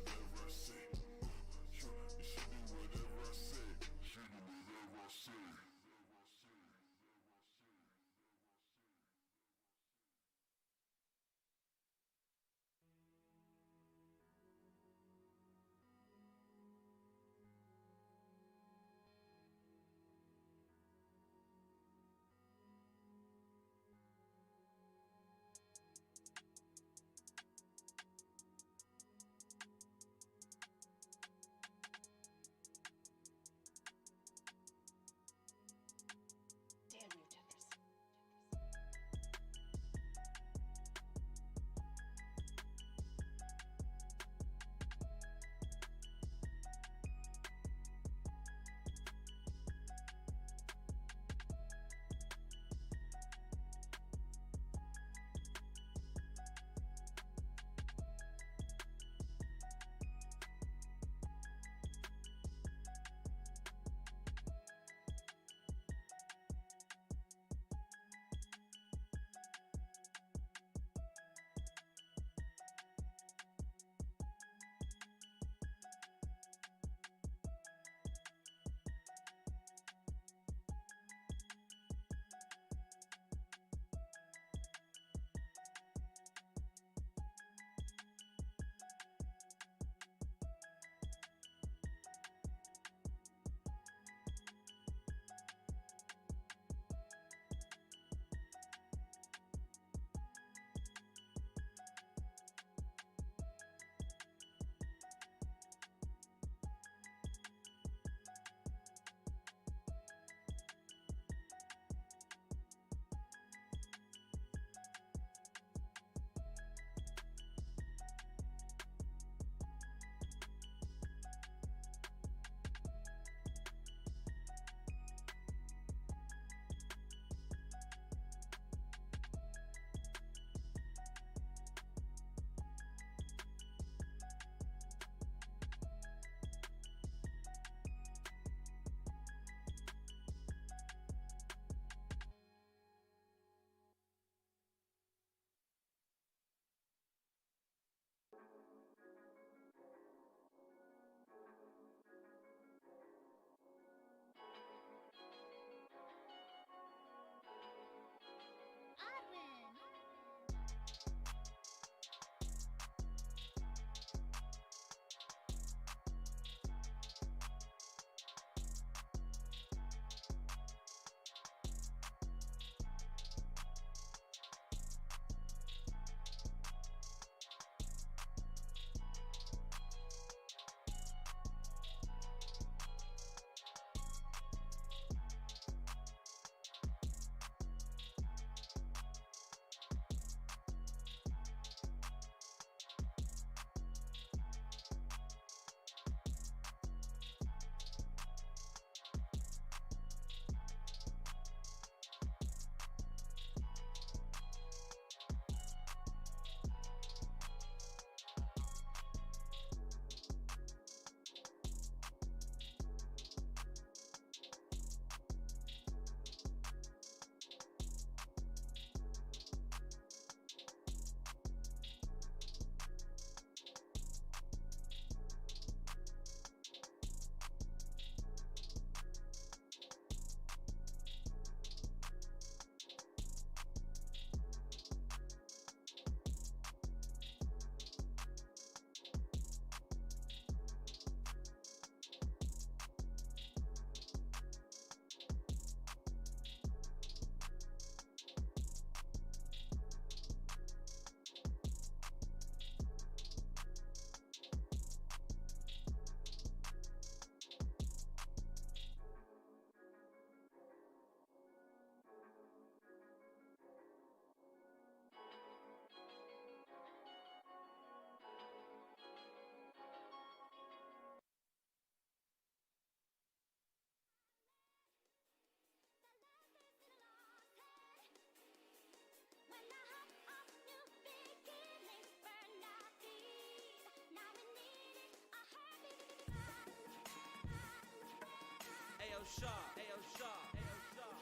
Shaw, Ayo Shaw, Ayo Shaw.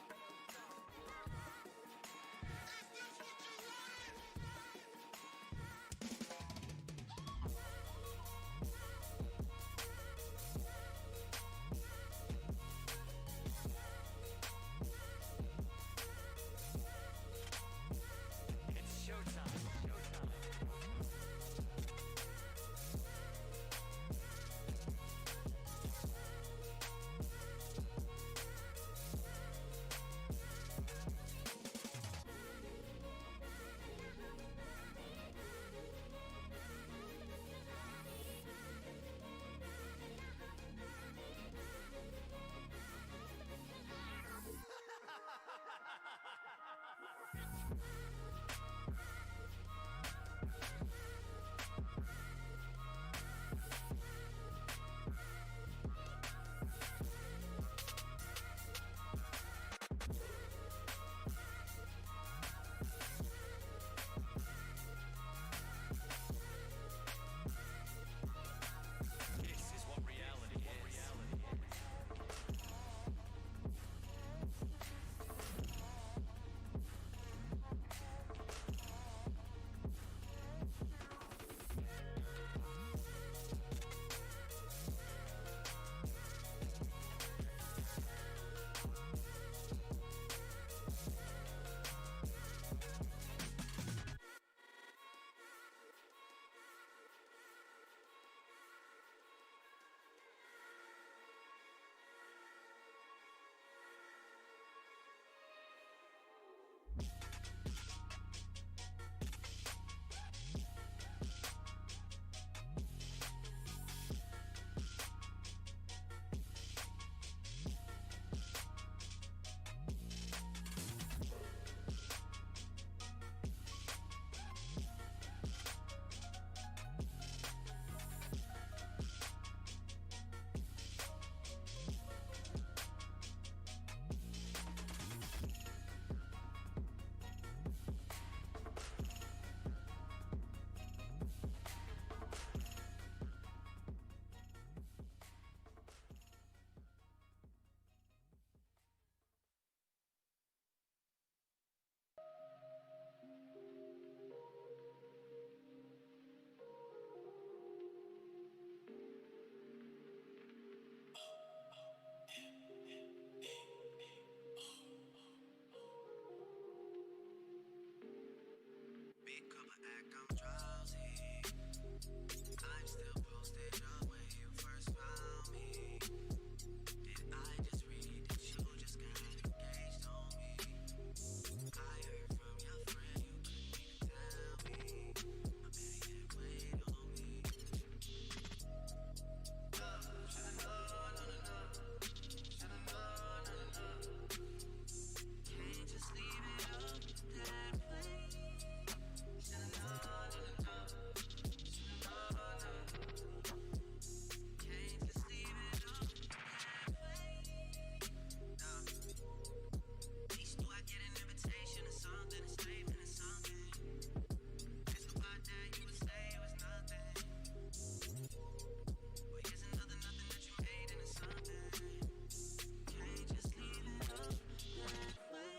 It's showtime. This is what reality is. Big cup of act, I'm drowsy. I'm still posted up where you first found me. Did I just read that you just got engaged on me? I heard from your friend you couldn't even tell me. I bet he did wait on me. Should've known, should've known. Can't just leave it up that way. Should've known. Can't just leave it up that way. At least do I get an invitation or something, a statement or something? It's about that you would say it was nothing. But here's another nothing that you made into something. Can't just leave it up that way.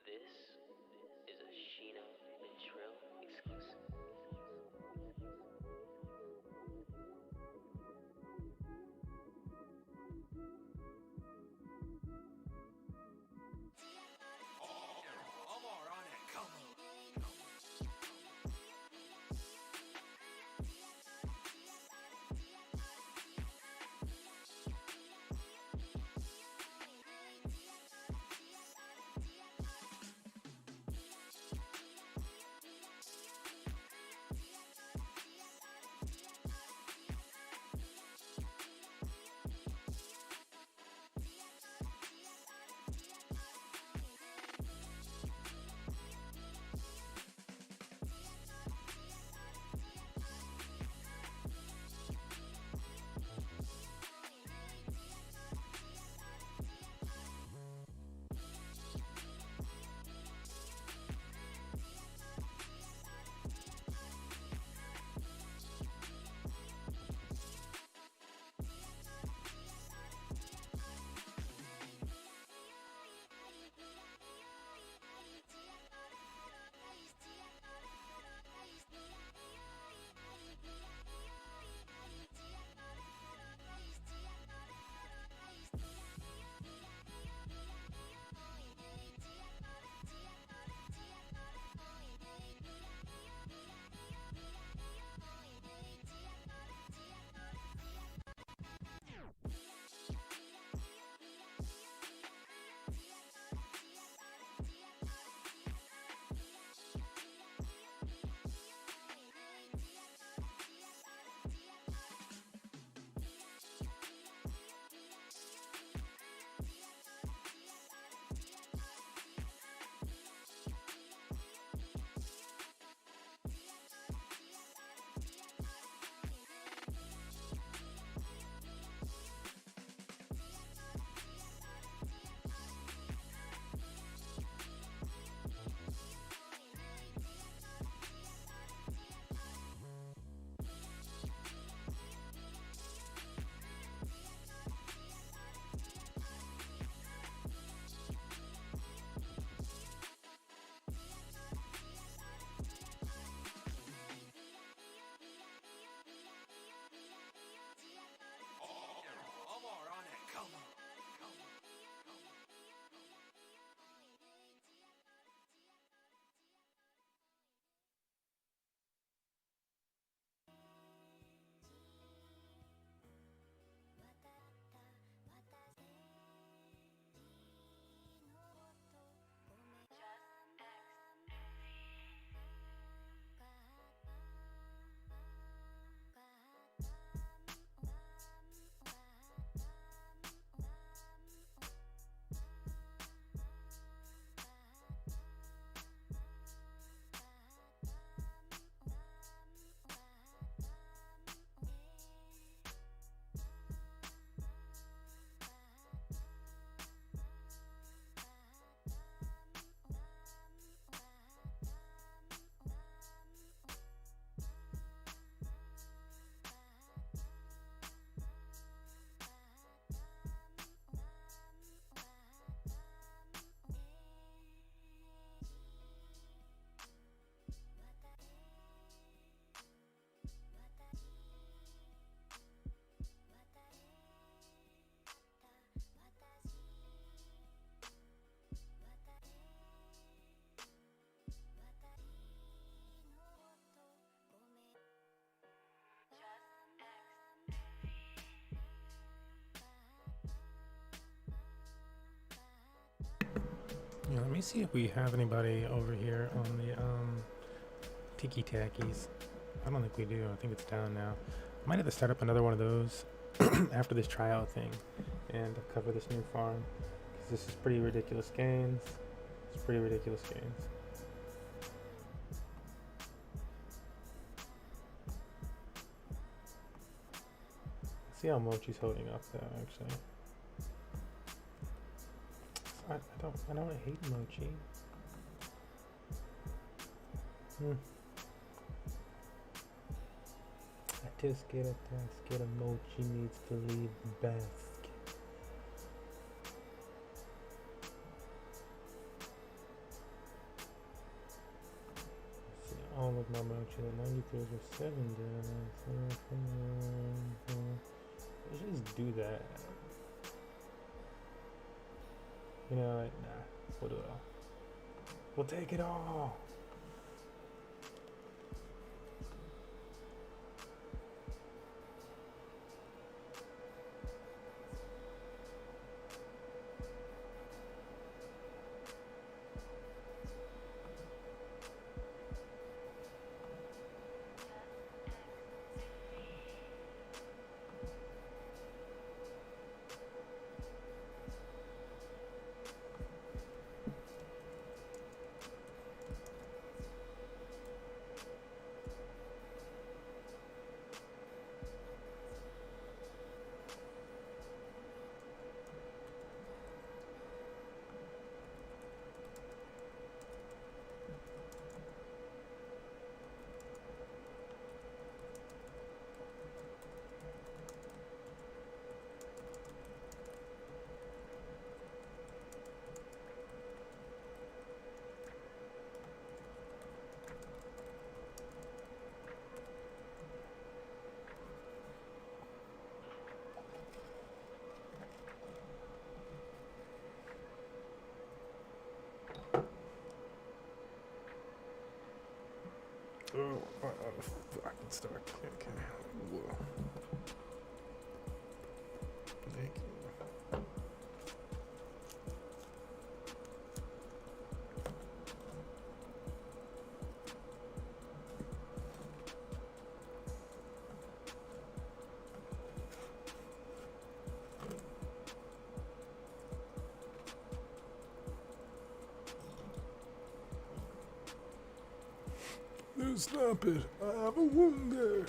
This is a Sheena and Trill exclusive. me see if we have anybody over here on the Tiki Takis. I don't think we do. I think it's down now. Might have to start up another one of those after this tryout thing and cover this new farm, because this is pretty ridiculous gains. It's pretty ridiculous gains. See how Mochi's holding up though, actually. I don't hate Mochi. I just get a task, get a Mochi needs to leave the basket. See, all of my Mochi, the 93s are 7 down. Let's just do that. You know what? Nah, we'll do it all. We'll take it all. Oh, fucking stuck. Okay. Whoa. Thank you. No, stop it. I have a wound there.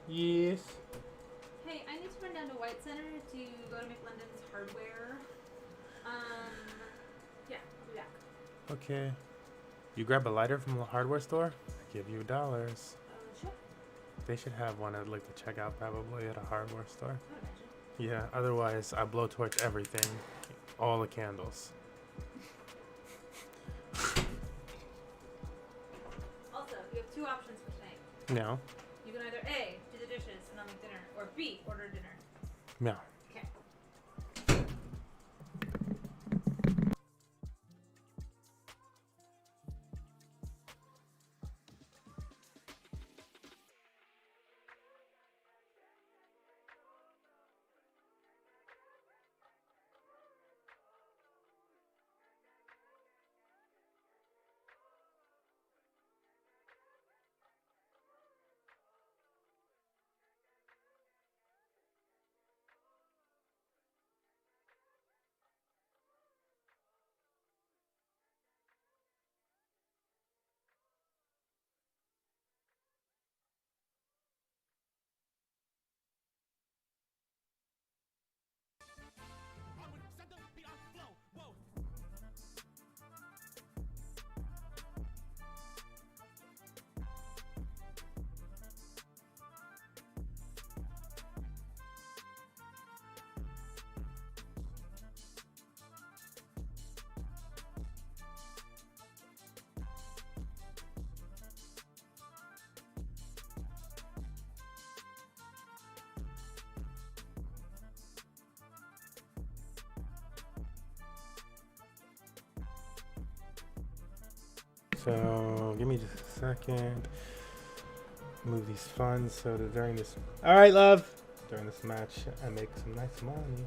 Yes. Hey, I need to run down to White Center to go to McLendon's hardware. Yeah, I'll be back. Okay. You grab a lighter from the hardware store? I give you $. Sure. They should have one at like the checkout probably at a hardware store. I would imagine. Yeah, otherwise I blowtorch everything. All the candles. Also, you have two options for tonight. No. You can either A, do the dishes and I'll make dinner, or B, order dinner. No. Okay. So give me just a second. Move these funds so that during this, all right, love, during this match, I make some nice money.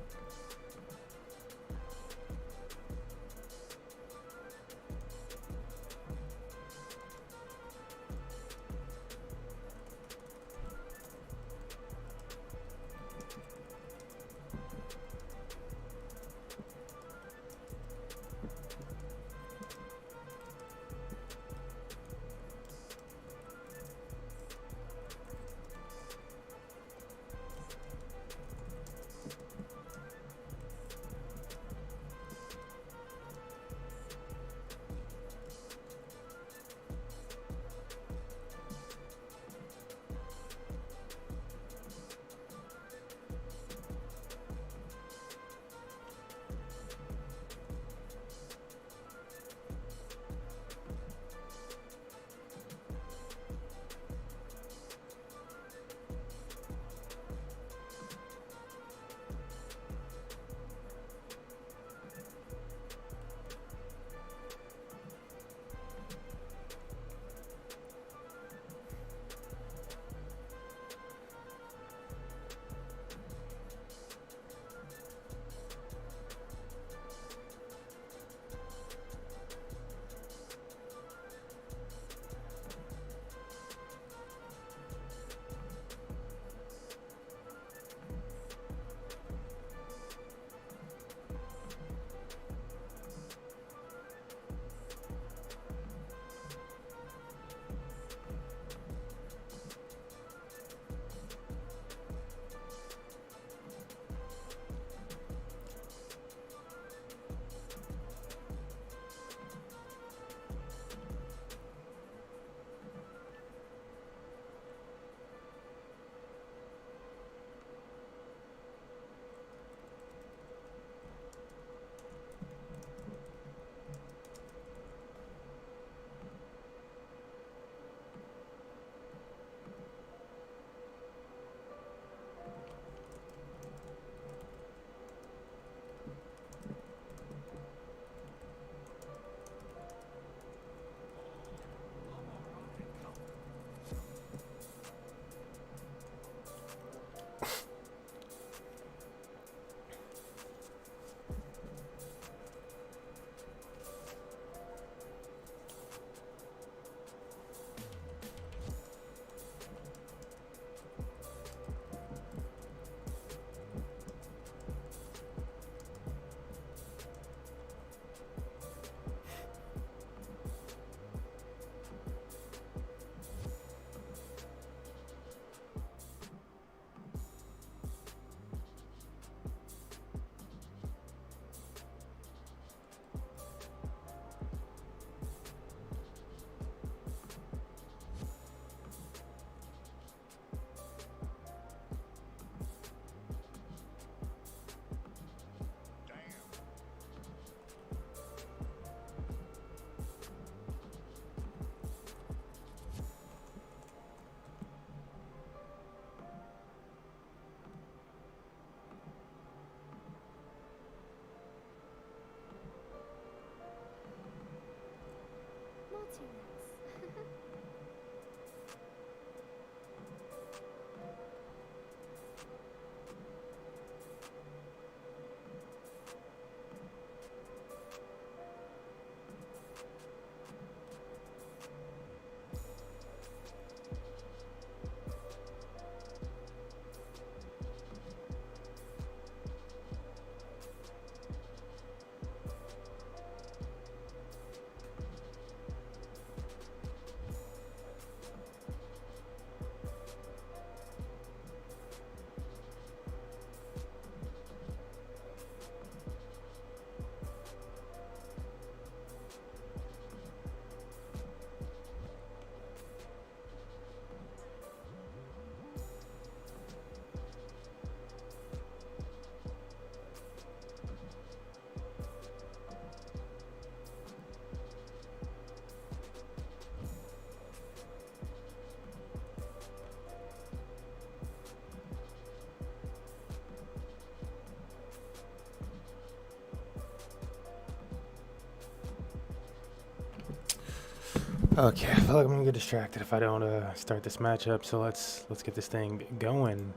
Okay, I feel like I'm gonna get distracted if I don't start this matchup. So let's get this thing going.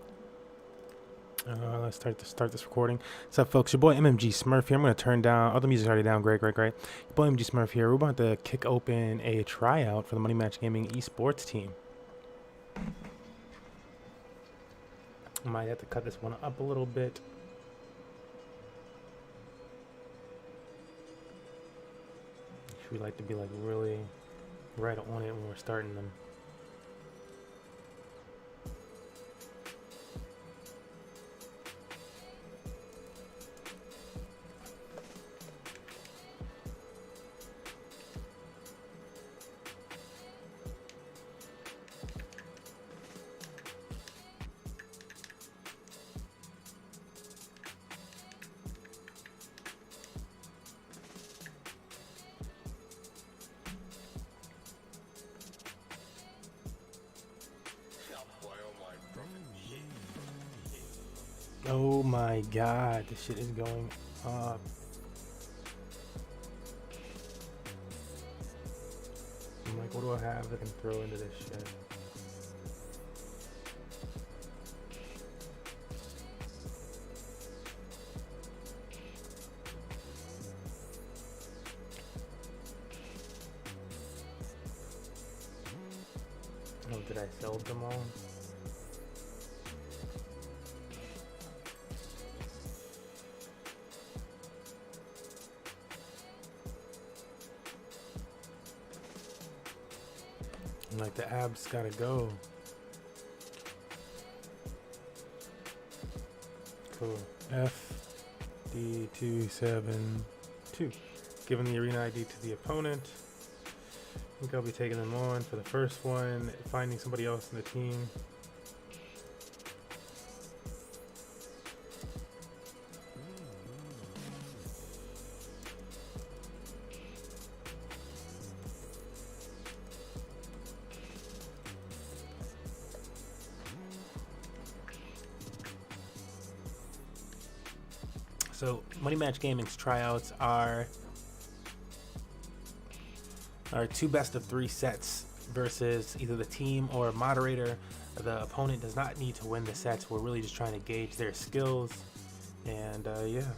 Let's start this recording. What's up, folks? Your boy MMG Smurf here. I'm gonna turn down. Oh, the music's already down. Great. Your boy MMG Smurf here. We're about to kick open a tryout for the Money Match Gaming esports team. I might have to cut this one up a little bit. We like to be like really right on it when we're starting them. Oh my god, this shit is going up. I'm like, what do I have that I can throw into this shit? Oh, did I sell them all? Like the abs gotta go. Cool. FD272. Giving the arena ID to the opponent. I think I'll be taking them on for the first one. Finding somebody else in the team. So Money Match Gaming's tryouts are 2 best-of-3 sets versus either the team or a moderator. The opponent does not need to win the sets. We're really just trying to gauge their skills, and yeah.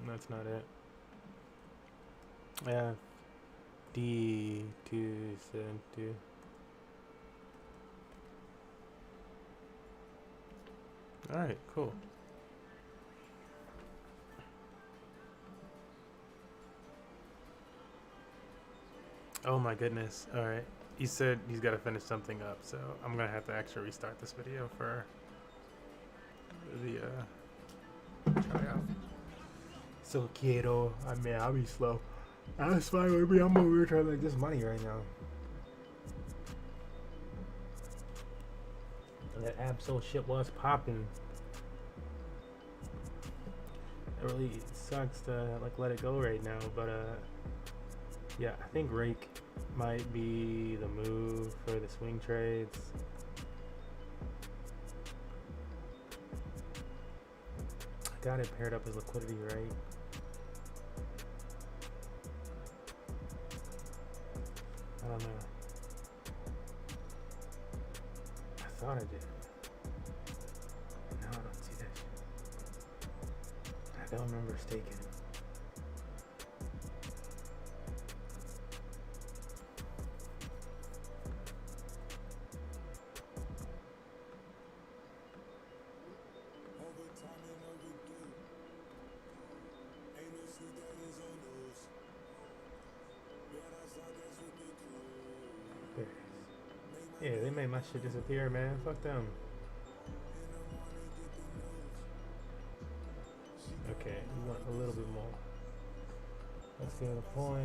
That's not it. Yeah. D272. Alright, cool. Oh my goodness. Alright. He said he's got to finish something up, so I'm going to have to actually restart this video for the tryout. So quiero. I mean, I'll be slow. That's fine with me. I'm over here trying to make this money right now. That Absol shit was popping. It really sucks to like let it go right now, but yeah, I think Rake might be the move for the swing trades. I got it paired up as liquidity, right? I don't know. I thought I did. No, I don't see that shit. I don't remember staking it. Yeah, they made my shit disappear, man. Fuck them. Okay, we want a little bit more. Let's go to 0.001.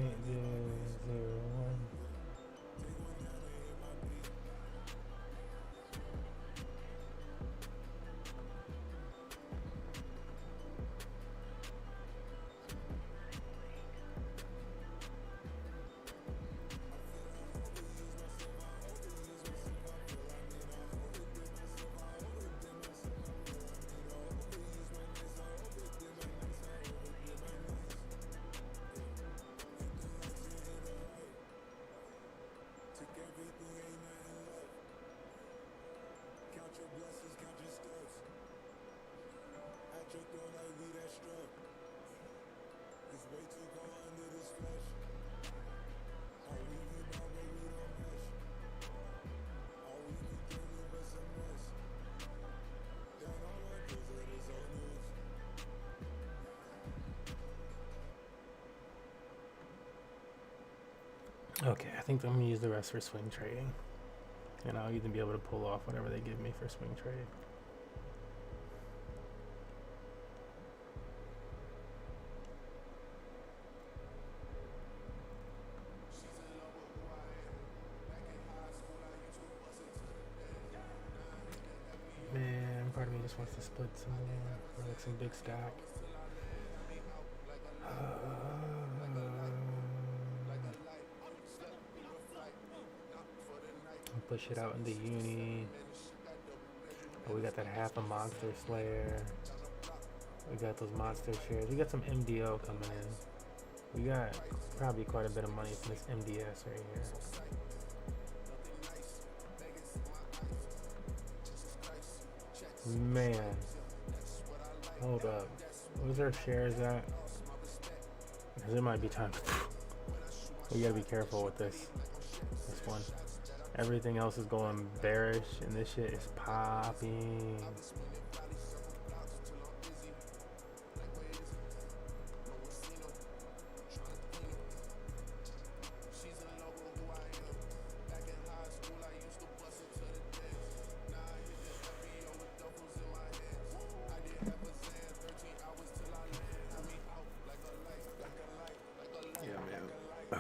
Okay, I think I'm gonna use the rest for swing trading, and I'll even be able to pull off whatever they give me for swing trade. Man, part of me just wants to split some more, or like some big stack. I'll push it out into uni. Oh, we got that half a monster slayer. We got those monster shares. We got some MDO coming in. We got probably quite a bit of money from this MDS right here. Man, hold up. Where's our shares at? Because it might be time. We gotta be careful with this one. Everything else is going bearish, and this shit is popping.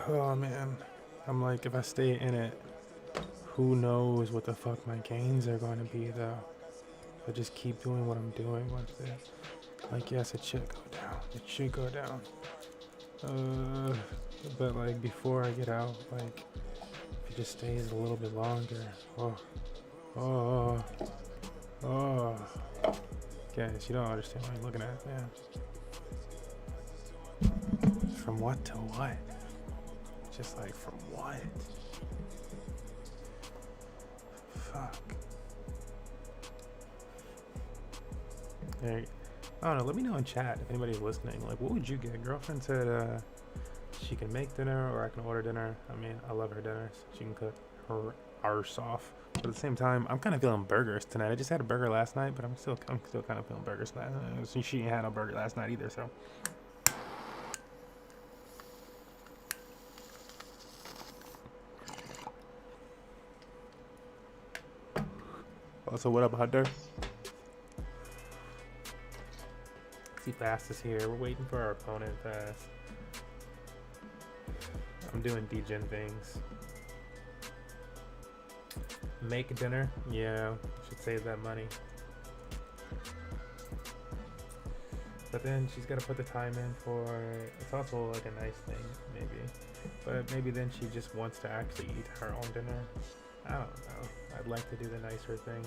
Oh man, I'm like, if I stay in it, who knows what the fuck my gains are going to be though. If I just keep doing what I'm doing with this. Like, yes, it should go down. It should go down. But like, before I get out, like, if it just stays a little bit longer. Guys, you don't understand what I'm looking at, man. From what to what? Just like, from what? Fuck. Hey, I don't know, let me know in chat if anybody's listening. Like, what would you get? Girlfriend said she can make dinner or I can order dinner. I mean, I love her dinners. She can cook her arse off. But at the same time, I'm kind of feeling burgers tonight. I just had a burger last night, but I'm still kind of feeling burgers tonight. She ain't had no burger last night either, so. Also, what up, Hunter? See, Fast is here. We're waiting for our opponent, Fast. I'm doing degen things. Make dinner? Yeah, should save that money. But then she's got to put the time in for... It's also like a nice thing, maybe. But maybe then she just wants to actually eat her own dinner. I don't know. I'd like to do the nicer thing.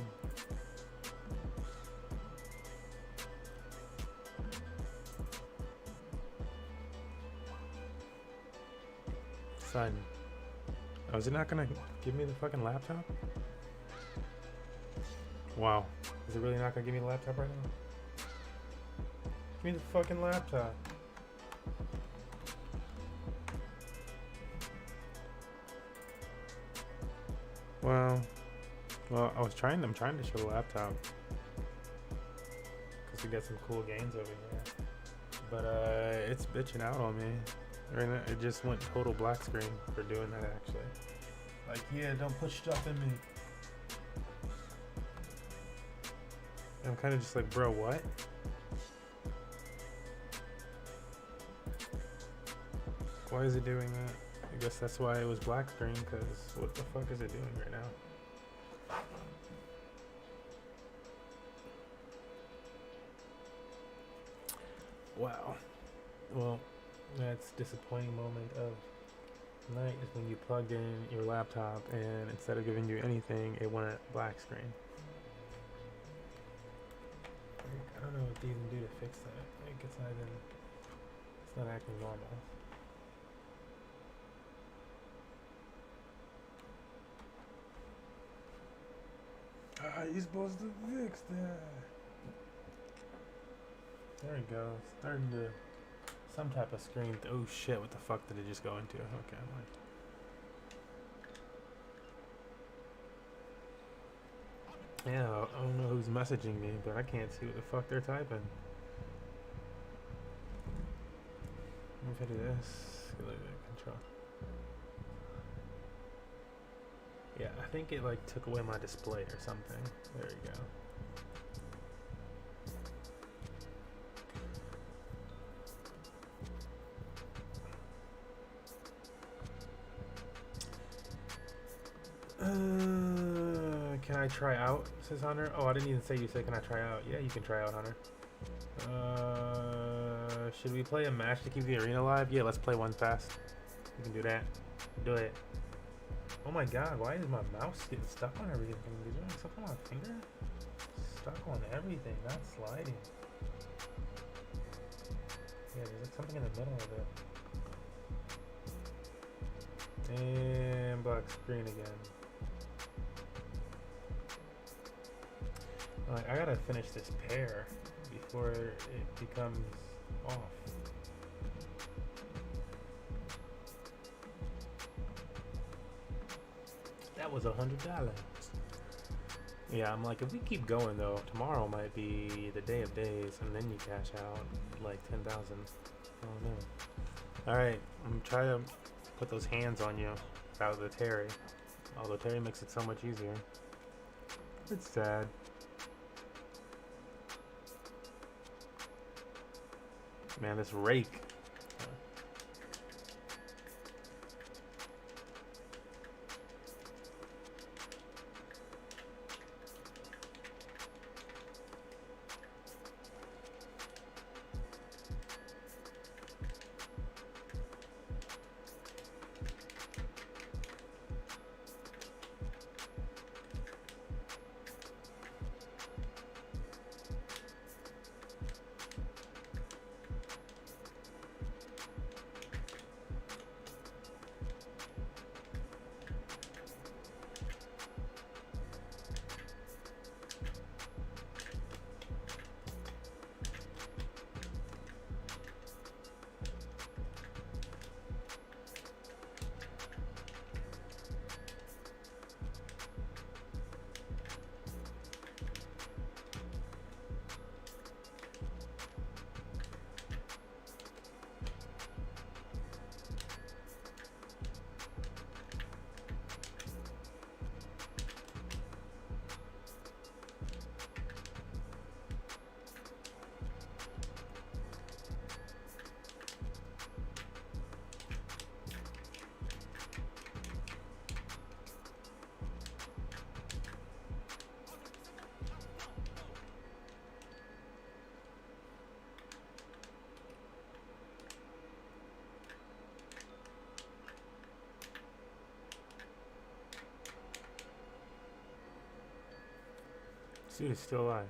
Son. Oh, is it not gonna give me the fucking laptop? Wow. Is it really not gonna give me the laptop right now? Give me the fucking laptop. Wow. Well, I'm trying to show the laptop. Because we got some cool gains over here. But it's bitching out on me. Right now, it just went total black screen for doing that actually. Like, yeah, don't put stuff in me. And I'm kind of just like, bro, what? Why is it doing that? I guess that's why it was black screen, because what the fuck is it doing right now? Wow. Well, that's disappointing moment of night is when you plugged in your laptop and instead of giving you anything, it went black screen. I don't know what to even do to fix that. Like, it's not acting normal. You're supposed to fix that. There we go. Starting to some type of screen. Oh shit! What the fuck did it just go into? Okay, I'm like. Yeah, I don't know who's messaging me, but I can't see what the fuck they're typing. Let me do this. Look at control. Yeah, I think it like took away my display or something. There you go. Can I try out? Says Hunter. Oh, I didn't even say you said can I try out. Yeah, you can try out, Hunter. Should we play a match to keep the arena alive? Yeah, let's play one fast. We can do that. Do it. Oh my god, why is my mouse getting stuck on everything? Is there stuck on my finger? Stuck on everything, not sliding. Yeah, there's like something in the middle of it. And black screen again. Like, I gotta finish this pair before it becomes off. That was $100. Yeah, I'm like, if we keep going though, tomorrow might be the day of days, and then you cash out like 10,000. I don't know. All right, I'm trying to put those hands on you without the Terry. Although Terry makes it so much easier. It's sad. Man, this rake. Dude, it's still alive.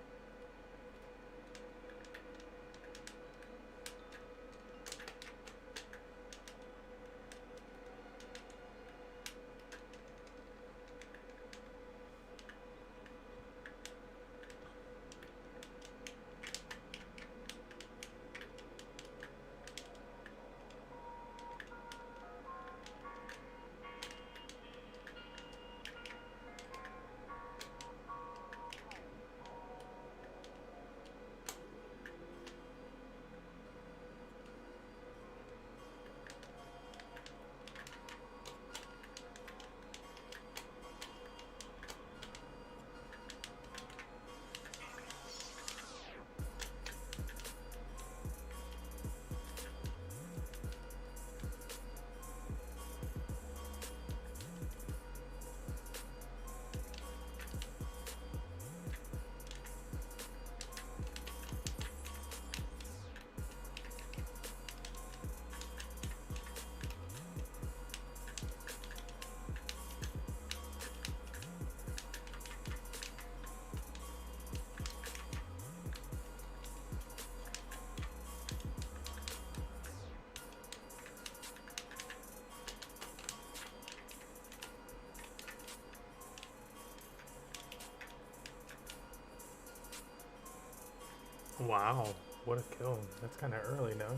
Wow, what a kill. That's kind of early now.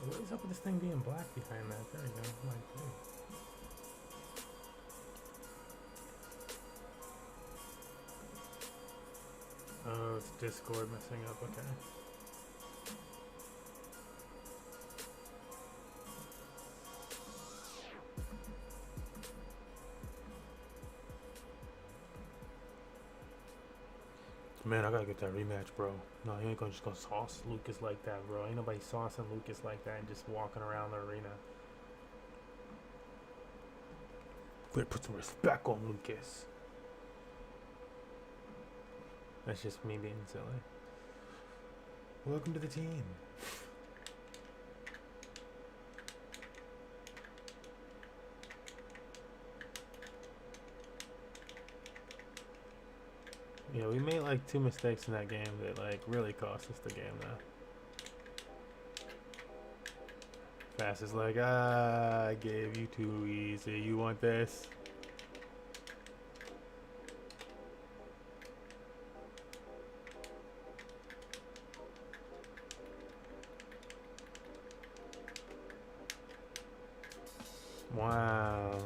What is up with this thing being black behind that? There we go. Like, hey. Oh, it's Discord messing up. Okay. Man, I gotta get that rematch, bro. No, you ain't just gonna sauce Lucas like that, bro. Ain't nobody saucing Lucas like that and just walking around the arena. Better put some respect on Lucas. That's just me being silly. Welcome to the team. Yeah, we made like 2 mistakes in that game that like really cost us the game though. Fast is like, I gave you too easy. You want this? Wow.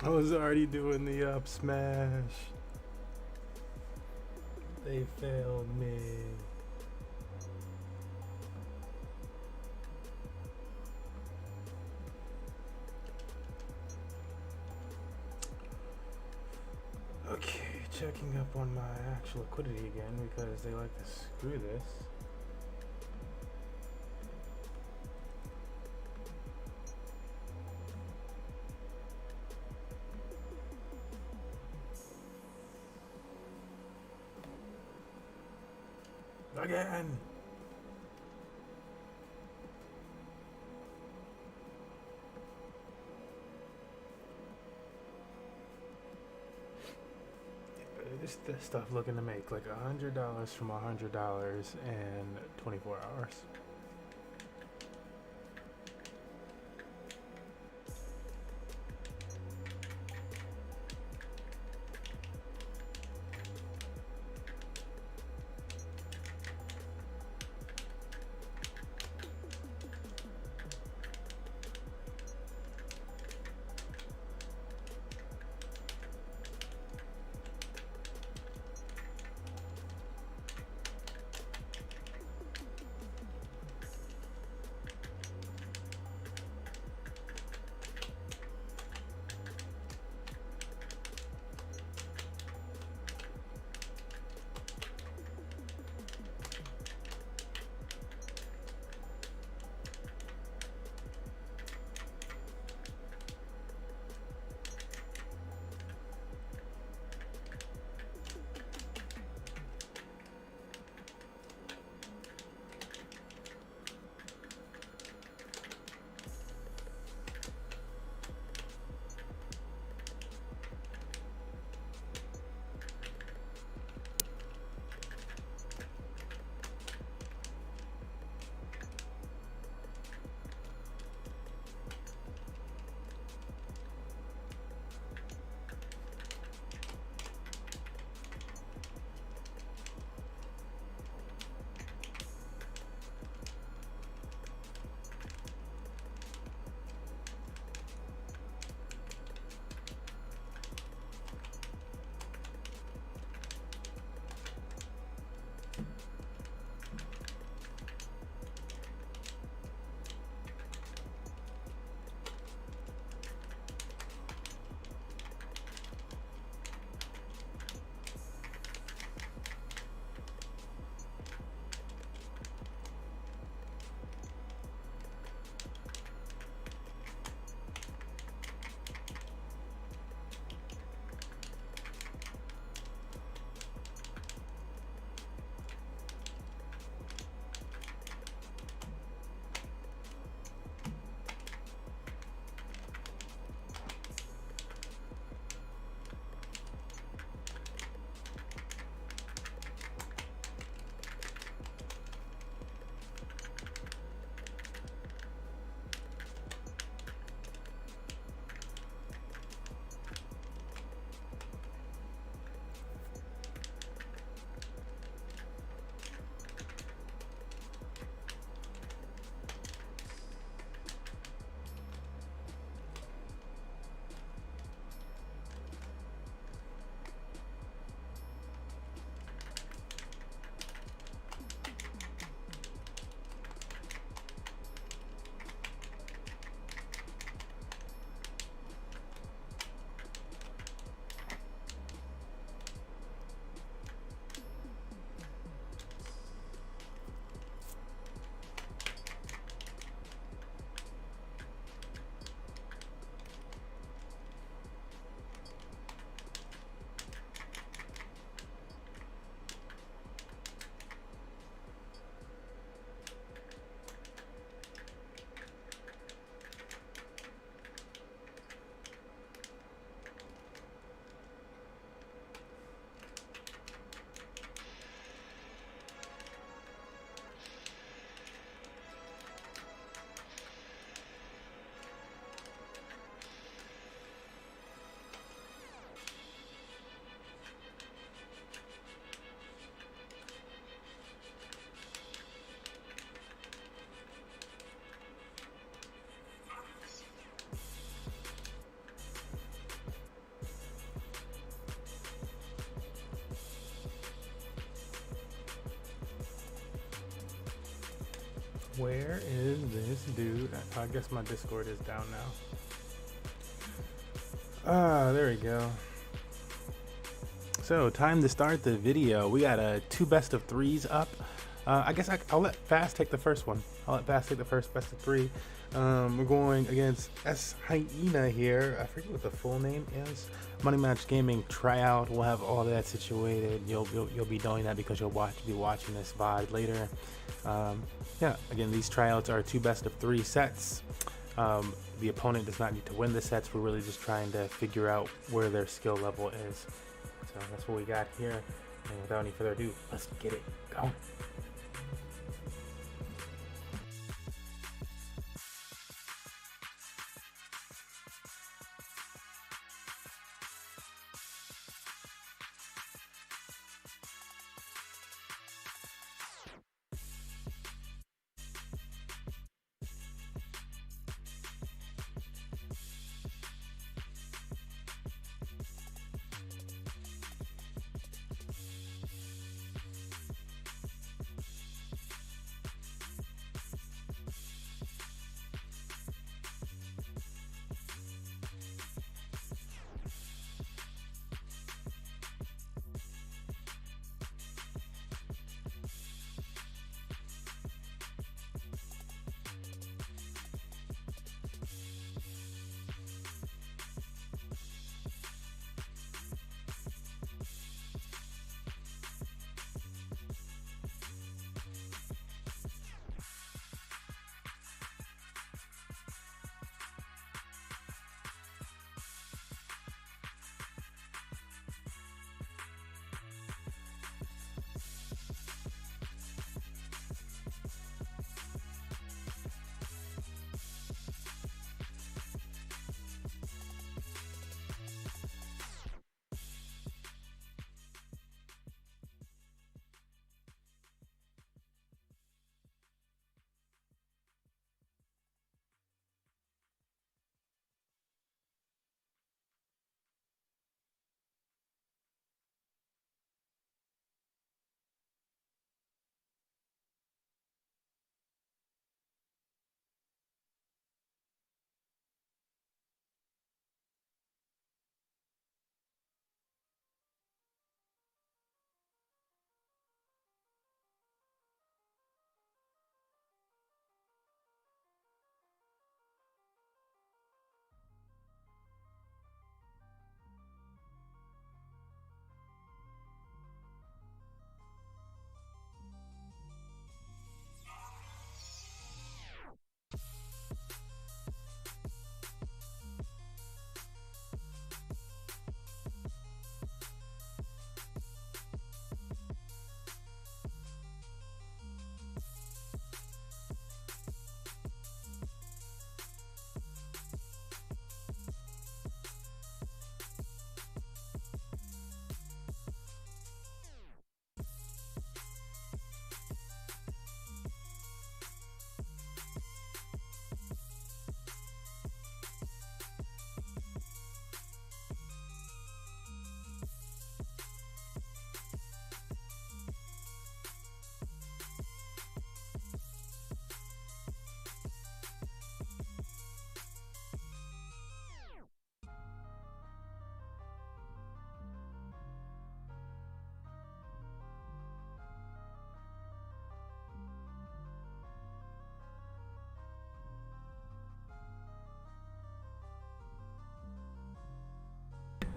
I was already doing the up smash. They failed me. Okay, checking up on my actual liquidity again because they like to screw this. Again. This stuff looking to make like $100 from $100 in 24 hours. Where is this dude? I guess my Discord is down now. Ah, there we go. So time to start the video. We got 2 best of 3s up. I guess I'll let Fast take the first one. I'll let Fast take the first best of 3. We're going against S Hyena here. I forget what the full name is. Money Match Gaming tryout. We'll have all that situated. You'll be knowing that because you'll be watching this VOD later. Yeah. Again, these tryouts are 2 best of 3 sets. The opponent does not need to win the sets. We're really just trying to figure out where their skill level is. So that's what we got here. And without any further ado, let's get it going.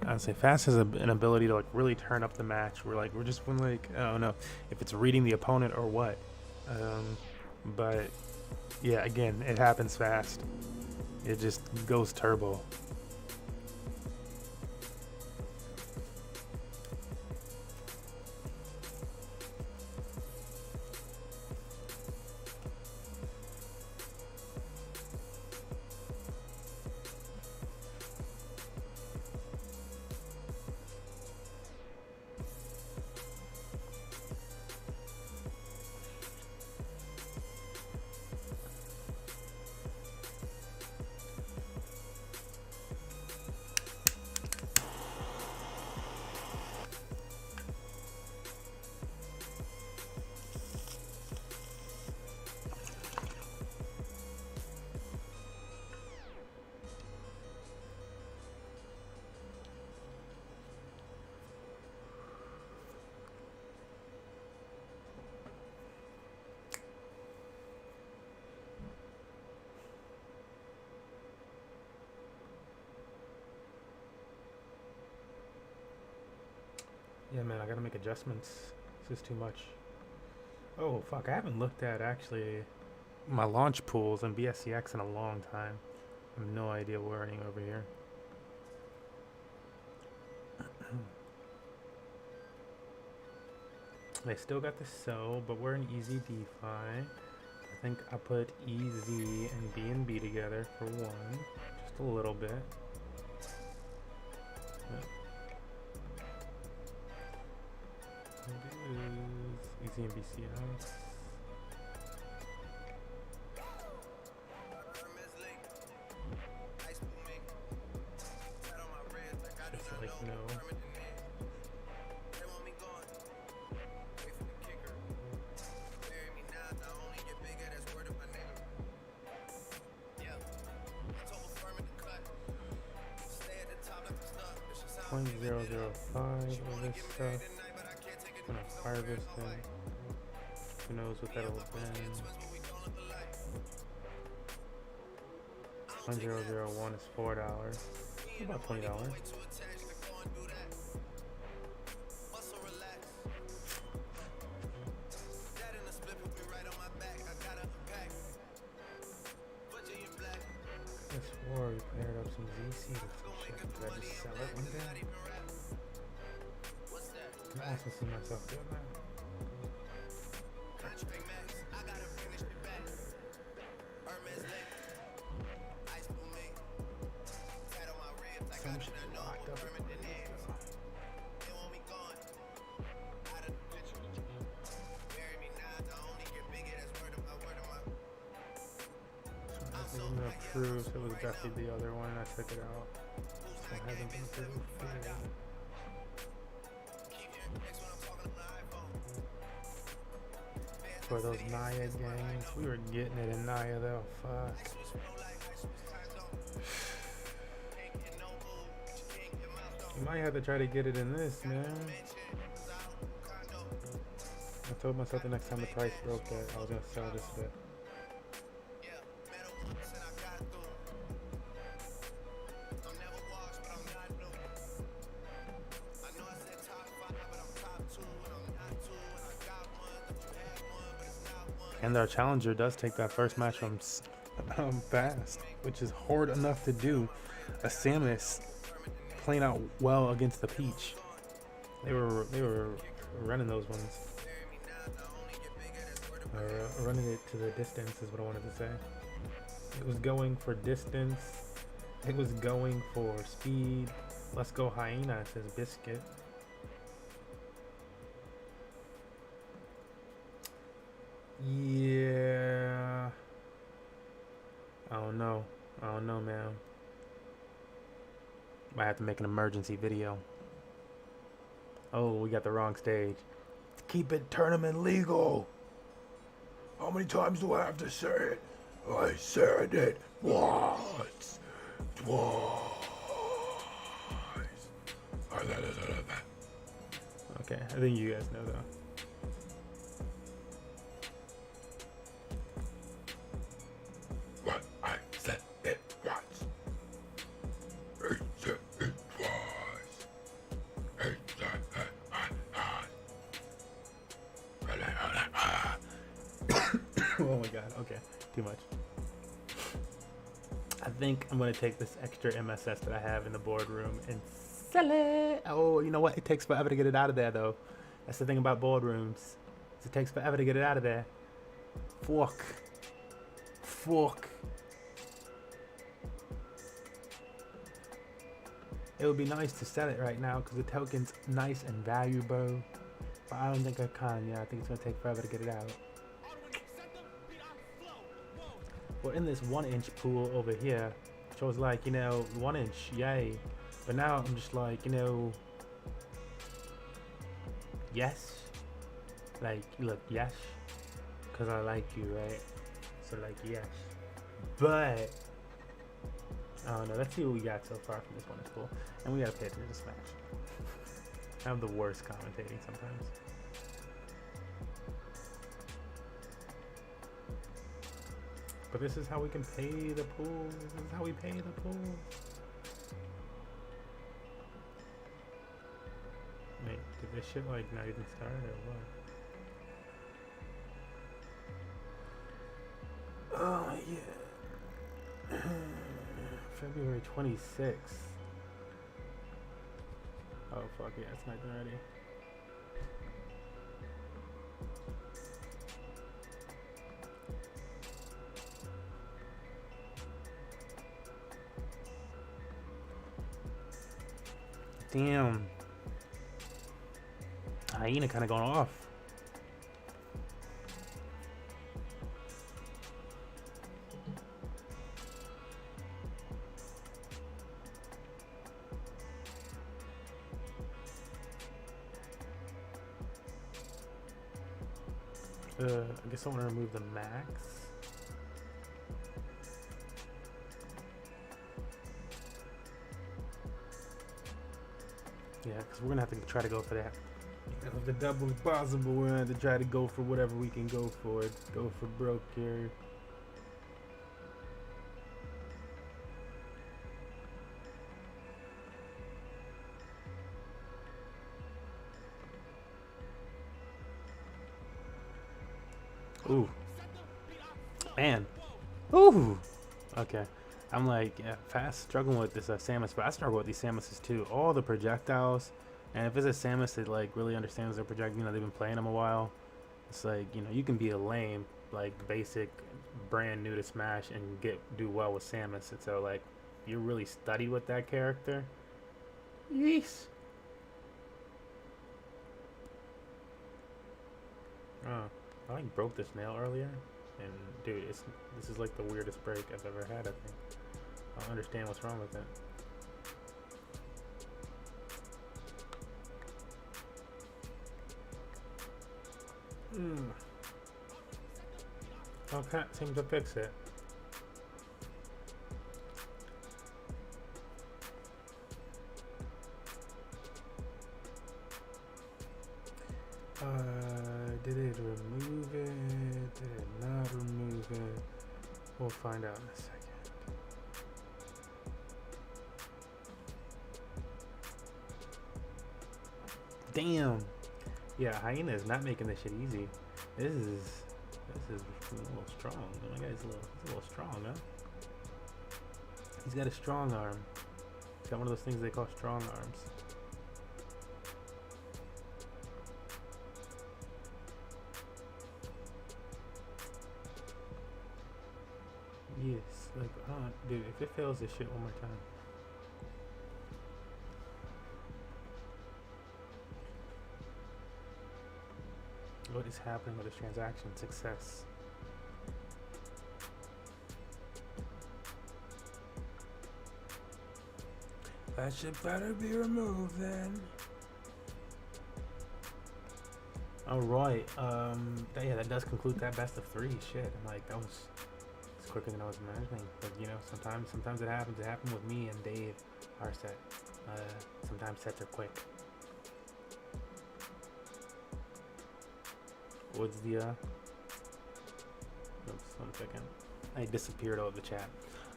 I'd say Fast has an ability to like really turn up the match. We're just when like I don't know if it's reading the opponent or what, but yeah, again it happens fast. It just goes turbo. Yeah, man, I gotta make adjustments. This is too much. Oh, fuck, I haven't looked at, actually, my launch pools on BSCX in a long time. I have no idea what we're earning over here. They still got the sell, but we're in easy DeFi. I think I put EZ and BNB together for one, just a little bit. EZ and BCS. Just like no. .005 of this stuff. I'm gonna fire this thing. Who knows what that'll have been. .001 is $4. About $20. This war, we paired up some ZC with some shit. Did I just sell it one day? I can also see myself doing that. Some shit locked up. Approved, it was definitely the other one. I took it out. So it hasn't been approved. For those Naya games, we were getting it in Naya though. Fuck. You might have to try to get it in this, man. I told myself the next time the price broke that I was gonna sell this bit. And our challenger does take that first match from fast, which is hard enough to do. A Samus playing out well against the Peach. They were running those ones. Running it to the distance is what I wanted to say. It was going for distance. It was going for speed. Let's go Hyena, says Biscuit. Yeah. I don't know, man. Might have to make an emergency video. Oh, we got the wrong stage. Keep it tournament legal. How many times do I have to say it? I said it once. Twice. Okay, I think you guys know though. Oh my god, okay, too much. I think I'm gonna take this extra MSS that I have in the boardroom and sell it. Oh, you know what? It takes forever to get it out of there though. That's the thing about boardrooms. It takes forever to get it out of there. Fuck. It would be nice to sell it right now because the token's nice and valuable. But I don't think I can. Yeah, I think it's gonna take forever to get it out. We're in this 1-inch pool over here, which was like, 1 inch, yay. But now I'm just like, yes. Like, look, yes. Because I like you, right? So, like, yes. But, I don't know. Let's see what we got so far from this 1-inch pool. And we gotta pay attention to Smash. I'm the worst commentating sometimes. But this is how we can pay the pool. This is how we pay the pool. Wait, did this shit like not even started or what? Oh yeah. February 26th. Oh fuck yeah, it's not ready. Damn. Hyena kind of going off. I guess I want to remove the max. Yeah, because we're gonna have to try to go for that. If the double is possible, we're gonna have to try to go for whatever we can go for. Go for broke here. Ooh. Man. Ooh. Okay. I'm like, yeah, fast struggling with this Samus, but I struggle with these Samuses too. All the projectiles, and if it's a Samus that like really understands their project, you know, they've been playing them a while. It's like, you know, you can be a lame, like basic, brand new to Smash and do well with Samus. And so like, you really study with that character. Yeesh. Oh, I like broke this nail earlier, and dude, this is like the weirdest break I've ever had. I think. I don't understand what's wrong with it. I can't seem to fix it. Did it remove it? Did it not remove it? We'll find out in a second. Damn. Yeah, Hyena is not making this shit easy. This is a little strong. My guy's a little strong, huh? He's got a strong arm. He's got one of those things they call strong arms. Yes, like, dude, if it fails this shit one more time. What is happening with this transaction? Success. That shit better be removed then. Alright, yeah, that does conclude that best of 3. Shit, I'm like, that was quicker than I was imagining. But you know, sometimes it happens. It happened with me and Dave, our set. Sometimes sets are quick. What's the oops, 1 second. I disappeared out of the chat.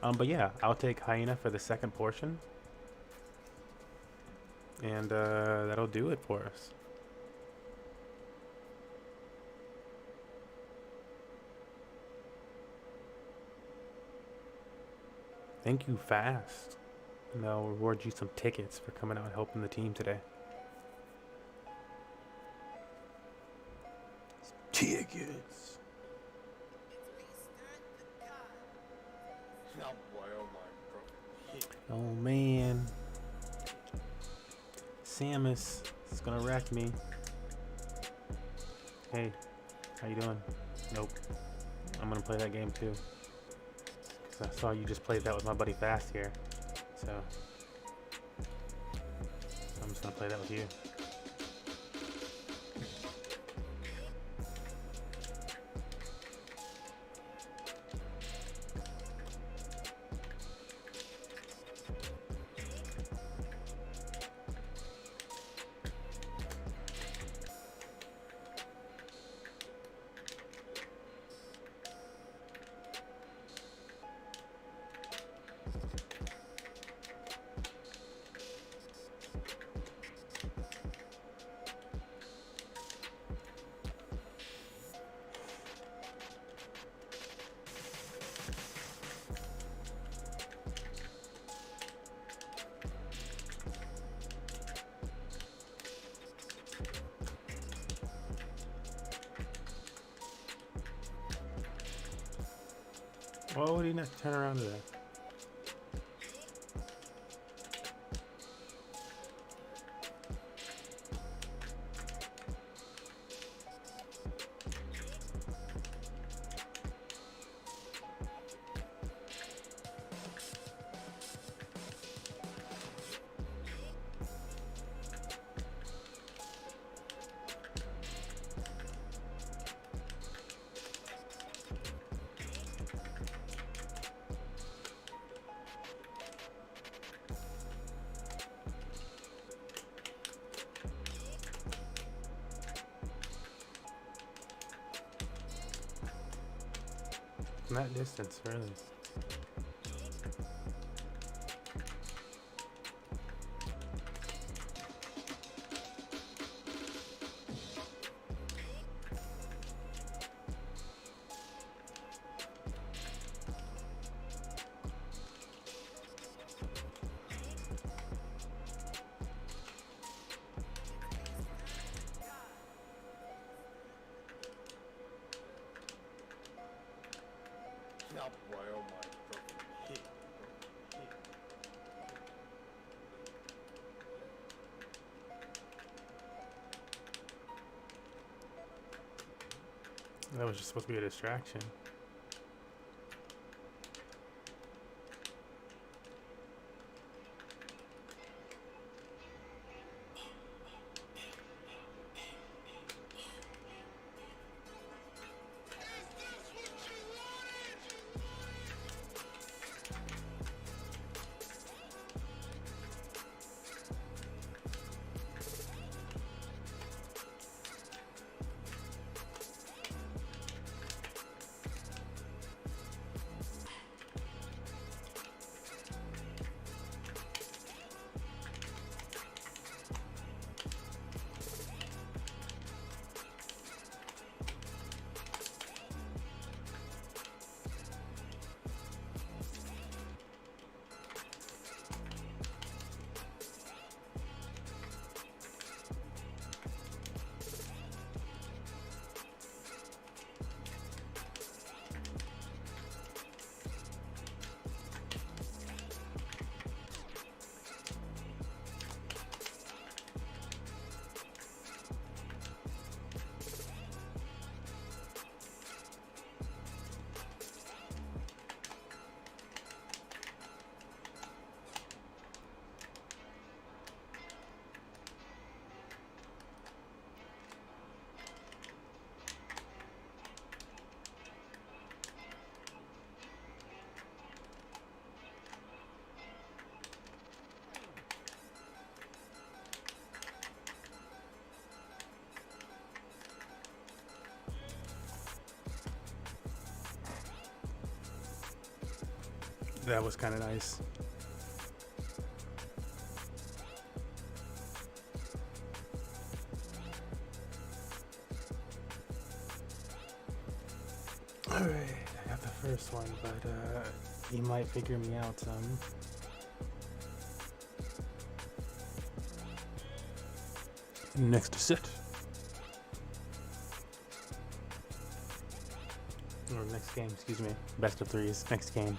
But yeah, I'll take Hyena for the second portion. And that'll do it for us. Thank you, Fast. And I'll reward you some tickets for coming out and helping the team today. Tickets. Oh boy, oh my, bro. Oh man. Samus is gonna wreck me. Hey, how you doing? Nope. I'm gonna play that game too. Cause I saw you just played that with my buddy Fast here. So I'm just gonna play that with you. Why would he not turn around to that? From that distance, really. Snap, boy, oh my fucking hit. That was just supposed to be a distraction. That was kind of nice. Alright, I got the first one, but he might figure me out some. Next set. Or next game, excuse me. Best of threes, next game.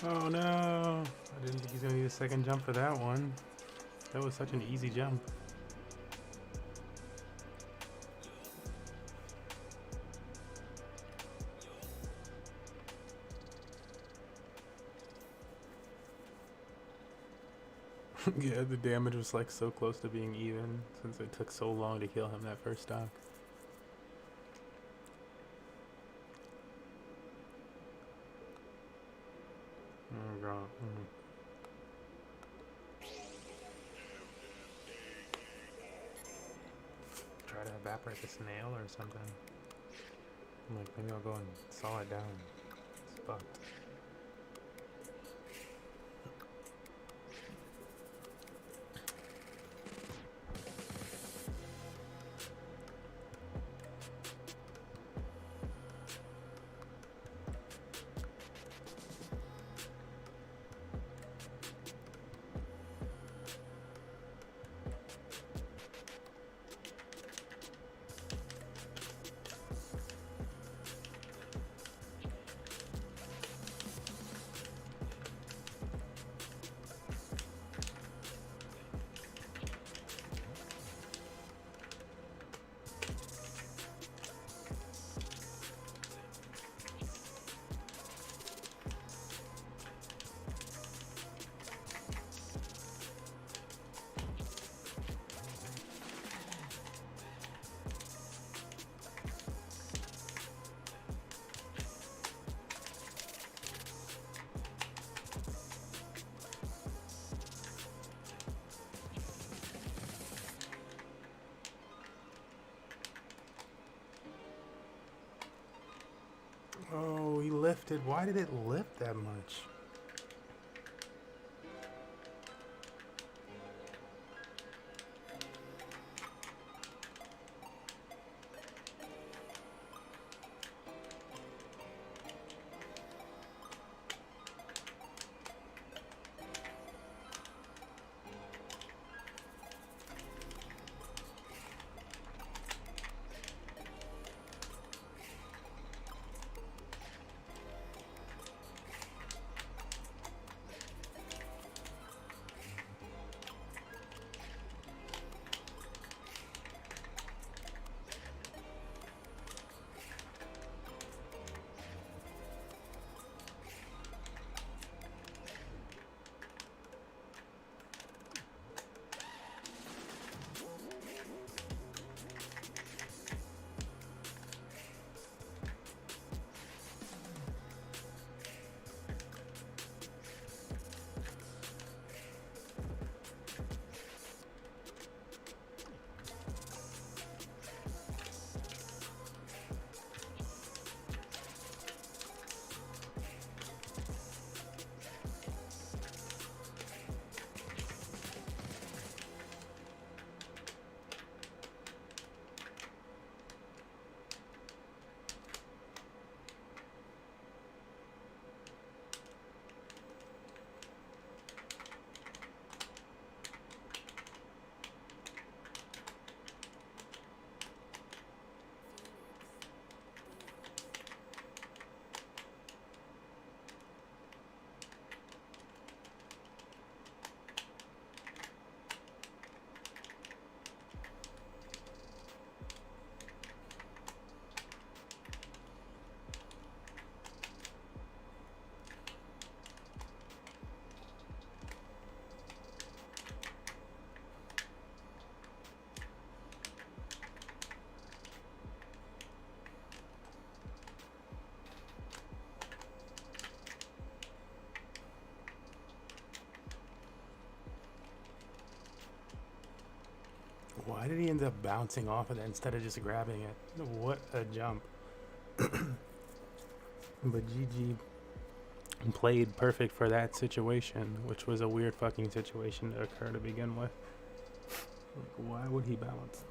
Oh no! I didn't think he's gonna need a second jump for that one. That was such an easy jump. Yeah, the damage was like so close to being even since it took so long to kill him that first stock. Oh god. Try to evaporate the snail or something. I'm like, maybe I'll go and saw it down. It's fucked. Oh, he lifted. Why did it lift that much? Why did he end up bouncing off of it instead of just grabbing it? What a jump. But GG played perfect for that situation, which was a weird fucking situation to occur to begin with. Like, why would he bounce?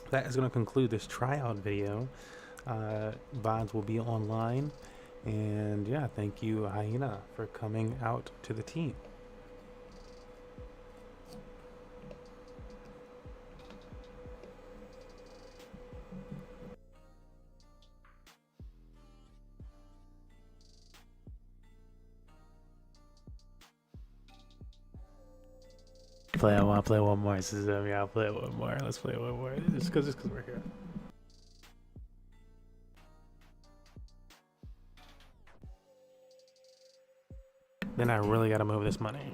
That is going to conclude this tryout video. VODs will be online. And yeah, thank you, Hyena, for coming out to the team. I want to play one more. This is I'll play one more. Let's play one more. Just because we're here. Then I really gotta move this money.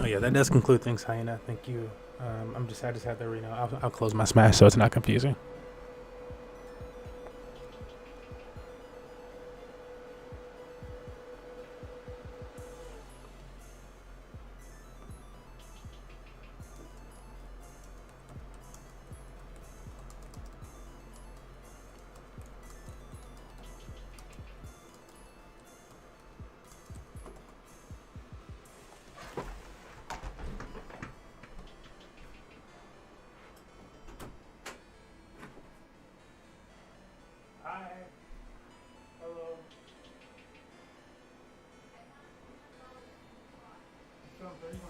Oh yeah, that does conclude things, Hyena. Thank you. I just had to, I'll close my smash so it's not confusing. Hi. Hello. It's $31.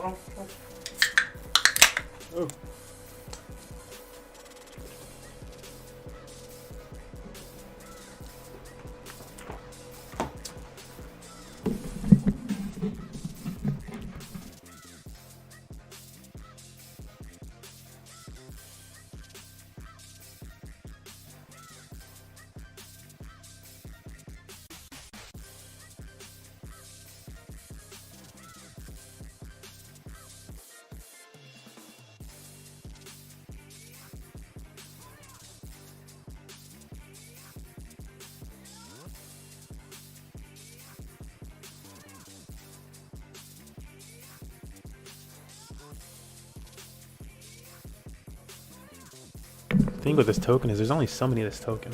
Oh. The thing with this token is there's only so many of this token.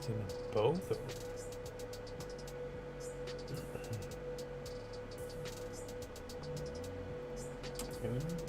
It's in both of them. Okay.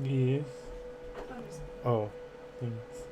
Yes. Oh, thanks.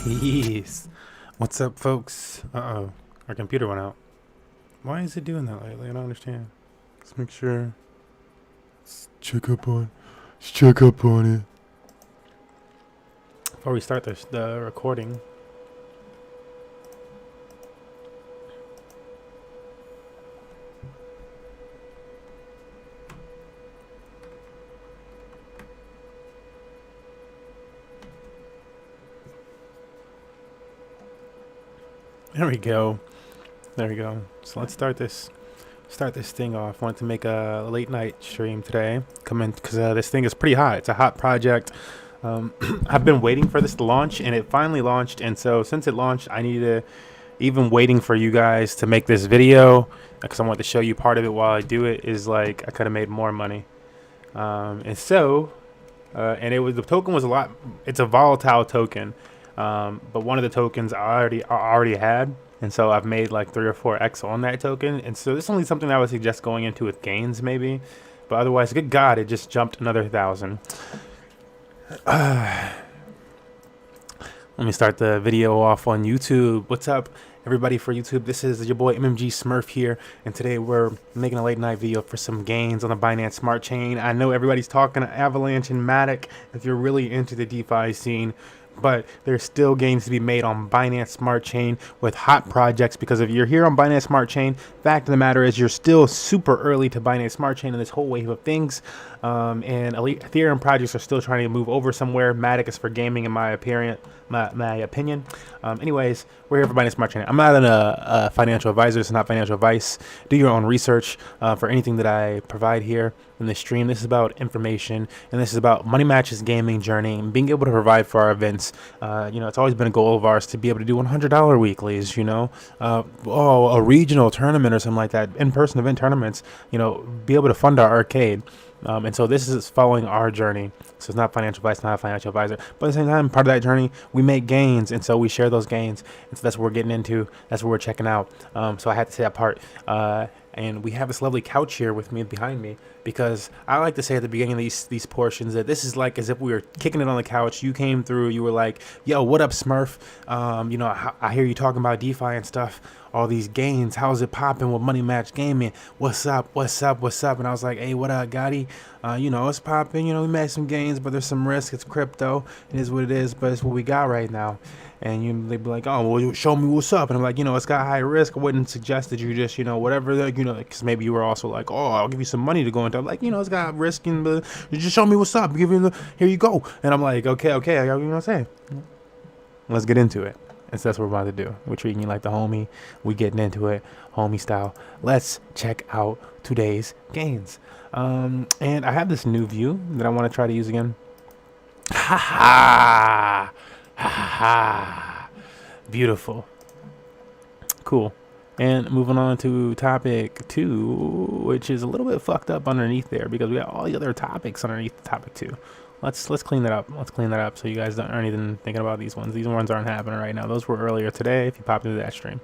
Peace. What's up, folks? Uh-oh. Our computer went out. Why is it doing that lately? I don't understand. Let's make sure. Let's check up on it. Before we start the recording. There we go. So let's start this thing off. Wanted to make a late night stream today. Come in because this thing is pretty hot. It's a hot project. I've been waiting for this to launch, and it finally launched. And so since it launched, I needed to, even waiting for you guys to make this video, because I want to show you part of it while I do it, is like I could have made more money. And it was, the token was a lot. It's a volatile token. But one of the tokens I already had, and so I've made like 3 or 4x on that token, and so this is only something I would suggest going into with gains maybe, but otherwise, good God, it just jumped another 1,000. Let me start the video off on YouTube. What's up, everybody, for YouTube? This is your boy MMG Smurf here, and today we're making a late night video for some gains on the Binance Smart Chain. I know everybody's talking Avalanche and Matic if you're really into the DeFi scene, but there's still gains to be made on Binance Smart Chain with hot projects, because if you're here on Binance Smart Chain, fact of the matter is you're still super early to Binance Smart Chain and this whole wave of things. And Ethereum projects are still trying to move over somewhere. Matic is for gaming, in my opinion. Anyways, we're here for Binance Smart Chain. I'm not a financial advisor. It's not financial advice. Do your own research for anything that I provide here in this stream. This is about information, and this is about Money Match's gaming journey and being able to provide for our events. It's always been a goal of ours to be able to do $100 weeklies, a regional tournament or something like that, in-person event tournaments, be able to fund our arcade. And so this is following our journey. So it's not financial advice, not a financial advisor. But at the same time, part of that journey, we make gains. And so we share those gains. And so that's what we're getting into. That's what we're checking out. So I had to say that part. And we have this lovely couch here with me behind me, because I like to say at the beginning of these portions that this is like as if we were kicking it on the couch. You came through. You were like, yo, what up, Smurf? I hear you talking about DeFi and stuff. All these gains, how's it popping with Money Match Gaming? What's up? And I was like, hey, what up, Gotti? It's popping. We made some gains, but there's some risk. It's crypto. It is what it is, but it's what we got right now. And they'd be like, oh, well, show me what's up. And I'm like, it's got high risk. I wouldn't suggest that you just, whatever, because maybe you were also like, oh, I'll give you some money to go into. I'm like, it's got risk, and you just show me what's up. Here you go. And I'm like, okay, I got what I'm saying. Let's get into it. And so that's what we're about to do. We're treating you like the homie. We getting into it, homie style. Let's check out today's gains. And I have this new view that I want to try to use again. Ha ha. Ha ha. Beautiful. Cool. And moving on to topic 2, which is a little bit fucked up underneath there, because we got all the other topics underneath topic 2. Let's clean that up. Let's clean that up so you guys aren't even thinking about these ones. These ones aren't happening right now. Those were earlier today if you popped into that stream.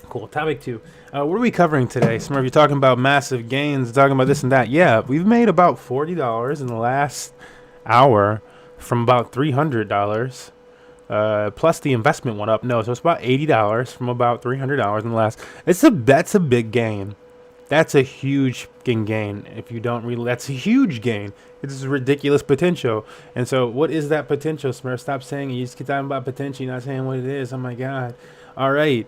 Cool. Topic 2. What are we covering today? Smurf, you're talking about massive gains, talking about this and that. Yeah, we've made about $40 in the last hour from about $300. Plus the investment went up. No, so it's about $80 from about $300 in the last. That's a big gain. That's a huge gain. If you don't really, that's a huge gain. It's ridiculous potential. And so what is that potential, Smurf? Stop saying it. You just keep talking about potential. You're not saying what it is. Oh my God. All right.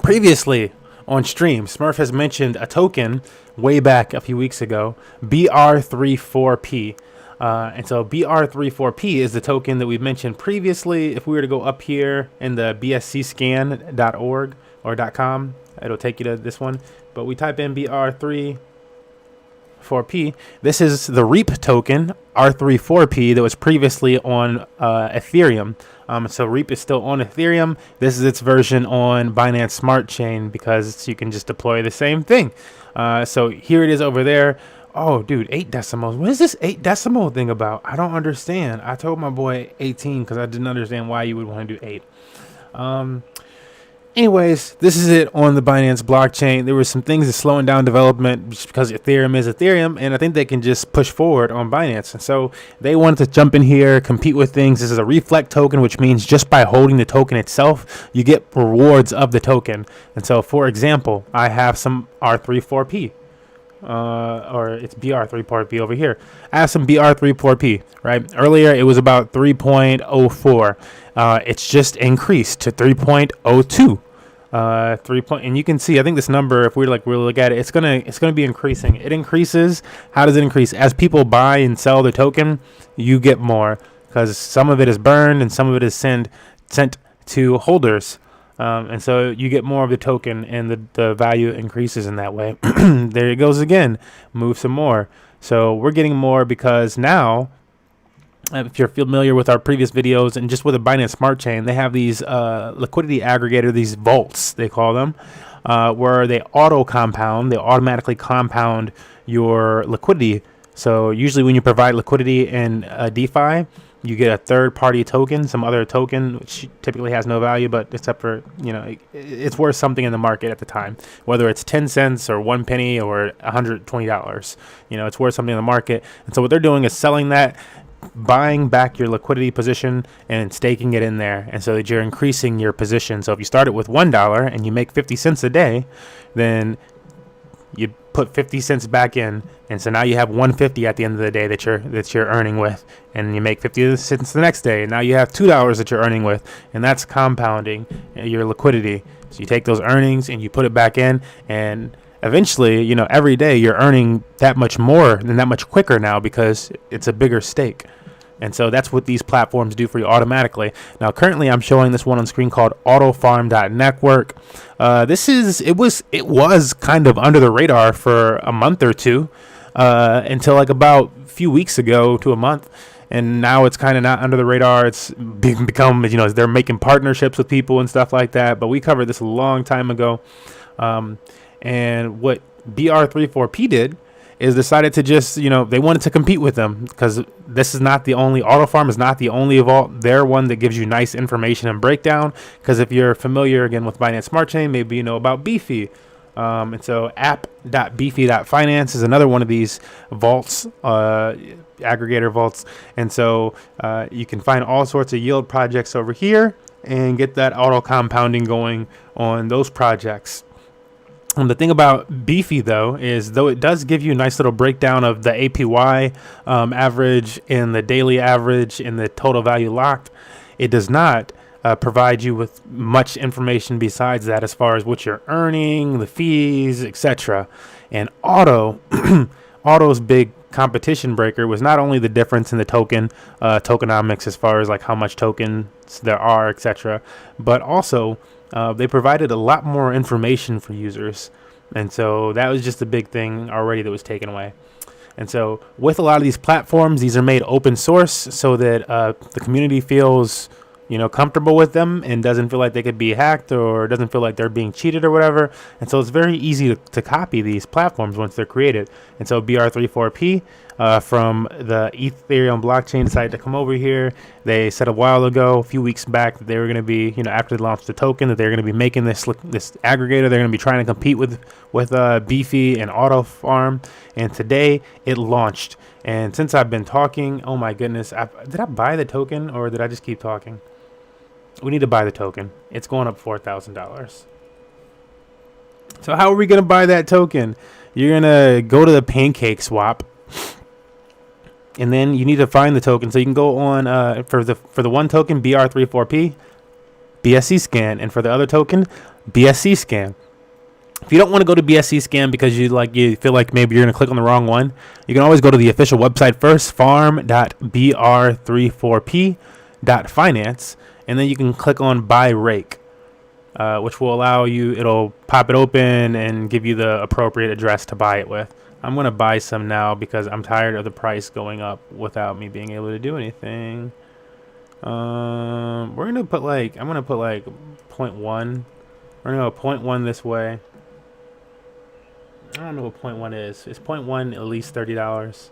Previously on stream, Smurf has mentioned a token way back a few weeks ago, BR34P. And so BR34P is the token that we mentioned previously. If we were to go up here in the bscscan.org or .com, it'll take you to this one. But we type in BR34P. This is the REAP token, R34P, that was previously on Ethereum. So REAP is still on Ethereum. This is its version on Binance Smart Chain, because you can just deploy the same thing. So here it is over there. Oh, dude, 8 decimals. What is this 8 decimal thing about? I don't understand. I told my boy 18 because I didn't understand why you would want to do 8. Anyways, this is it on the Binance blockchain. There were some things that's slowing down development just because Ethereum is Ethereum, and I think they can just push forward on Binance. And so they wanted to jump in here, compete with things. This is a reflect token, which means just by holding the token itself, you get rewards of the token. And so, for example, I have some R34P. Or it's BR34P over here. I have some BR34P, right? Earlier it was about 3.04. It's just increased to 3.02. And you can see, I think this number, if we really look at it, it's gonna be increasing. It increases. How does it increase? As people buy and sell the token, you get more, because some of it is burned and some of it is sent to holders. And so you get more of the token, and the value increases in that way. There it goes again. Move some more. So we're getting more because now, if you're familiar with our previous videos and just with a Binance Smart Chain, they have these liquidity aggregator, these vaults, they call them, where they automatically compound your liquidity. So usually when you provide liquidity in DeFi, you get a third-party token, some other token, which typically has no value, but except for, it's worth something in the market at the time, whether it's 10 cents or 1 penny or $120. It's worth something in the market. And so what they're doing is selling that, buying back your liquidity position and staking it in there, and so that you're increasing your position. So if you start it with $1 and you make 50 cents a day, then you put 50 cents back in, and so now you have 150 at the end of the day that you're earning with, and you make 50 cents the next day, and now you have $2 that you're earning with, and that's compounding your liquidity. So you take those earnings and you put it back in, and eventually, every day you're earning that much more and that much quicker now because it's a bigger stake. And so that's what these platforms do for you automatically. Now, currently, I'm showing this one on screen called AutoFarm.network. It was kind of under the radar for a month or two, until like about a few weeks ago to a month. And now it's kind of not under the radar. It's become, they're making partnerships with people and stuff like that. But we covered this a long time ago. And what BR34P did is decided to just, they wanted to compete with them, because this is not the only, AutoFarm is not the only vault. They're one that gives you nice information and breakdown, because if you're familiar, again, with Binance Smart Chain, maybe you know about Beefy. And so app.beefy.finance is another one of these vaults, aggregator vaults. And so you can find all sorts of yield projects over here and get that auto compounding going on those projects. The thing about Beefy, though, is though it does give you a nice little breakdown of the APY average and the daily average and the total value locked, it does not provide you with much information besides that as far as what you're earning, the fees, etc. And Auto's big competition breaker was not only the difference in the tokenomics as far as like how much tokens there are, etc., but also they provided a lot more information for users. And so that was just a big thing already that was taken away. And so with a lot of these platforms, these are made open source so that the community feels, comfortable with them and doesn't feel like they could be hacked or doesn't feel like they're being cheated or whatever. And so it's very easy to copy these platforms once they're created. And so BR34P from the Ethereum blockchain decided to come over here. They said a while ago, a few weeks back, that they were going to be, after they launched the token, that they're going to be making this aggregator. They're going to be trying to compete with Beefy and AutoFarm. And today it launched. And since I've been talking, oh my goodness, did I buy the token or did I just keep talking? We need to buy the token. It's going up $4,000. So how are we going to buy that token? You're going to go to the Pancake Swap, and then you need to find the token. So you can go on for the one token, BR34P, BSC scan, and for the other token, BSC scan. If you don't want to go to BSC scan because you feel like maybe you're going to click on the wrong one, you can always go to the official website first, farm.br34p.finance, and then you can click on buy rake, which will allow you, it'll pop it open and give you the appropriate address to buy it with. I'm going to buy some now because I'm tired of the price going up without me being able to do anything. I'm going to put like 0.1. We're going to go 0.1 this way. I don't know what 0.1 is. Is 0.1 at least $30?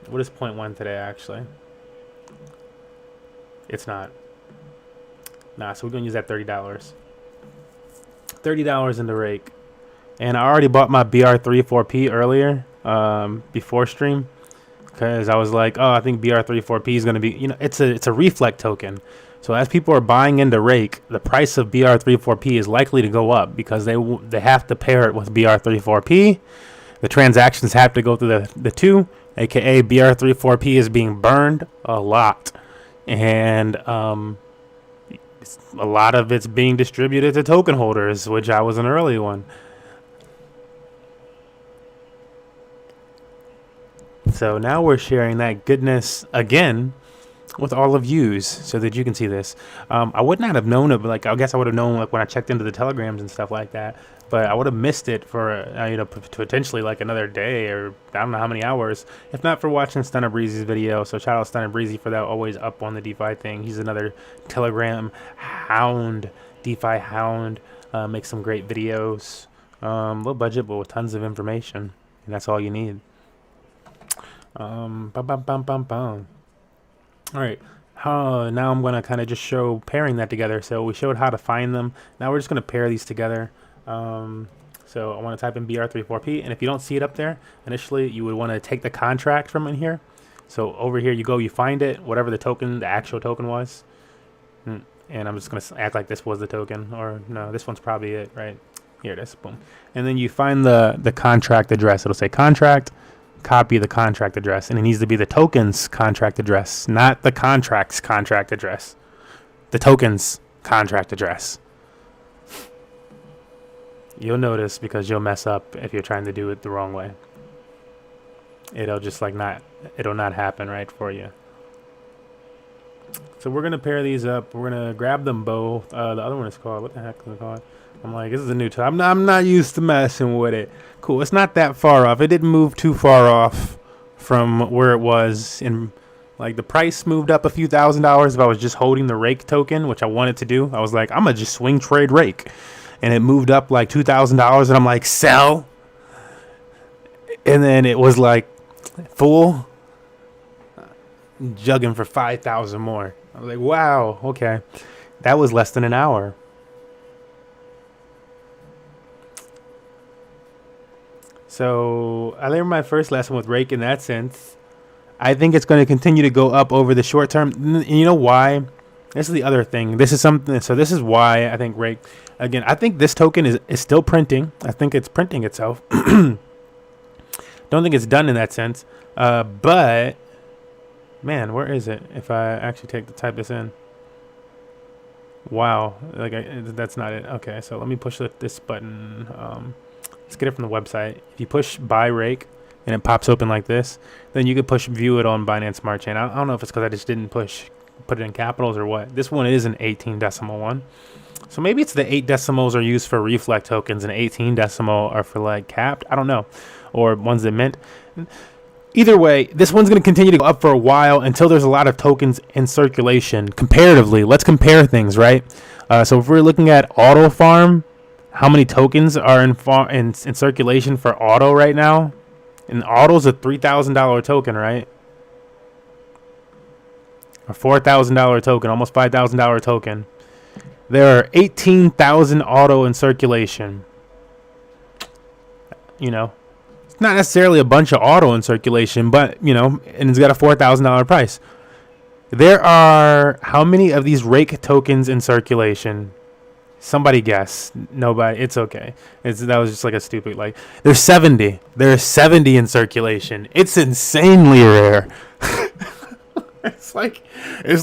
What is 0.1 today, actually? It's not. Nah, so we're going to use that $30. $30 into rake. And I already bought my BR34P earlier, before stream, because I was like, oh, I think BR34P is going to be, you know, it's a reflect token. So as people are buying into rake, the price of BR34P is likely to go up because they have to pair it with BR34P. The transactions have to go through the two, aka BR34P is being burned a lot, and a lot of it's being distributed to token holders, which I was an early one. So now we're sharing that goodness again with all of yous so that you can see this. I would not have known it, but like I guess I would have known like when I checked into the telegrams and stuff like that. But I would have missed it for you know, potentially like another day or I don't know how many hours, if not for watching Stunner Breezy's video. So shout out Stunner Breezy for that. Always up on the DeFi thing. He's another Telegram hound, DeFi hound. Makes some great videos. Low budget, but with tons of information, and that's all you need. All right, now I'm gonna kind of just show pairing that together. So we showed how to find them. Now we're just gonna pair these together. So I want to type in BR34P, and if you don't see it up there initially, you would want to take the contract from in here. So over here you go, you find it, whatever the token, the actual token was, and I'm just gonna act like this was the token, or no, this one's probably it, right? Here it is, boom. And then you find the contract address. It'll say contract. Copy the contract address, and it needs to be the token's contract address, not the contract's contract address. The token's contract address. You'll notice because you'll mess up if you're trying to do it the wrong way. It'll just like it'll not happen right for you. So we're gonna pair these up. We're gonna grab them both. The other one is called, what the heck is it called? I'm like, this is a new tool. I'm not used to messing with it. Cool. It's not that far off. It didn't move too far off from where it was. In like the price moved up a few $1,000s if I was just holding the rake token, which I wanted to do. I was like, I'm gonna just swing trade rake, and it moved up like $2,000, and I'm like, sell. And then it was like full, jugging for 5,000 more. I was like, wow, okay, that was less than an hour. So I learned my first lesson with rake in that sense. I think it's going to continue to go up over the short term. And you know why? This is the other thing. This is something. So this is why I think rake. Again, I think this token is still printing. I think it's printing itself. Don't think it's done in that sense. But man, where is it? If I actually type this in. Wow, like that's not it. Okay, so let me push this button. Let's get it from the website. If you push buy rake and it pops open like this, then you could push view it on Binance Smart Chain. I don't know if it's because I just didn't put it in capitals or what. This one is an 18 decimal one. So maybe it's the 8 decimals are used for reflect tokens and 18 decimal are for like capped. I don't know. Or ones that mint. Either way, this one's going to continue to go up for a while until there's a lot of tokens in circulation. Comparatively, let's compare things, right? So if we're looking at auto farm, how many tokens are in circulation for auto right now? And auto's a $3,000 token, right? A $4,000 token, almost $5,000 token. There are 18,000 auto in circulation. You know, it's not necessarily a bunch of auto in circulation, but, you know, and it's got a $4,000 price. There are how many of these rake tokens in circulation? Somebody guess. Nobody. It's okay. That was just like a stupid, like, there's 70. There's 70 in circulation. It's insanely rare. It's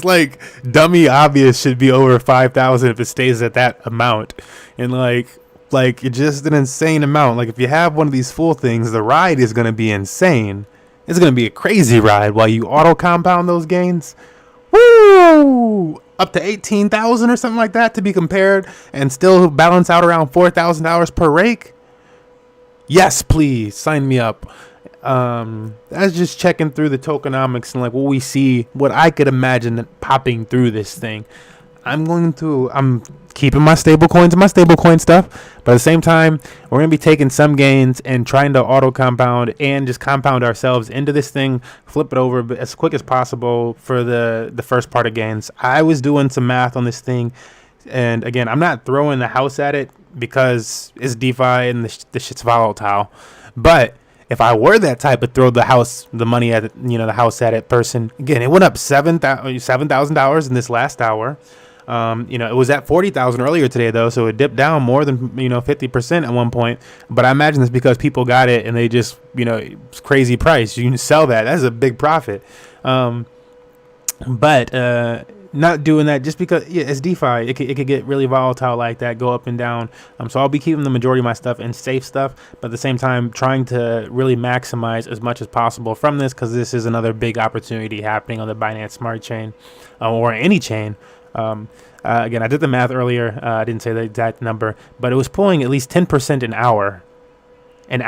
like dummy obvious should be over 5,000 if it stays at that amount. And like it's just an insane amount. Like if you have one of these full things, the ride is going to be insane. It's going to be a crazy ride while you auto compound those gains. Woo! Up to 18,000 or something like that to be compared and still balance out around $4,000 per rake. Yes, please sign me up. That's just checking through the tokenomics and like what we see, what I could imagine popping through this thing. I'm keeping my stable coins and my stablecoin stuff, but at the same time, we're going to be taking some gains and trying to auto compound and just compound ourselves into this thing, flip it over as quick as possible for the first part of gains. I was doing some math on this thing, and again, I'm not throwing the house at it because it's DeFi and the shit's volatile. But if I were that type of throw the money at the house at it person, again, it went up $7,000 in this last hour. It was at 40,000 earlier today though, so it dipped down more than 50% at one point. But I imagine it's because people got it and they just it's crazy price. You can sell that. That's a big profit. But not doing that just because it's DeFi. It could get really volatile like that, go up and down. So I'll be keeping the majority of my stuff in safe stuff, but at the same time trying to really maximize as much as possible from this, because this is another big opportunity happening on the Binance Smart Chain or any chain. Again, I did the math earlier. I didn't say the exact number, but it was pulling at least 10% an hour. And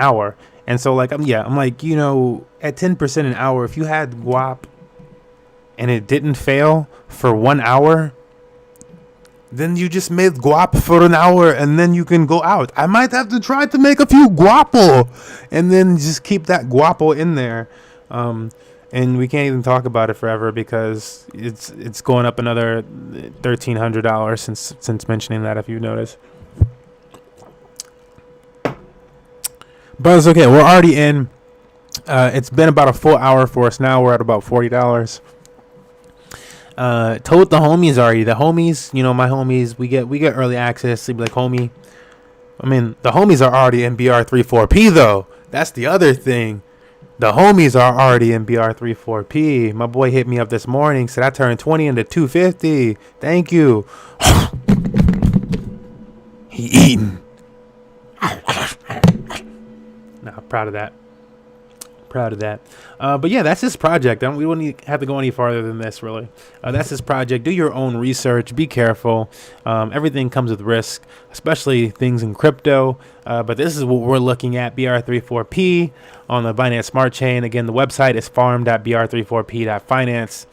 so I'm like, at 10% an hour, if you had guap and it didn't fail for 1 hour, then you just made guap for an hour and then you can go out. I might have to try to make a few guapo and then just keep that guapo in there. And we can't even talk about it forever because it's going up another $1,300 since mentioning that, if you notice. But it's okay. We're already in. It's been about a full hour for us now. We're at about $40. Told the homies already. The homies, my homies, we get early access. They be like, homie. I mean, the homies are already in BR34P though. That's the other thing. The homies are already in BR34P. My boy hit me up this morning, said I turned 20 into 250. Thank you. He eating. Nah, proud of that. But yeah, that's his project. We wouldn't have to go any farther than this, really. That's his project. Do your own research. Be careful. Everything comes with risk, especially things in crypto. But this is what we're looking at, BR34P on the Binance Smart Chain. Again, the website is farm.br34p.finance.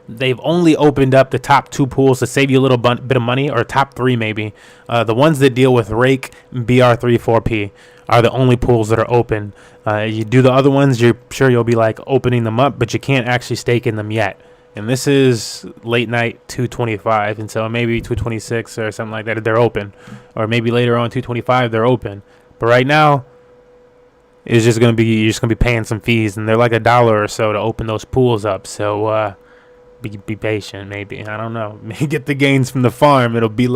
They've only opened up the top 2 pools to save you a little bit of money, or top 3 maybe. The ones that deal with Rake and BR34P are the only pools that are open. You do the other ones, you're sure you'll be opening them up, but you can't actually stake in them yet. And this is late night 225, and so maybe 226 or something like that, they're open. Or maybe later on 225 they're open. But right now, you're just gonna be paying some fees, and they're like $1 or so to open those pools up. So be patient, maybe. I don't know. Maybe get the gains from the farm. It'll be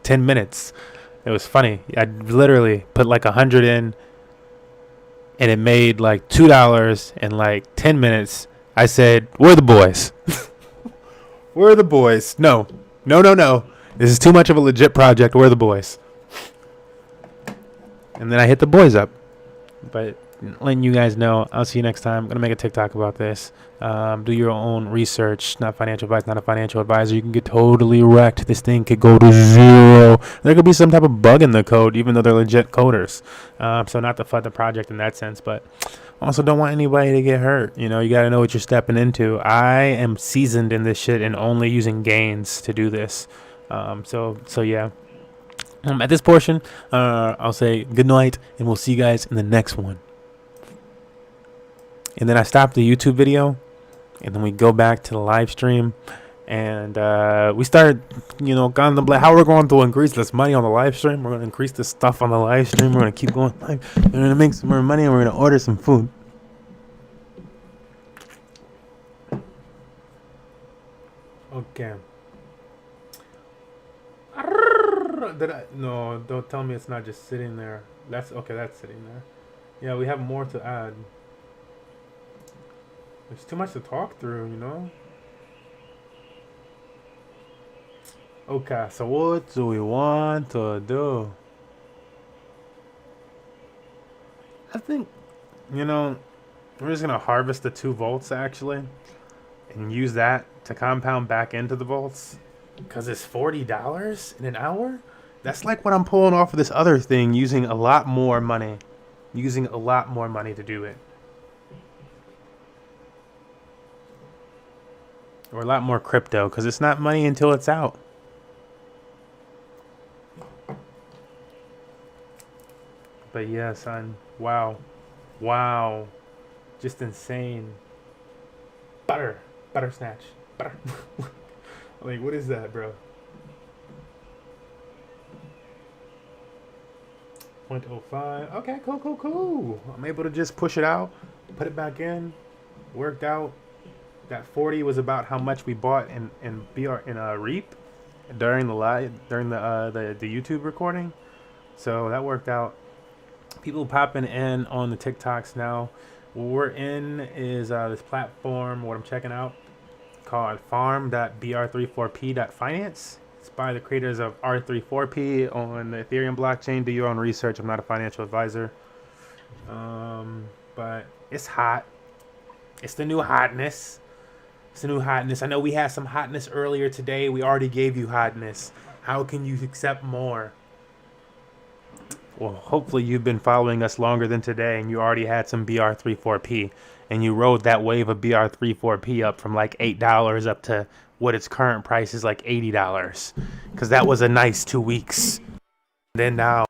10 minutes. It was funny. I literally put 100 in, and it made $2 in 10 minutes. I said, "Where are the boys? Where are the boys? No. This is too much of a legit project. Where are the boys?" And then I hit the boys up. But letting you guys know, I'll see you next time. I'm going to make a TikTok about this. Do your own research. Not financial advice, not a financial advisor. You can get totally wrecked. This thing could go to 0. There could be some type of bug in the code, even though they're legit coders. So not to flood the project in that sense, but also don't want anybody to get hurt. You got to know what you're stepping into. I am seasoned in this shit and only using gains to do this. So yeah. At this portion, I'll say good night, and we'll see you guys in the next one. And then I stop the YouTube video, and then we go back to the live stream, and we start, contemplate how we're going to increase this money on the live stream. We're going to increase this stuff on the live stream. We're going to keep going live. We're going to make some more money, and we're going to order some food. Okay. No, don't tell me it's not just sitting there. That's okay. That's sitting there. Yeah, we have more to add. There's too much to talk through, Okay, so what do we want to do? I think, we're just going to harvest the 2 volts, actually, and use that to compound back into the volts. Because it's $40 in an hour? That's like what I'm pulling off of this other thing, using a lot more money. Using a lot more money to do it. Or a lot more crypto, because it's not money until it's out. But yeah, son. Wow. Just insane. Butter snatch. Butter. What is that, bro? 0.05. Okay, cool. I'm able to just push it out, put it back in. Worked out. That 40 was about how much we bought in Reap during the YouTube recording. So that worked out. People popping in on the TikToks now. What we're in is this platform, what I'm checking out, called farm.br34p.finance. It's by the creators of R34p on the Ethereum blockchain. Do your own research. I'm not a financial advisor. But it's hot. It's the new hotness. It's the new hotness. I know we had some hotness earlier today. We already gave you hotness. How can you accept more? Well, hopefully you've been following us longer than today and you already had some BR34P and you rode that wave of BR34P up from like $8 up to what its current price is, like $80. Because that was a nice 2 weeks. Then now.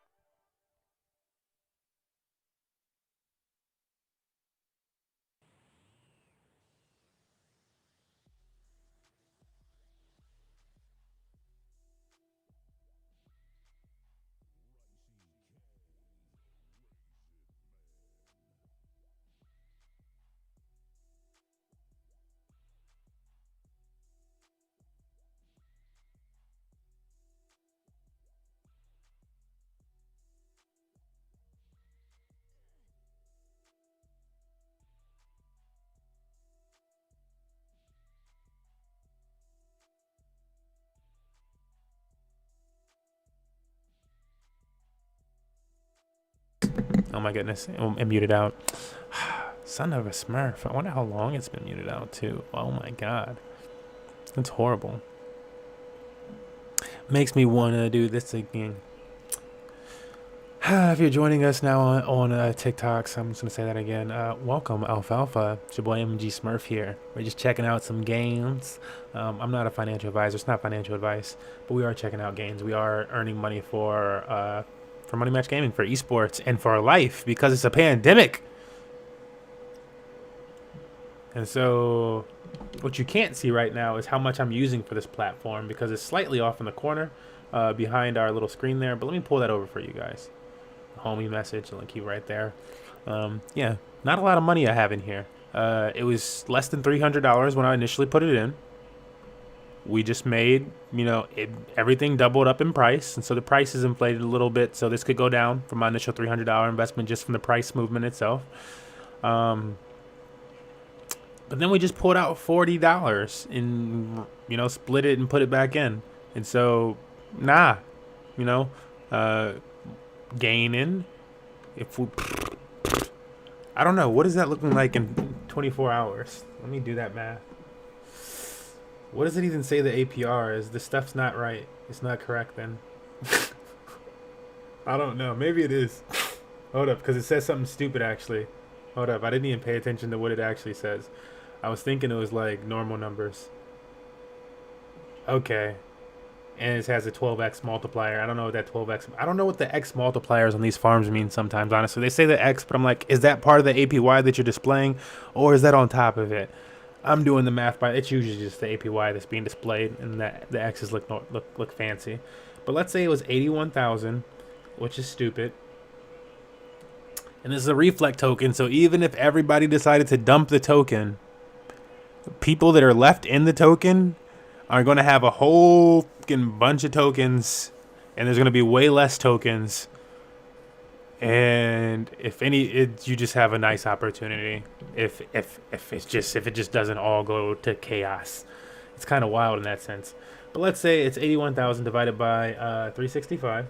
Oh my goodness, I'm muted out. Son of a Smurf. I wonder how long it's been muted out too. Oh my god. That's horrible. Makes me want to do this again. If you're joining us now on TikToks, I'm just going to say that again. Welcome, Alfalfa. It's your boy MMG Smurf here. We're just checking out some games. I'm not a financial advisor. It's not financial advice, but we are checking out games. We are earning money for Money Match Gaming, for esports, and for our life because it's a pandemic. And so what you can't see right now is how much I'm using for this platform because it's slightly off in the corner behind our little screen there. But let me pull that over for you guys. Homie message, link you right there. Yeah, not a lot of money I have in here. It was less than $300 when I initially put it in. We just made, everything doubled up in price, and so the price is inflated a little bit. So this could go down from my initial $300 investment just from the price movement itself. But then we just pulled out $40 and split it and put it back in, and so gaining. If we, I don't know, what is that looking like in 24 hours? Let me do that math. What does it even say the APR is? This stuff's not right. It's not correct then. I don't know. Maybe it is. Hold up, because it says something stupid actually. Hold up, I didn't even pay attention to what it actually says. I was thinking it was like normal numbers. Okay. And it has a 12x multiplier. I don't know what that 12x... I don't know what the x multipliers on these farms mean sometimes, honestly. They say the x, but I'm like, is that part of the APY that you're displaying? Or is that on top of it? I'm doing the math by... It's usually just the APY that's being displayed, and the x's look fancy. But let's say it was 81,000, which is stupid. And this is a reflect token, so even if everybody decided to dump the token, people that are left in the token are going to have a whole fucking bunch of tokens, and there's going to be way less tokens. And if any, you just have a nice opportunity. If it just doesn't all go to chaos, it's kind of wild in that sense. But let's say it's 81,000 divided by 365.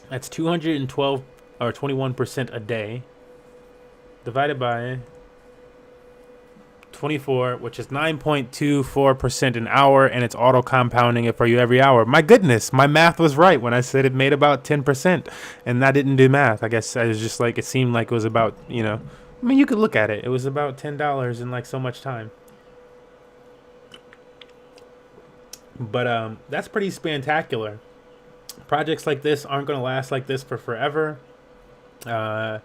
That's 212 or 21% a day divided by 24, which is 9.24% an hour, and it's auto compounding it for you every hour. My goodness, my math was right when I said it made about 10%, and I didn't do math. I guess I was just like, it seemed like it was about, I mean, you could look at it. It was about $10 in like so much time. But that's pretty spectacular. Projects like this aren't going to last like this for forever. The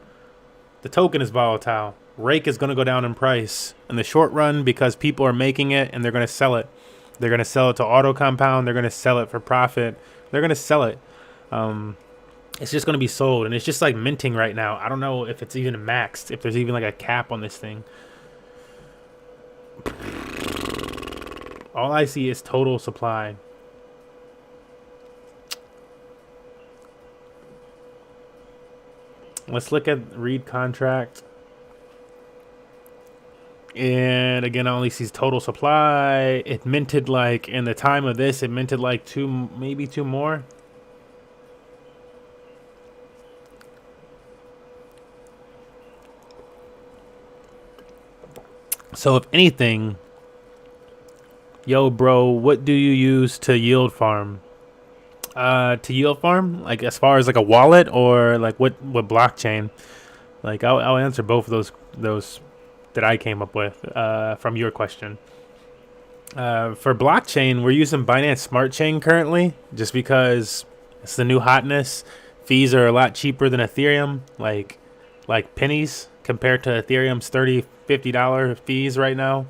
token is volatile. Rake is going to go down in price in the short run because people are making it and they're going to sell it. They're going to sell it to auto compound. They're going to sell it for profit. They're going to sell it. It's just going to be sold, and it's just like minting right now. I don't know if it's even maxed, if there's even like a cap on this thing. All I see is total supply. Let's look at read contract. And again, I only see total supply. It minted like, in the time of this, it minted like maybe two more. So if anything, yo, bro, what do you use to yield farm? Like as far as like a wallet, or like what blockchain? Like I'll answer both of those that I came up with from your question. For blockchain, we're using Binance Smart Chain currently, just because it's the new hotness. Fees are a lot cheaper than Ethereum, like pennies compared to Ethereum's $30-$50 fees right now.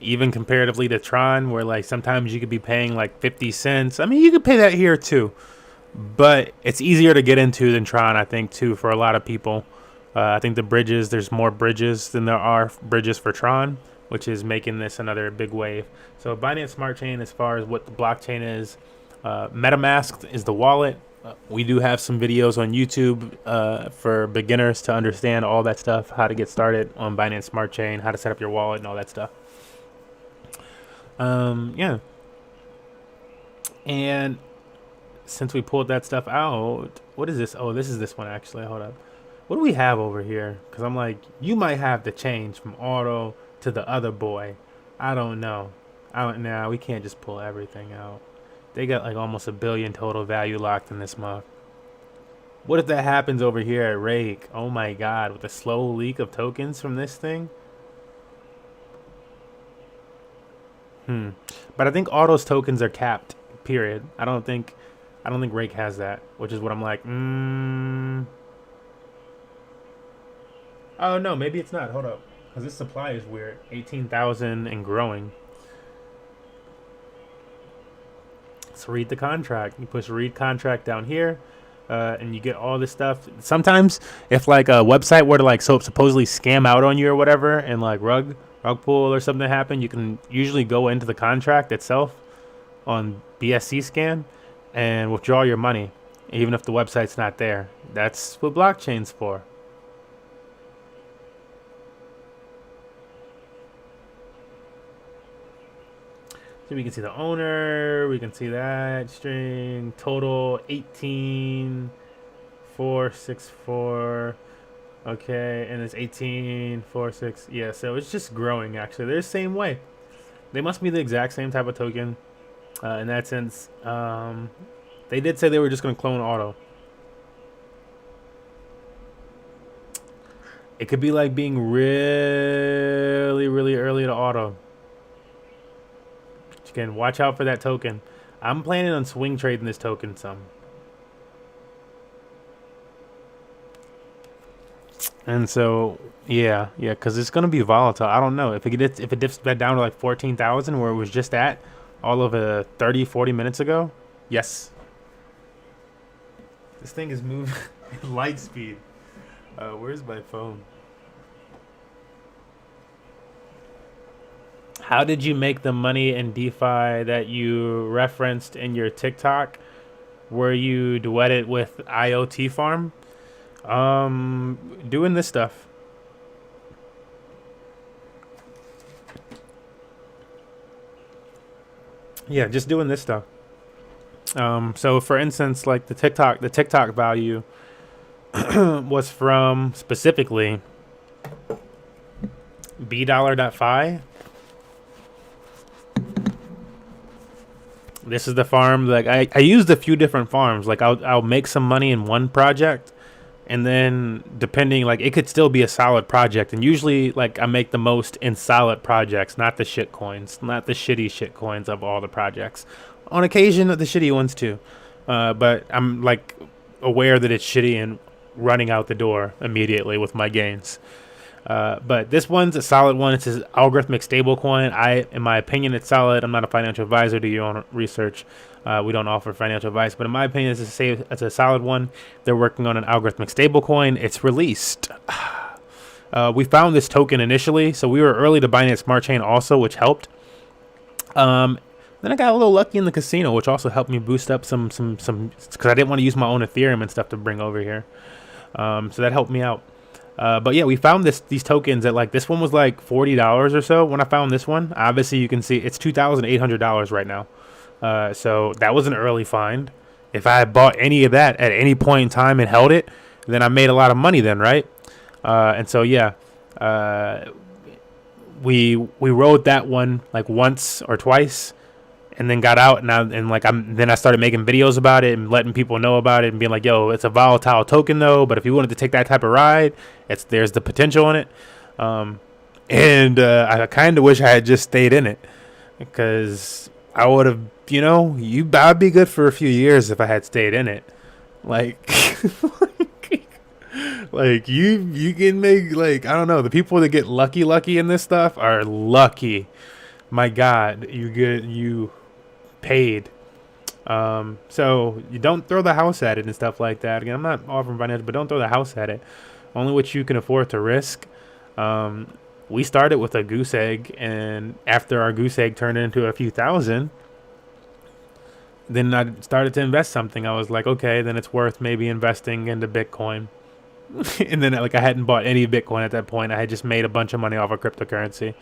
Even comparatively to Tron, where like sometimes you could be paying like 50 cents. I mean, you could pay that here too, but it's easier to get into than Tron, I think, too, for a lot of people. I think there's more bridges than there are bridges for Tron, which is making this another big wave. So Binance Smart Chain, as far as what the blockchain is, MetaMask is the wallet. We do have some videos on YouTube for beginners to understand all that stuff, how to get started on Binance Smart Chain, how to set up your wallet and all that stuff. Yeah. And since we pulled that stuff out, what is this? Oh, this is this one actually. Hold up. What do we have over here? Because I'm like, you might have to change from auto to the other boy. I don't know. Nah, we can't just pull everything out. They got like almost $1 billion total value locked in this month. What if that happens over here at Rake? Oh my god, with a slow leak of tokens from this thing? But I think Auto's tokens are capped, period. I don't think Rake has that, which is what I'm like, Oh no, maybe it's not. Hold up. Because this supply is weird. 18,000 and growing. So read the contract. You push read contract down here, and you get all this stuff. Sometimes if like a website were to like supposedly scam out on you or whatever, and like rug pull or something happen, you can usually go into the contract itself on BSC scan and withdraw your money, even if the website's not there. That's what blockchain's for. So we can see the owner, we can see that string, total 18,464. Okay, and it's 18,460. Yeah, so it's just growing actually. They're the same way. They must be the exact same type of token. In that sense, they did say they were just going to clone auto. It could be like being really, really early to auto. Again, watch out for that token. I'm planning on swing trading this token some. And so, yeah, because it's going to be volatile. I don't know. If it dips back down to like 14,000 where it was just at all of 30, 40 minutes ago, yes. This thing is moving light speed. Where's my phone? How did you make the money in DeFi that you referenced in your TikTok? Were you duetted with IoT Farm? Doing this stuff. Yeah, just doing this stuff. So for instance, like the TikTok value was from specifically $.fi. This is the farm. Like I used a few different farms. Like I'll make some money in one project, and then depending, like it could still be a solid project. And usually, like I make the most in solid projects, not the shit coins, not the shitty shit coins of all the projects. On occasion, the shitty ones too, but I'm like aware that it's shitty and running out the door immediately with my gains. But this one's a solid one. It's an algorithmic stablecoin. In my opinion, it's solid. I'm not a financial advisor. Do your own research. We don't offer financial advice, but in my opinion, it's a solid one. They're working on an algorithmic stablecoin. It's released. We found this token initially, so we were early to Binance Smart Chain also, which helped. Then I got a little lucky in the casino, which also helped me boost up some because I didn't want to use my own Ethereum and stuff to bring over here. So that helped me out. But yeah, we found these tokens at like, this one was like $40 or so when I found this one. Obviously, you can see it's $2,800 right now. So that was an early find. If I had bought any of that at any point in time and held it, then I made a lot of money then, right? And so yeah, we rode that one like once or twice, and then got out, and then I started making videos about it and letting people know about it and being like, yo, it's a volatile token though, but if you wanted to take that type of ride, there's the potential in it. I kind of wish I had just stayed in it, because I would have, I'd be good for a few years if I had stayed in it. Like, like you can make, like, I don't know, the people that get lucky in this stuff are lucky. My God, you paid. So you don't throw the house at it and stuff like that. Again, I'm not offering financial, but don't throw the house at it. Only what you can afford to risk. We started with a goose egg, and after our goose egg turned into a few thousand, then I started to invest something. I was like, okay, then it's worth maybe investing into Bitcoin. And then I hadn't bought any Bitcoin at that point. I had just made a bunch of money off of cryptocurrency.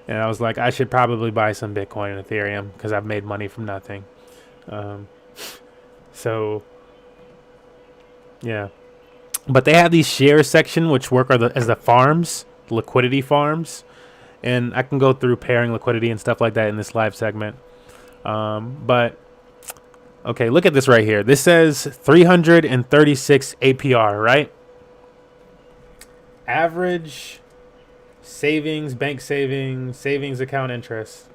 And I was like, I should probably buy some Bitcoin and Ethereum because I've made money from nothing. So, yeah. But they have these shares section, which work as the farms, liquidity farms. And I can go through pairing liquidity and stuff like that in this live segment. But, okay, look at this right here. This says 336 APR, right? Average savings, bank savings account interest.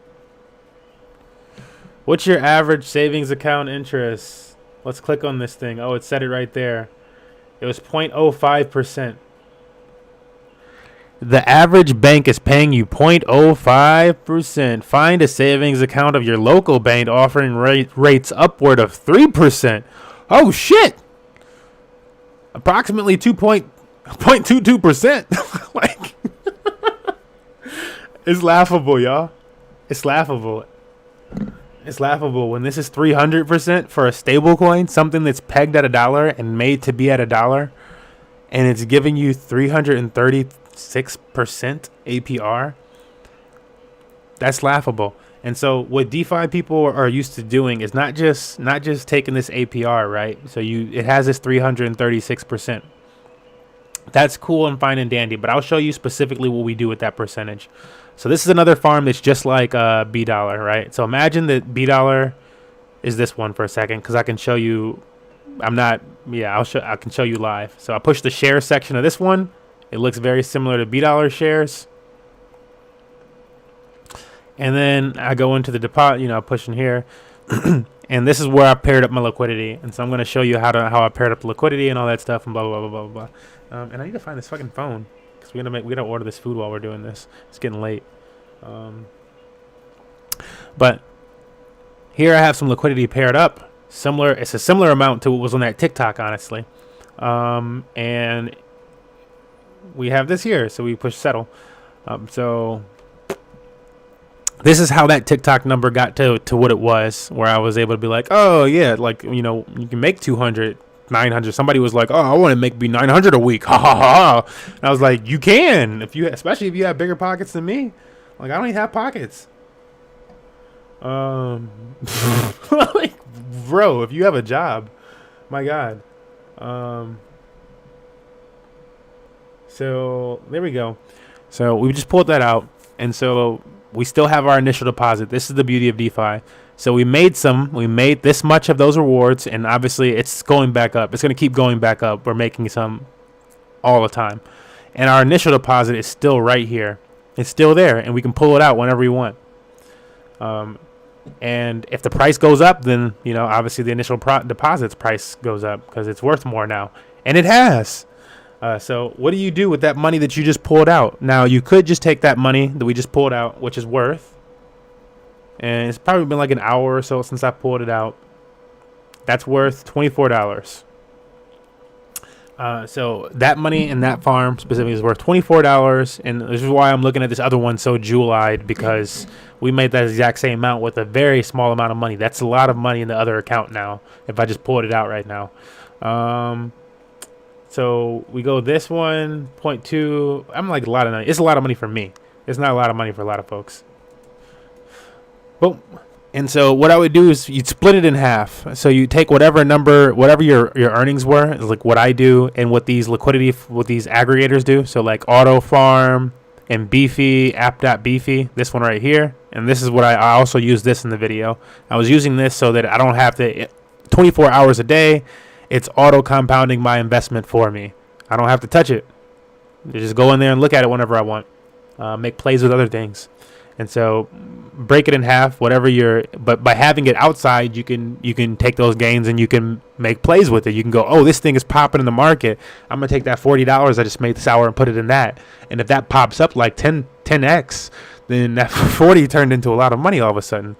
What's your average savings account interest? Let's click on this thing. Oh, it said it right there. It was 0.05%. The average bank is paying you 0.05%. Find a savings account of your local bank offering rates upward of 3%. Oh, shit. Approximately 0.22%. Like, it's laughable, y'all. It's laughable. It's laughable when this is 300% for a stable coin, something that's pegged at $1 and made to be at $1, and it's giving you 336% APR. That's laughable. And so what DeFi people are used to doing is not just taking this APR, right? So it has this 336%. That's cool and fine and dandy, but I'll show you specifically what we do with that percentage. So this is another farm that's just like B-Dollar, right? So imagine that B-Dollar is this one for a second, because I can show you. I can show you live. So I push the share section of this one. It looks very similar to B-Dollar shares. And then I go into the deposit, pushing here. And this is where I paired up my liquidity. And so I'm going to show you how I paired up the liquidity and all that stuff and blah, blah, blah, blah, blah, blah. And I need to find this fucking phone, because we gotta order this food while we're doing this. It's getting late. But here I have some liquidity paired up. It's a similar amount to what was on that TikTok, honestly. And we have this here, so we push settle. So this is how that TikTok number got to what it was, where I was able to be like, oh yeah, like, you can make 200, 900. Somebody was like, oh, I want to be 900 a week. Ha ha ha. And I was like, you can, especially if you have bigger pockets than me. Like, I don't even have pockets. Like, bro, if you have a job, my God. So there we go. So we just pulled that out, and so we still have our initial deposit. This is the beauty of DeFi. So we made this much of those rewards, and obviously it's going back up. It's going to keep going back up. We're making some all the time, and our initial deposit is still right here. It's still there, and we can pull it out whenever we want. And if the price goes up, then, obviously the initial deposit's price goes up because it's worth more now. And it has. So what do you do with that money that you just pulled out? Now, you could just take that money that we just pulled out, which is worth, and it's probably been like an hour or so since I pulled it out. That's worth $24. So that money in that farm specifically is worth $24, and this is why I'm looking at this other one so jewel-eyed, because we made that exact same amount with a very small amount of money. That's a lot of money in the other account now, if I just pulled it out right now. So we go this one, 0.2. I'm like a lot of money. It's a lot of money for me. It's not a lot of money for a lot of folks. Boom. And so what I would do is you'd split it in half. So you take whatever number, whatever your earnings were, like what I do and what these what these aggregators do. So like Auto Farm and Beefy, app.beefy, this one right here. And this is what I also use this in the video. I was using this so that I don't have to, 24 hours a day, it's auto compounding my investment for me. I don't have to touch it. I just go in there and look at it whenever I want. Make plays with other things. And so break it in half, but by having it outside, you can take those gains and you can make plays with it. You can go, oh, this thing is popping in the market. I'm going to take that $40 I just made this hour and put it in that. And if that pops up like 10x, then that 40 turned into a lot of money all of a sudden.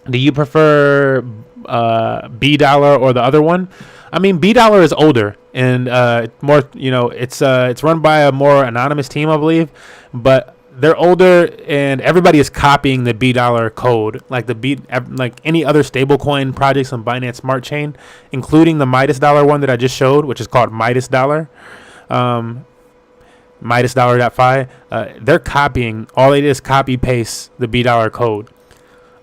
Do you prefer $B or the other one? I mean, $B is older and more, it's run by a more anonymous team, I believe, but they're older and everybody is copying the $B code, like like any other stablecoin projects on Binance Smart Chain, including the Midas dollar one that I just showed, which is called Midas dollar, Midas dollar.fi. They're copying. All they did is copy paste the $B code.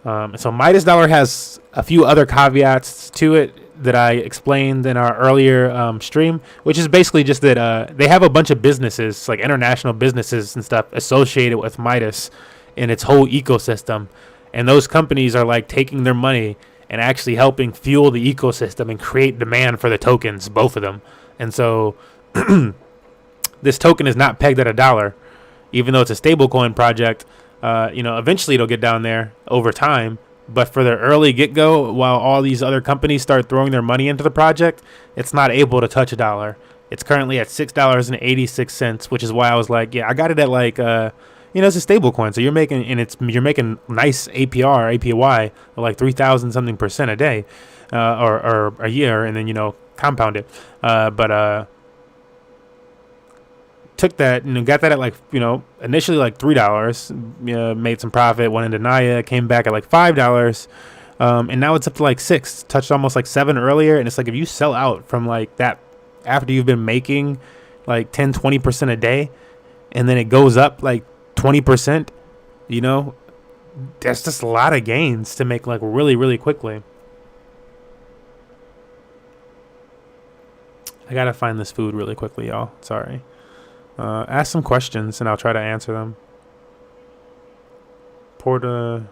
So Midas dollar has a few other caveats to it that I explained in our earlier stream, which is basically just that they have a bunch of businesses, like international businesses and stuff, associated with Midas and its whole ecosystem. And those companies are like taking their money and actually helping fuel the ecosystem and create demand for the tokens, both of them. And so this token is not pegged at $1, even though it's a stablecoin project. Eventually it'll get down there over time. But for the early get-go, while all these other companies start throwing their money into the project, it's not able to touch $1. It's currently at $6.86, which is why I was like, yeah, I got it at like, it's a stable coin. So you're making nice APY of like 3,000 something percent a day, or a year, and then, compound it. But took that and got that at like, initially like $3, made some profit, went into Naya, came back at like $5, and now it's up to like $6, touched almost like $7 earlier. And it's like, if you sell out from like that after you've been making like 10-20% a day, and then it goes up like 20%, that's just a lot of gains to make like really, really quickly. I gotta find this food really quickly, y'all. Sorry. Ask some questions and I'll try to answer them. Porta.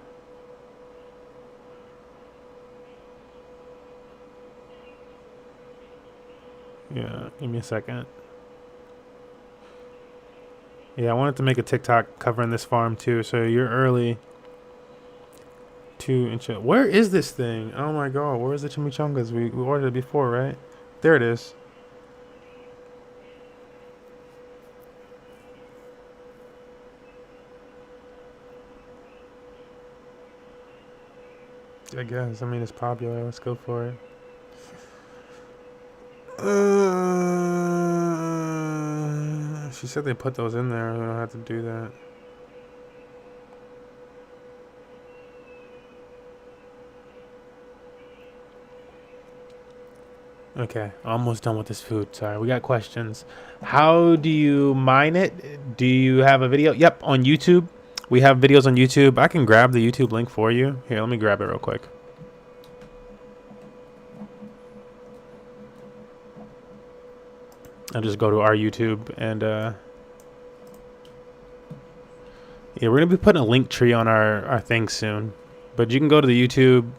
Yeah, give me a second. Yeah, I wanted to make a TikTok covering this farm too, so you're early. 2 inch. Where is this thing? Oh my god, where is the chimichangas? We ordered it before, right? There it is. I guess. I mean, it's popular. Let's go for it. She said they put those in there. We don't have to do that. Okay, almost done with this food. Sorry, we got questions. How do you mine it? Do you have a video? Yep, on YouTube. We have videos on YouTube. I can grab the YouTube link for you. Here, let me grab it real quick. I'll just go to our YouTube and yeah, we're gonna be putting a link tree on our thing soon. But you can go to the YouTube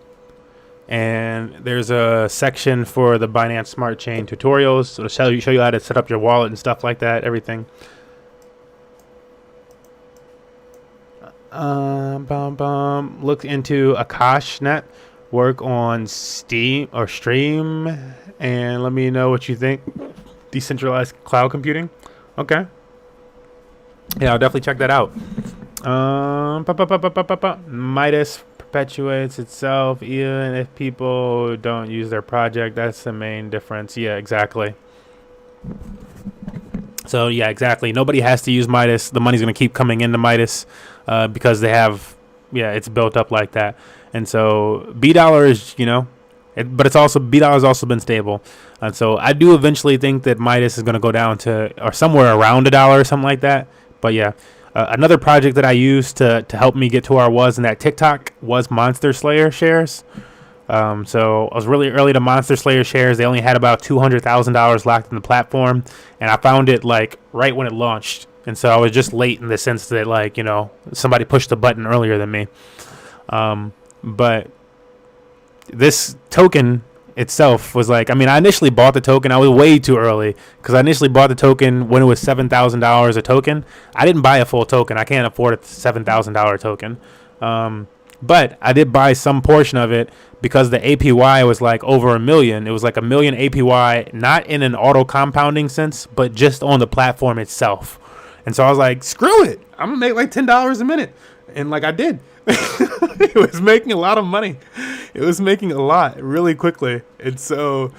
and there's a section for the Binance Smart Chain tutorials. So it'll show you how to set up your wallet and stuff like that, everything. Look into AkashNet, work on Steam or Stream, and let me know what you think. decentralized cloud computing. Okay. Yeah, I'll definitely check that out. Midas perpetuates itself even if people don't use their project. That's the main difference. Yeah, exactly. So yeah, exactly. Nobody has to use Midas. The money's gonna keep coming into Midas because they have, yeah, it's built up like that. And so $B is, but it's also $B has also been stable. And so I do eventually think that Midas is gonna go down to or somewhere around $1 or something like that. But yeah, another project that I used to help me get to where I was in that TikTok was Monster Slayer shares. So I was really early to Monster Slayer shares. They only had about $200,000 locked in the platform, and I found it like right when it launched. And so I was just late in the sense that like, somebody pushed the button earlier than me. But this token itself was like, I initially bought the token. I was way too early because I initially bought the token when it was $7,000 a token. I didn't buy a full token. I can't afford a $7,000 token. But I did buy some portion of it because the APY was like over $1 million. It was like $1 million APY, not in an auto compounding sense, but just on the platform itself. And so I was like, screw it. I'm going to make like $10 a minute. And like I did. It was making a lot of money. It was making a lot really quickly. And so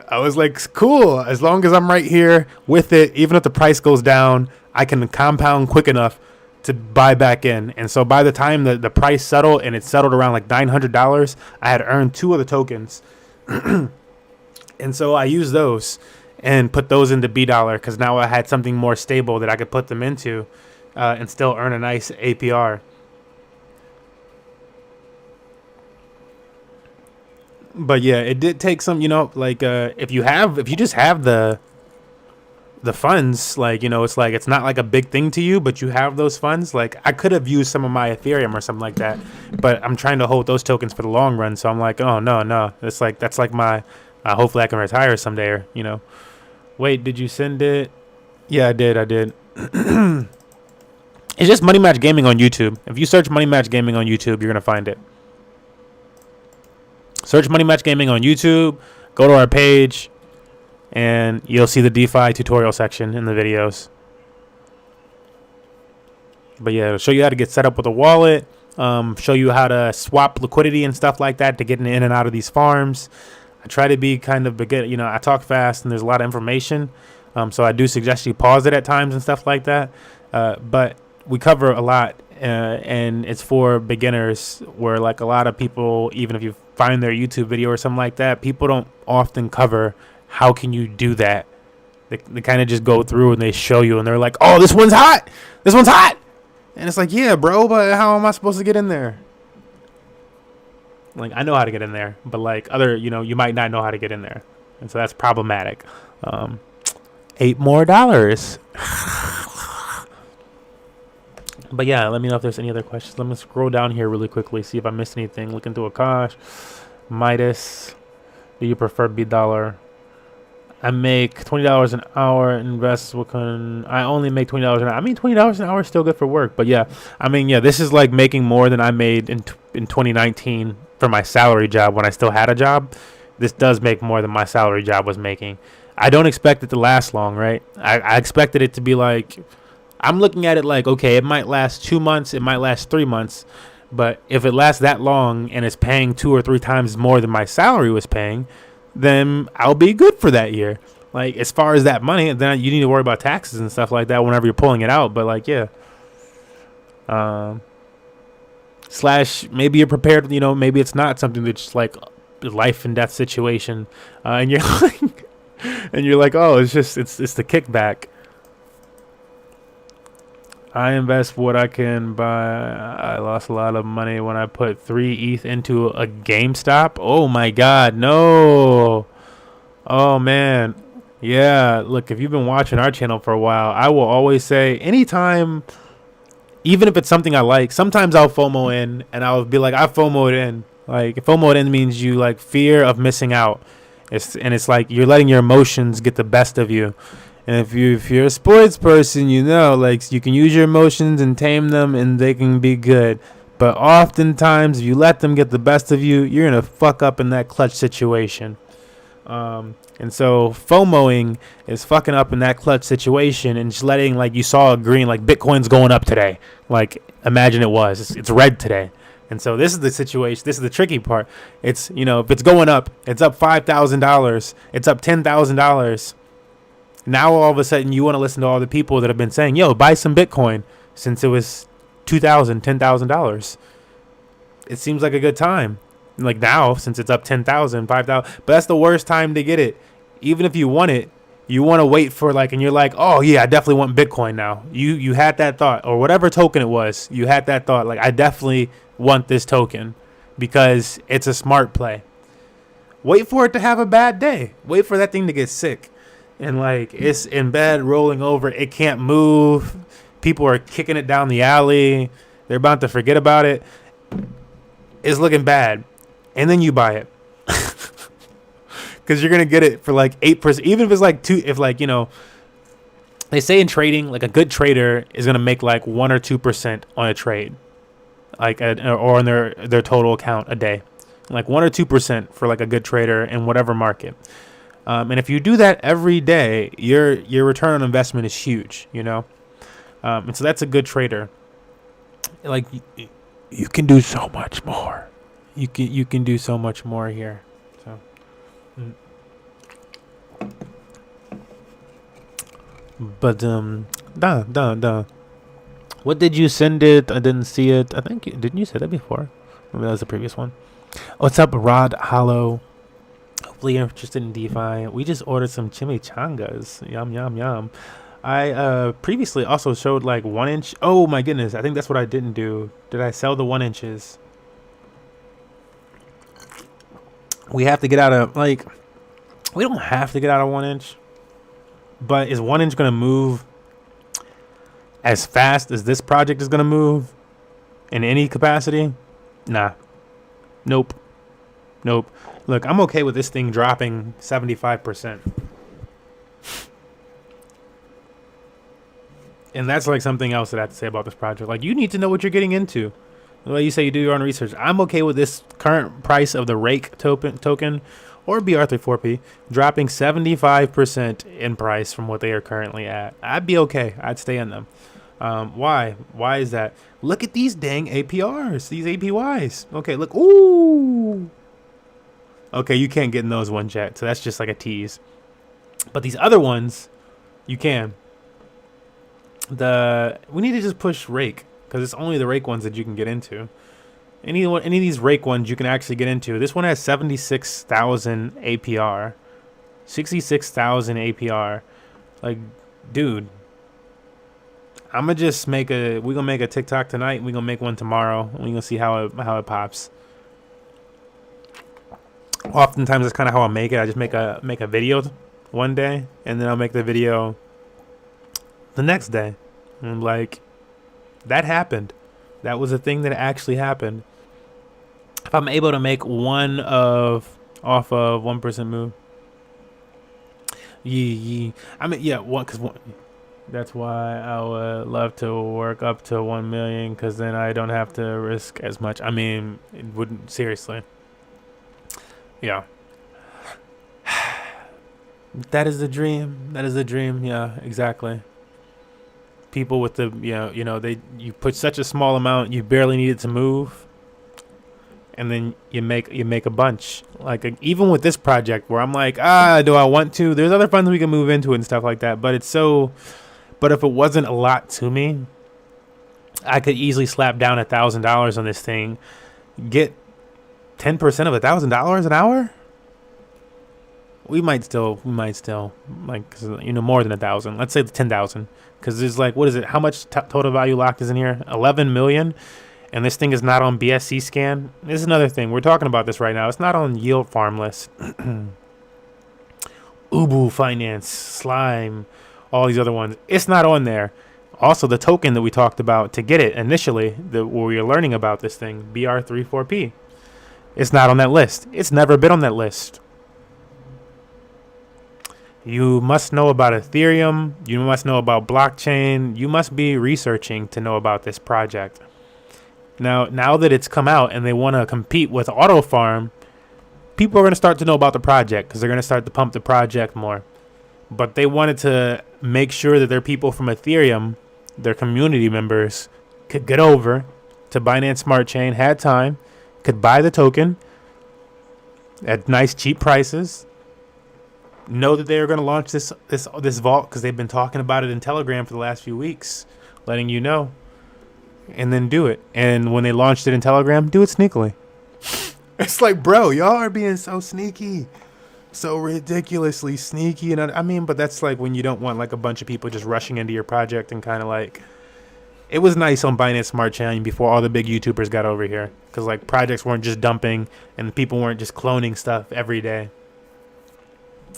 I was like, cool. As long as I'm right here with it, even if the price goes down, I can compound quick enough to buy back in. And so by the time the price settled, and it settled around like $900, I had earned 2 of the tokens. And so I used those and put those into $B because now I had something more stable that I could put them into and still earn a nice APR. But yeah, it did take some, like if you just have the funds, like, it's like it's not like a big thing to you, but you have those funds. Like I could have used some of my Ethereum or something like that, but I'm trying to hold those tokens for the long run. So I'm like, oh no, it's like that's like my hopefully I can retire someday, or Wait, did you send it? Yeah, I did. It's just Money Match Gaming on YouTube. If you search Money Match Gaming on YouTube, you're gonna find it. Search Money Match Gaming on YouTube, go to our page, and you'll see the DeFi tutorial section in the videos. But yeah, it'll show you how to get set up with a wallet, show you how to swap liquidity and stuff like that to get in and out of these farms. I try to be kind of beginner, I talk fast and there's a lot of information. So I do suggest you pause it at times and stuff like that. But we cover a lot, and it's for beginners where like a lot of people, even if you find their YouTube video or something like that, people don't often cover how can you do that. They kind of just go through and they show you and they're like, oh, this one's hot. And it's like, yeah, bro, but how am I supposed to get in there? Like, I know how to get in there, but like other, you might not know how to get in there. And so that's problematic. $8 more. But yeah, let me know if there's any other questions. Let me scroll down here really quickly, see if I missed anything. Look into Akash. Midas. Do you prefer $B? I make $20 an hour. Invest. I only make $20 an hour. $20 an hour is still good for work. But yeah, this is like making more than I made in 2019 for my salary job when I still had a job. This does make more than my salary job was making. I don't expect it to last long, right? I expected it to be like, I'm looking at it like, okay, it might last 2 months, it might last 3 months, but if it lasts that long and it's paying 2 or 3 times more than my salary was paying, then I'll be good for that year. Like, as far as that money, then you need to worry about taxes and stuff like that whenever you're pulling it out. But like, yeah. / maybe you're prepared, maybe it's not something that's like a life and death situation. And you're like, oh, it's the kickback. I invest what I can buy. I lost a lot of money when I put 3 ETH into a GameStop. Oh my God, no. Oh man. Yeah, look, if you've been watching our channel for a while, I will always say anytime, even if it's something I like, sometimes I'll FOMO in and I'll be like, I FOMO'd in. Like, FOMO'd in means you like fear of missing out. It's like you're letting your emotions get the best of you. And if you're a sports person, like you can use your emotions and tame them and they can be good. But oftentimes, if you let them get the best of you, you're going to fuck up in that clutch situation. And so FOMOing is fucking up in that clutch situation and just letting, like, you saw a green, like Bitcoin's going up today. Like, imagine it was. It's red today. And so this is the situation. This is the tricky part. It's, you know, if it's going up, it's up $5,000. It's up $10,000. Now all of a sudden you want to listen to all the people that have been saying, yo, buy some Bitcoin since it was $2,000, $10,000. It seems like a good time. Like now, since it's up 10,000, 5,000, but that's the worst time to get it. Even if you want it, you want to wait for, like, and you're like, oh yeah, I definitely want Bitcoin now. You had that thought, or whatever token it was, you had that thought, like, I definitely want this token because it's a smart play. Wait for it to have a bad day. Wait for that thing to get sick. And like, it's in bed, rolling over, it can't move. People are kicking it down the alley. They're about to forget about it. It's looking bad. And then you buy it. Because you're going to get it for like 8%. Even if it's like 2, if like, you know, they say in trading, like a good trader is going to make like 1 or 2% on a trade. Like, or on their total account a day. Like 1 or 2% for like a good trader in whatever market. And if you do that every day, your return on investment is huge, you know? And so that's a good trader. Like, you can do so much more. You can do so much more here. So, but duh. What did you send it? I didn't see it. I think didn't you say that before? Maybe that was the previous one. What's up, Rod Hollow? Hopefully you're interested in DeFi. We just ordered some chimichangas. Yum yum yum. I previously also showed like 1 inch. Oh my goodness! I think that's what I didn't do. Did I sell the 1 inches? We have to get out of, like, we don't have to get out of 1 inch, but is 1 inch gonna move as fast as this project is gonna move in any capacity? Nah. Nope. Look, I'm okay with this thing dropping 75%. And that's like something else that I have to say about this project. Like, you need to know what you're getting into. Like you say, you do your own research. I'm okay with this current price of the Rake token or BR34P dropping 75% in price from what they are currently at. I'd be okay. I'd stay in them. Why? Why is that? Look at these dang APRs, these APYs. Okay, look. Ooh. Okay, you can't get in those ones yet, so that's just like a tease. But these other ones, you can. We need to just push Rake, because it's only the Rake ones that you can get into. Any of these Rake ones you can actually get into. This one has 76,000 APR. 66,000 APR. Like, dude. I'm going to just we're going to make a TikTok tonight. We're going to make one tomorrow. We're going to see how it pops. Oftentimes that's kind of how I make it. I just make a video one day, and then I'll make the video the next day. And I'm like, that happened. That was a thing that actually happened. If I'm able to make off of 1% move. I mean, yeah, that's why I would love to work up to 1 million, because then I don't have to risk as much. I mean, it wouldn't, seriously. Yeah. That is the dream. That is the dream. Yeah, exactly. People with the, you put such a small amount, you barely need it to move, and then you make a bunch. Like, even with this project where I'm like, do I want to? There's other funds we can move into and stuff like that, but if it wasn't a lot to me, I could easily slap down $1,000 on this thing, get 10% of $1,000 an hour. We might still like, more than 1,000. Let's say 10,000, because there's like, what is it? How much total value locked is in here? 11 million, and this thing is not on BSC scan. This is another thing. We're talking about this right now. It's not on yield farm list. Ubu Finance, Slime, all these other ones. It's not on there. Also, the token that we talked about to get it initially, where we were learning about this thing, BR34P. It's not on that list. It's never been on that list. You must know about Ethereum. You must know about blockchain. You must be researching to know about this project. Now that it's come out and they want to compete with Auto Farm, people are going to start to know about the project because they're going to start to pump the project more. But they wanted to make sure that their people from Ethereum, their community members, could get over to Binance Smart Chain, had time, could buy the token at nice cheap prices, know that they were going to launch this vault because they've been talking about it in Telegram for the last few weeks, letting you know, and then do it. And when they launched it in Telegram, do it sneakily. It's like, bro, y'all are being so sneaky, so ridiculously sneaky. And I mean, but that's like when you don't want like a bunch of people just rushing into your project and kind of like, it was nice on Binance Smart Chain before all the big YouTubers got over here, because like projects weren't just dumping and people weren't just cloning stuff every day.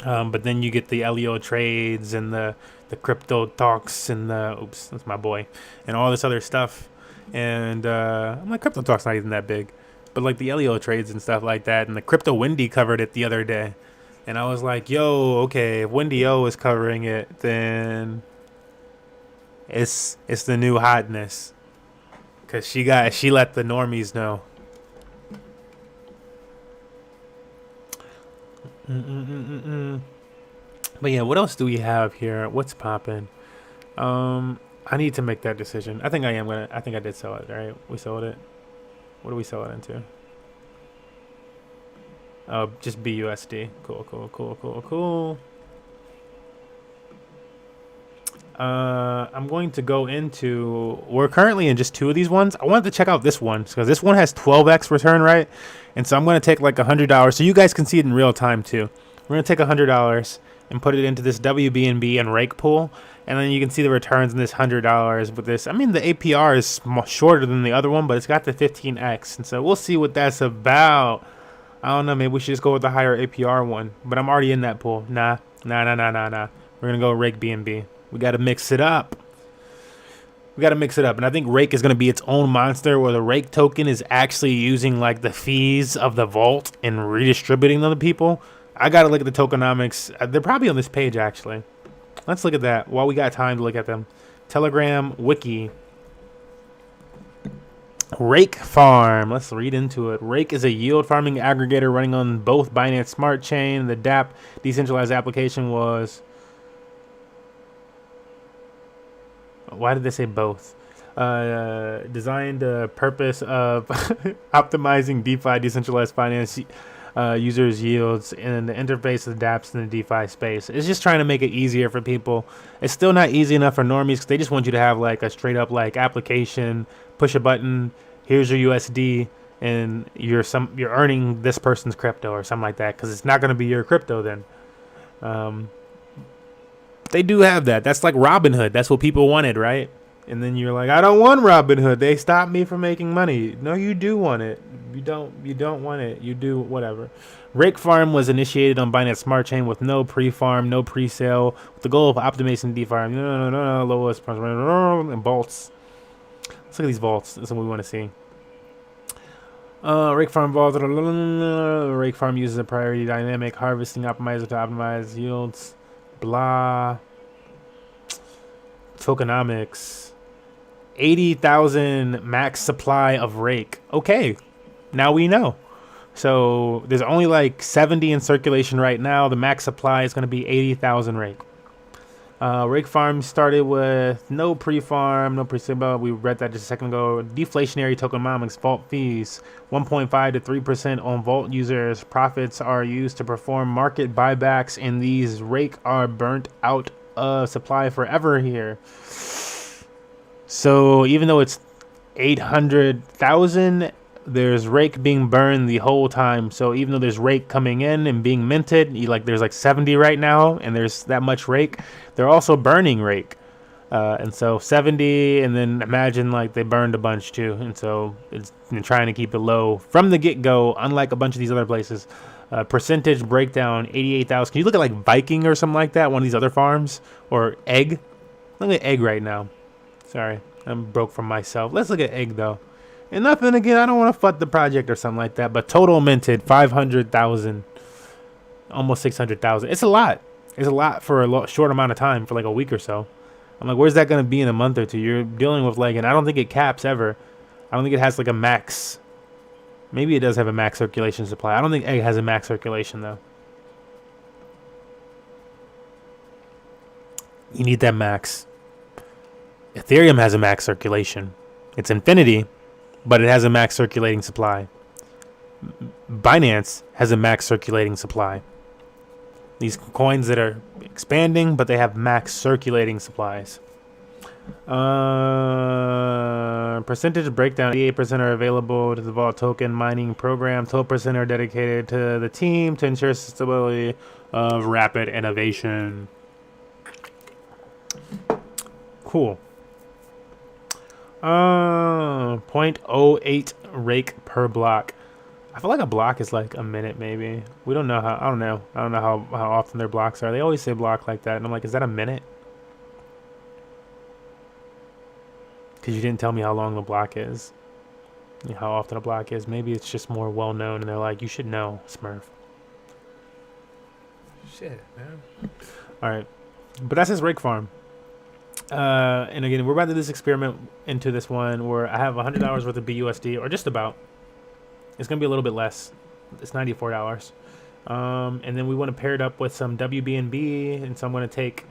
But then you get the LEO trades and the crypto talks and oops, that's my boy, and all this other stuff. And I'm like, crypto talk's not even that big, but like the LEO trades and stuff like that. And the Crypto Wendy covered it the other day, and I was like, yo, okay, if Wendy O is covering it, then it's the new hotness, because she let the normies know. But yeah, what else do we have here? What's popping? I need to make that decision. I think I did sell it, right? We sold it. What do we sell it into? Oh, just BUSD. Cool. I'm going to go into, we're currently in just 2 of these ones. I wanted to check out this one because this one has 12x return, right? And so I'm going to take like $100 so you guys can see it in real time too. We're going to take $100 and put it into this WBNB and rake pool, and then you can see the returns in this $100 with this. I mean, the APR is shorter than the other one, but it's got the 15x, and so we'll see what that's about. I don't know, maybe we should just go with the higher APR one, but I'm already in that pool. Nah. We're going to go rake BNB. We got to mix it up. And I think rake is going to be its own monster, where the rake token is actually using like the fees of the vault and redistributing them to people. I got to look at the tokenomics. They're probably on this page, actually. Let's look at that while we got time to look at them. Telegram wiki. Rake Farm. Let's read into it. Rake is a yield farming aggregator running on both Binance Smart Chain. The DApp decentralized application was... Why did they say both? Designed the purpose of optimizing DeFi decentralized finance users' yields in the interface of the dApps in the DeFi space. It's just trying to make it easier for people. It's still not easy enough for normies because they just want you to have like a straight up like application, push a button, here's your USD, and you're earning this person's crypto or something like that, because it's not going to be your crypto then. They do have that. That's like Robinhood. That's what people wanted, right? And then you're like, I don't want Robinhood. They stopped me from making money. No, you do want it. You don't want it. You do, whatever. Rake Farm was initiated on Binance Smart Chain with no pre-farm, no pre-sale, with the goal of optimizing DeFi. No, lowest price and vaults. Let's look at these vaults. That's what we want to see. Rake Farm vault. Rake Farm uses a priority dynamic harvesting optimizer to optimize yields. Blah. Tokenomics. 80,000 max supply of rake. Okay, now we know. So there's only like 70 in circulation right now. The max supply is going to be 80,000 rake. Rake Farm started with no pre-farm, no pre-sale. We read that just a second ago. Deflationary tokenomics, vault fees, 1.5 to 3% on vault users. Profits are used to perform market buybacks, and these rake are burnt out of supply forever here. So even though it's 800,000, there's rake being burned the whole time. So even though there's rake coming in and being minted, there's like 70 right now, and there's that much rake, they're also burning rake. And so 70, and then imagine like they burned a bunch too. And so it's trying to keep it low from the get-go, unlike a bunch of these other places. Percentage breakdown, 88,000. Can you look at like Viking or something like that, one of these other farms? Or Egg? Look at Egg right now. Sorry, I'm broke from myself. Let's look at Egg though. And nothing again, I don't want to fuck the project or something like that, but total minted 500,000, almost 600,000. It's a lot. It's a lot for a short amount of time, for like a week or so. I'm like, where's that going to be in a month or two? You're dealing with like, and I don't think it caps ever. I don't think it has like a max Maybe it does have a max circulation supply. I don't think egg has a max circulation though. You need that max. Ethereum has a max circulation. It's infinity, but it has a max circulating supply. Binance has a max circulating supply. These coins that are expanding, but they have max circulating supplies. Percentage breakdown: 88% are available to the Vault token mining program. 12% are dedicated to the team to ensure stability of rapid innovation. Cool. 0.08 rake per block. I feel like a block is like a minute, maybe. We don't know how. I don't know how often their blocks are. They always say block like that, and I'm like, is that a minute? Because you didn't tell me how long the block is, how often a block is. Maybe it's just more well known, and they're like, you should know, Smurf. Shit, man. All right, but that's his rake farm. And again, we're about to do this experiment into this one where I have $100 worth of BUSD, or just about. It's gonna be a little bit less. It's $94. And then we want to pair it up with some WBNB, and so I'm gonna take,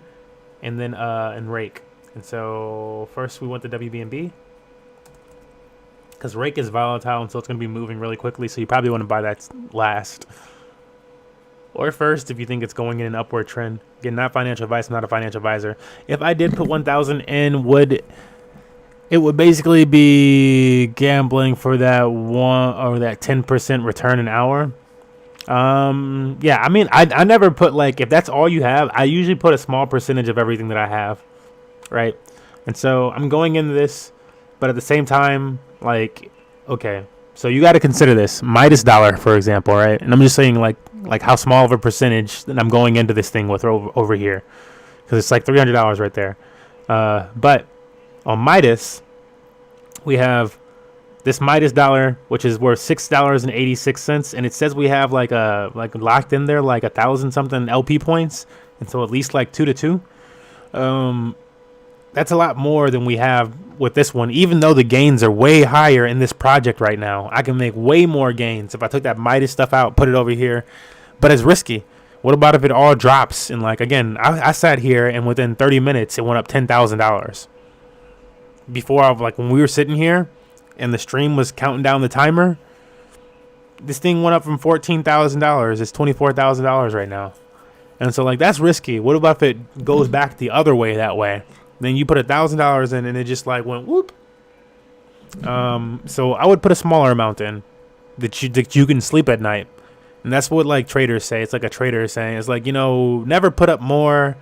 and then and rake. And so first we want the WBNB, because rake is volatile, and so it's gonna be moving really quickly. So you probably want to buy that last. Or first, if you think it's going in an upward trend. Again, not financial advice. I'm not a financial advisor. If I did put 1,000 in, it would basically be gambling for that 10% return an hour. Yeah, I mean, I never put, like, if that's all you have, I usually put a small percentage of everything that I have, right? And so I'm going into this, but at the same time, like, okay. So you got to consider this Midas dollar, for example, right? And I'm just saying like how small of a percentage that I'm going into this thing with over here, because it's like $300 right there. But on Midas, we have this Midas dollar, which is worth $6.86, and it says we have like locked in there like 1,000 something LP points, and so at least like 2 to 2. That's a lot more than we have with this one, even though the gains are way higher in this project right now. I can make way more gains if I took that Midas stuff out, put it over here, but it's risky. What about if it all drops? And like, again, I sat here and within 30 minutes, it went up $10,000. Before, when we were sitting here and the stream was counting down the timer, this thing went up from $14,000. It's $24,000 right now. And so like, that's risky. What about if it goes back the other way that way? Then you put $1,000 in and it just like went whoop. So I would put a smaller amount in that you can sleep at night. And that's what like traders say. It's like a trader saying, it's like, never put up more,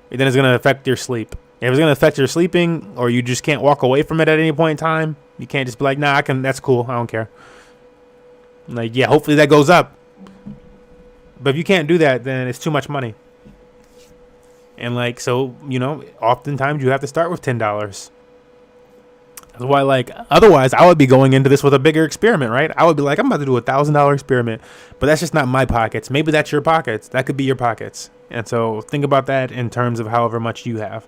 then it's going to affect your sleep. If it's going to affect your sleeping, or you just can't walk away from it at any point in time, you can't just be like, nah, that's cool. I don't care. Like, yeah, hopefully that goes up. But if you can't do that, then it's too much money. And like, so, oftentimes you have to start with $10. That's why, like, otherwise I would be going into this with a bigger experiment, right? I would be like, I'm about to do $1,000 experiment, but that's just not my pockets. Maybe that's your pockets. That could be your pockets. And so think about that in terms of however much you have,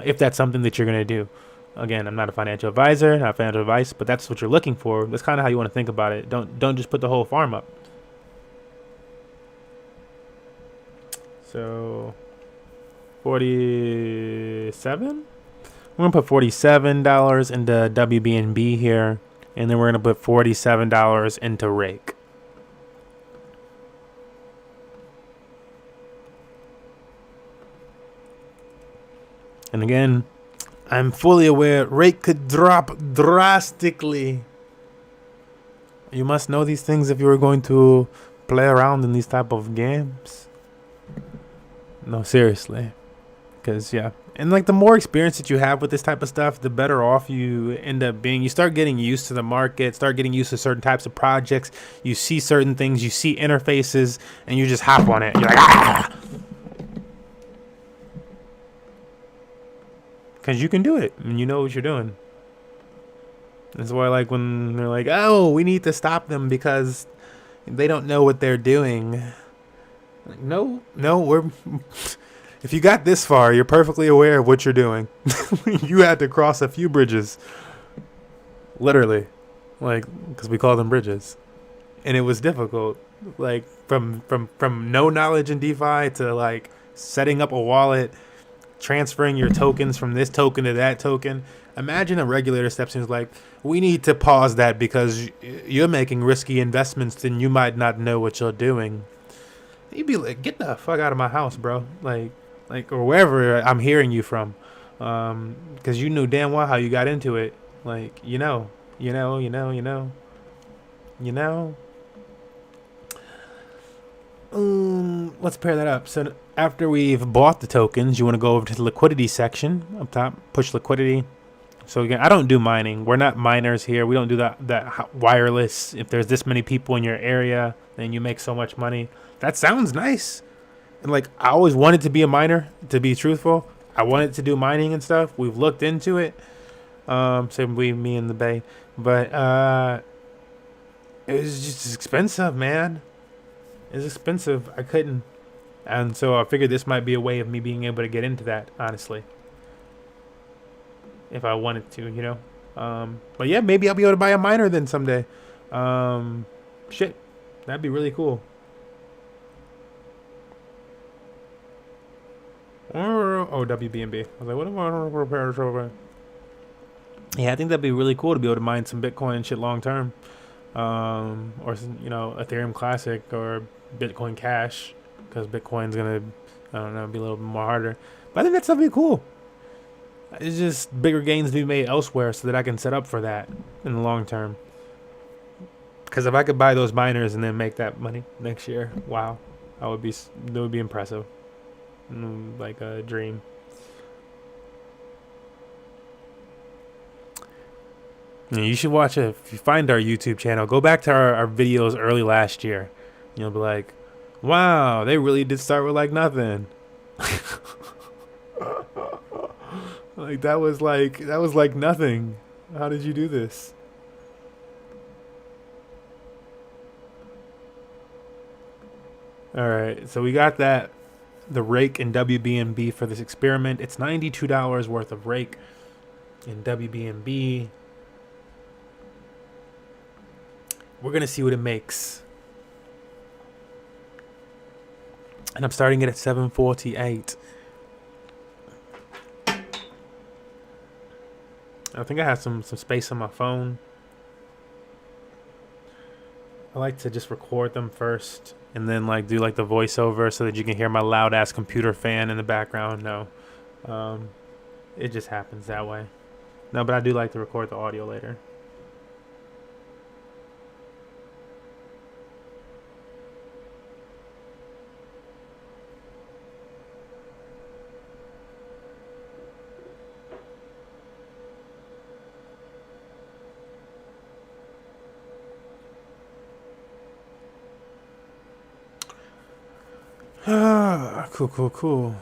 if that's something that you're going to do. Again, I'm not a financial advisor, not financial advice, but that's what you're looking for. That's kind of how you want to think about it. Don't just put the whole farm up. So 47. We're gonna put $47 into WBNB here, and then we're gonna put $47 into rake. And again, I'm fully aware rake could drop drastically. You must know these things if you were going to play around in these type of games. No, seriously. Because, yeah. And, like, the more experience that you have with this type of stuff, the better off you end up being. You start getting used to the market, start getting used to certain types of projects. You see certain things, you see interfaces, and you just hop on it. You're like, ah! Because you can do it, and you know what you're doing. That's why, like, when they're like, oh, we need to stop them because they don't know what they're doing. Like, no, we're... If you got this far, you're perfectly aware of what you're doing. You had to cross a few bridges. Literally. Like, because we call them bridges. and it was difficult. Like from no knowledge in DeFi to like setting up a wallet, transferring your tokens from this token to that token. Imagine a regulator steps in and is like, we need to pause that because you're making risky investments and you might not know what you're doing. You'd be like, get the fuck out of my house, bro. Like or wherever I'm hearing you from. Because you knew damn well how you got into it. Like, you know. Let's pair that up. So after we've bought the tokens, you want to go over to the liquidity section up top, push liquidity. So again, I don't do mining. We're not miners here. We don't do that wireless. If there's this many people in your area, then you make so much money. That sounds nice. And like, I always wanted to be a miner, to be truthful. I wanted to do mining and stuff. We've looked into it. Same way me and the Bay. But it was just expensive, man. It's expensive. I couldn't. And so I figured this might be a way of me being able to get into that, honestly. If I wanted to, you know. But yeah, maybe I'll be able to buy a miner then someday. Shit. That'd be really cool. Oh, WBNB. I was like, what am I going to prepare for? Yeah, I think that'd be really cool to be able to mine some Bitcoin and shit long term. Or, you know, Ethereum Classic or Bitcoin Cash. Because Bitcoin's going to, I don't know, be a little bit more harder. But I think that's something cool. It's just bigger gains to be made elsewhere so that I can set up for that in the long term. Because if I could buy those miners and then make that money next year, wow, that would be impressive. Like a dream. You should watch it. If you find our YouTube channel, go back to our videos early last year. You'll be like, wow, they really did start with like nothing. Like that was like nothing. How did you do this? All right, so we got that, the rake in WBNB for this experiment. It's $92 worth of rake in WBNB. We're gonna see what it makes. And I'm starting it at 748. I think I have some space on my phone. I like to just record them first and then like do like the voiceover so that you can hear my loud ass computer fan in the background. No, it just happens that way. No, but I do like to record the audio later. Cool.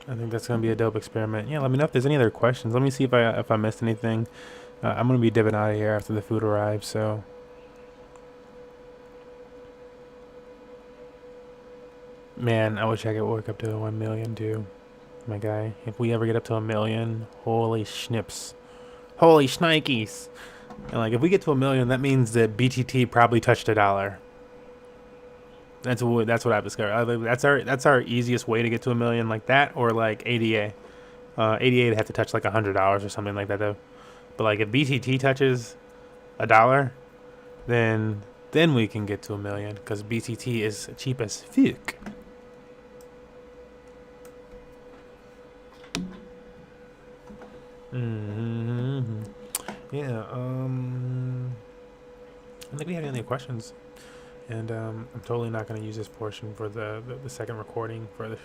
I think that's gonna be a dope experiment. Yeah, let me know if there's any other questions. Let me see if I missed anything. I'm gonna be dipping out of here after the food arrives. So, man, I wish I could work up to 1 million too, my guy. If we ever get up to 1 million, holy schnips, holy shnikes! And like, if we get to 1 million, that means that BTT probably touched $1. That's what I've discovered. That's our easiest way to get to 1 million, like that, or like ADA. ADA would have to touch like $100 or something like that though. But like if BTT touches $1, then we can get to 1 million because BTT is cheap as fuck. Yeah. I think we have any other questions. And I'm totally not going to use this portion for the second recording for the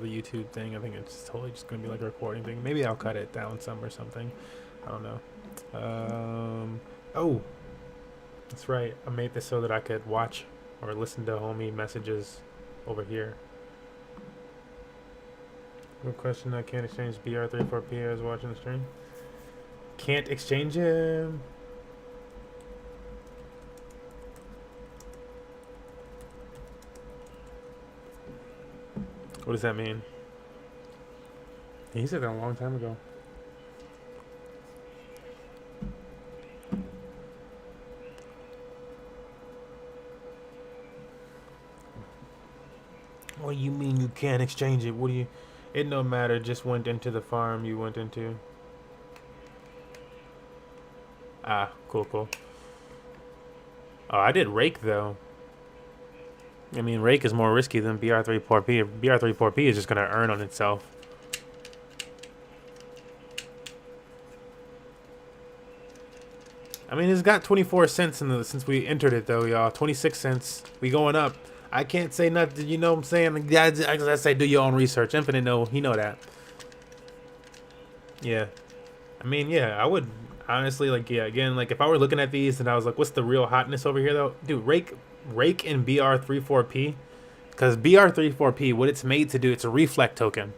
YouTube thing. I think it's totally just going to be like a recording thing. Maybe I'll cut it down some or something. I don't know. Oh, that's right. I made this so that I could watch or listen to homie messages over here. Good question. I can't exchange BR3 for PRs watching the stream. Can't exchange him. What does that mean? He said that a long time ago. What do you mean you can't exchange it? What do you? It no matter. Just went into the farm you went into. Ah, cool, cool. Oh, I did rake though. I mean, rake is more risky than BR34P. BR34P is just gonna earn on itself. I mean, it's got 24 cents in the since we entered it though, y'all. 26 cents. We going up. I can't say nothing. You know what I'm saying? Yeah, I say do your own research. Infinite know he know that. Yeah. I mean, yeah, I would honestly like again like if I were looking at these and I was like, what's the real hotness over here though? Dude, rake in BR34P, because BR34P, what it's made to do, it's a reflect token.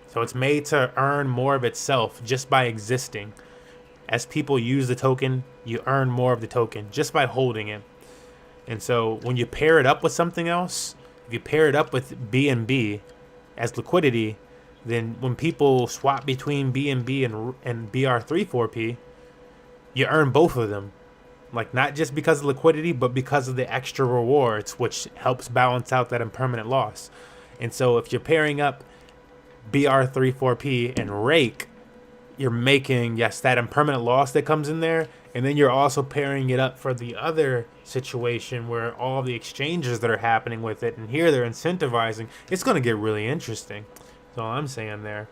So it's made to earn more of itself just by existing. As people use the token, you earn more of the token just by holding it. And so when you pair it up with something else, if you pair it up with BNB as liquidity, then when people swap between BNB and BR34P, you earn both of them. Like, not just because of liquidity, but because of the extra rewards, which helps balance out that impermanent loss. And so if you're pairing up BR34P and rake, you're making, yes, that impermanent loss that comes in there, and then you're also pairing it up for the other situation where all the exchanges that are happening with it, and here they're incentivizing. It's going to get really interesting. That's all I'm saying there.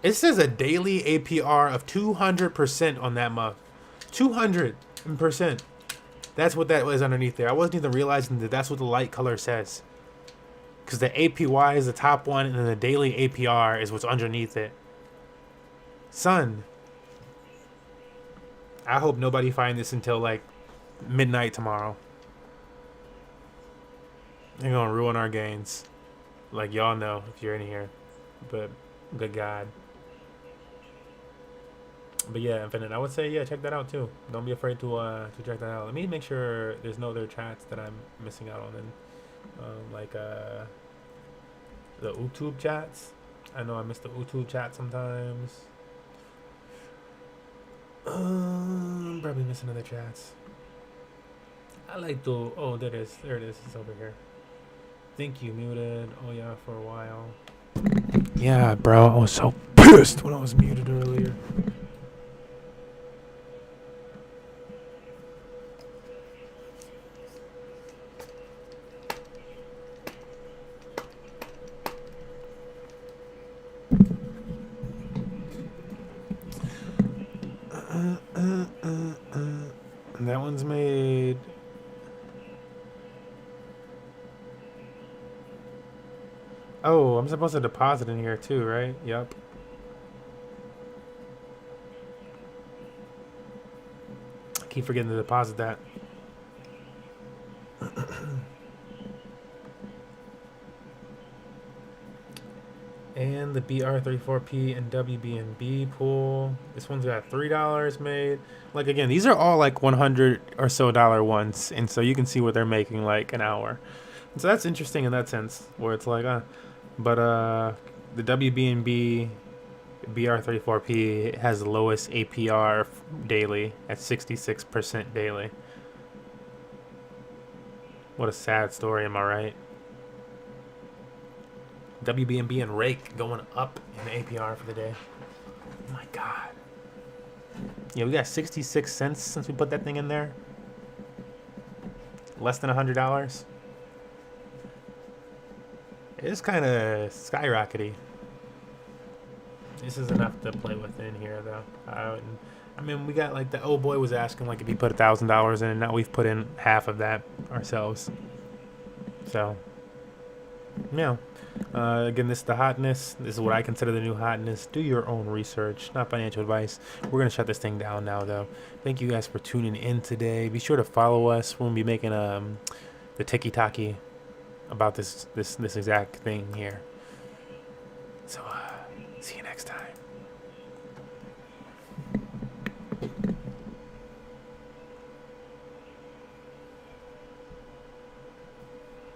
It says a daily APR of 200% on that month. 200%. That's what that was underneath there. I wasn't even realizing that that's what the light color says. Because the APY is the top one, and then the daily APR is what's underneath it. Son. I hope nobody find this until like midnight tomorrow. They're going to ruin our gains. Like y'all know if you're in here. But good God. But yeah, Infinite, I would say, yeah, check that out too. Don't be afraid to check that out. Let me make sure there's no other chats that I'm missing out on. Like the YouTube chats. I know I miss the YouTube chat sometimes. Probably missing other chats. I like the, oh, there it is. There it is. It's over here. Think you muted. Oh yeah, for a while. Yeah, bro. I was so pissed when I was muted earlier. That one's made. Oh, I'm supposed to deposit in here too, right? Yep. I keep forgetting to deposit that. And the BR34P and WBNB pool. This one's got $3 made. Like, again, these are all like $100 or so ones. And so you can see what they're making like an hour. And so that's interesting in that sense, where it's like, but the WBNB BR34P has the lowest APR daily at 66% daily. What a sad story, am I right? WBNB and rake going up in the APR for the day. Oh my God. Yeah, we got 66 cents since we put that thing in there. Less than $100. It's kind of skyrocketing. This is enough to play with in here, though. I mean, we got like the old boy was asking like if he put $1,000 in, and now we've put in half of that ourselves. So, yeah. Again, this is the hotness. This is what I consider the new hotness. Do your own research, not financial advice. We're going to shut this thing down now, though. Thank you guys for tuning in today. Be sure to follow us. We'll be making the tiki-taki about this exact thing here. So,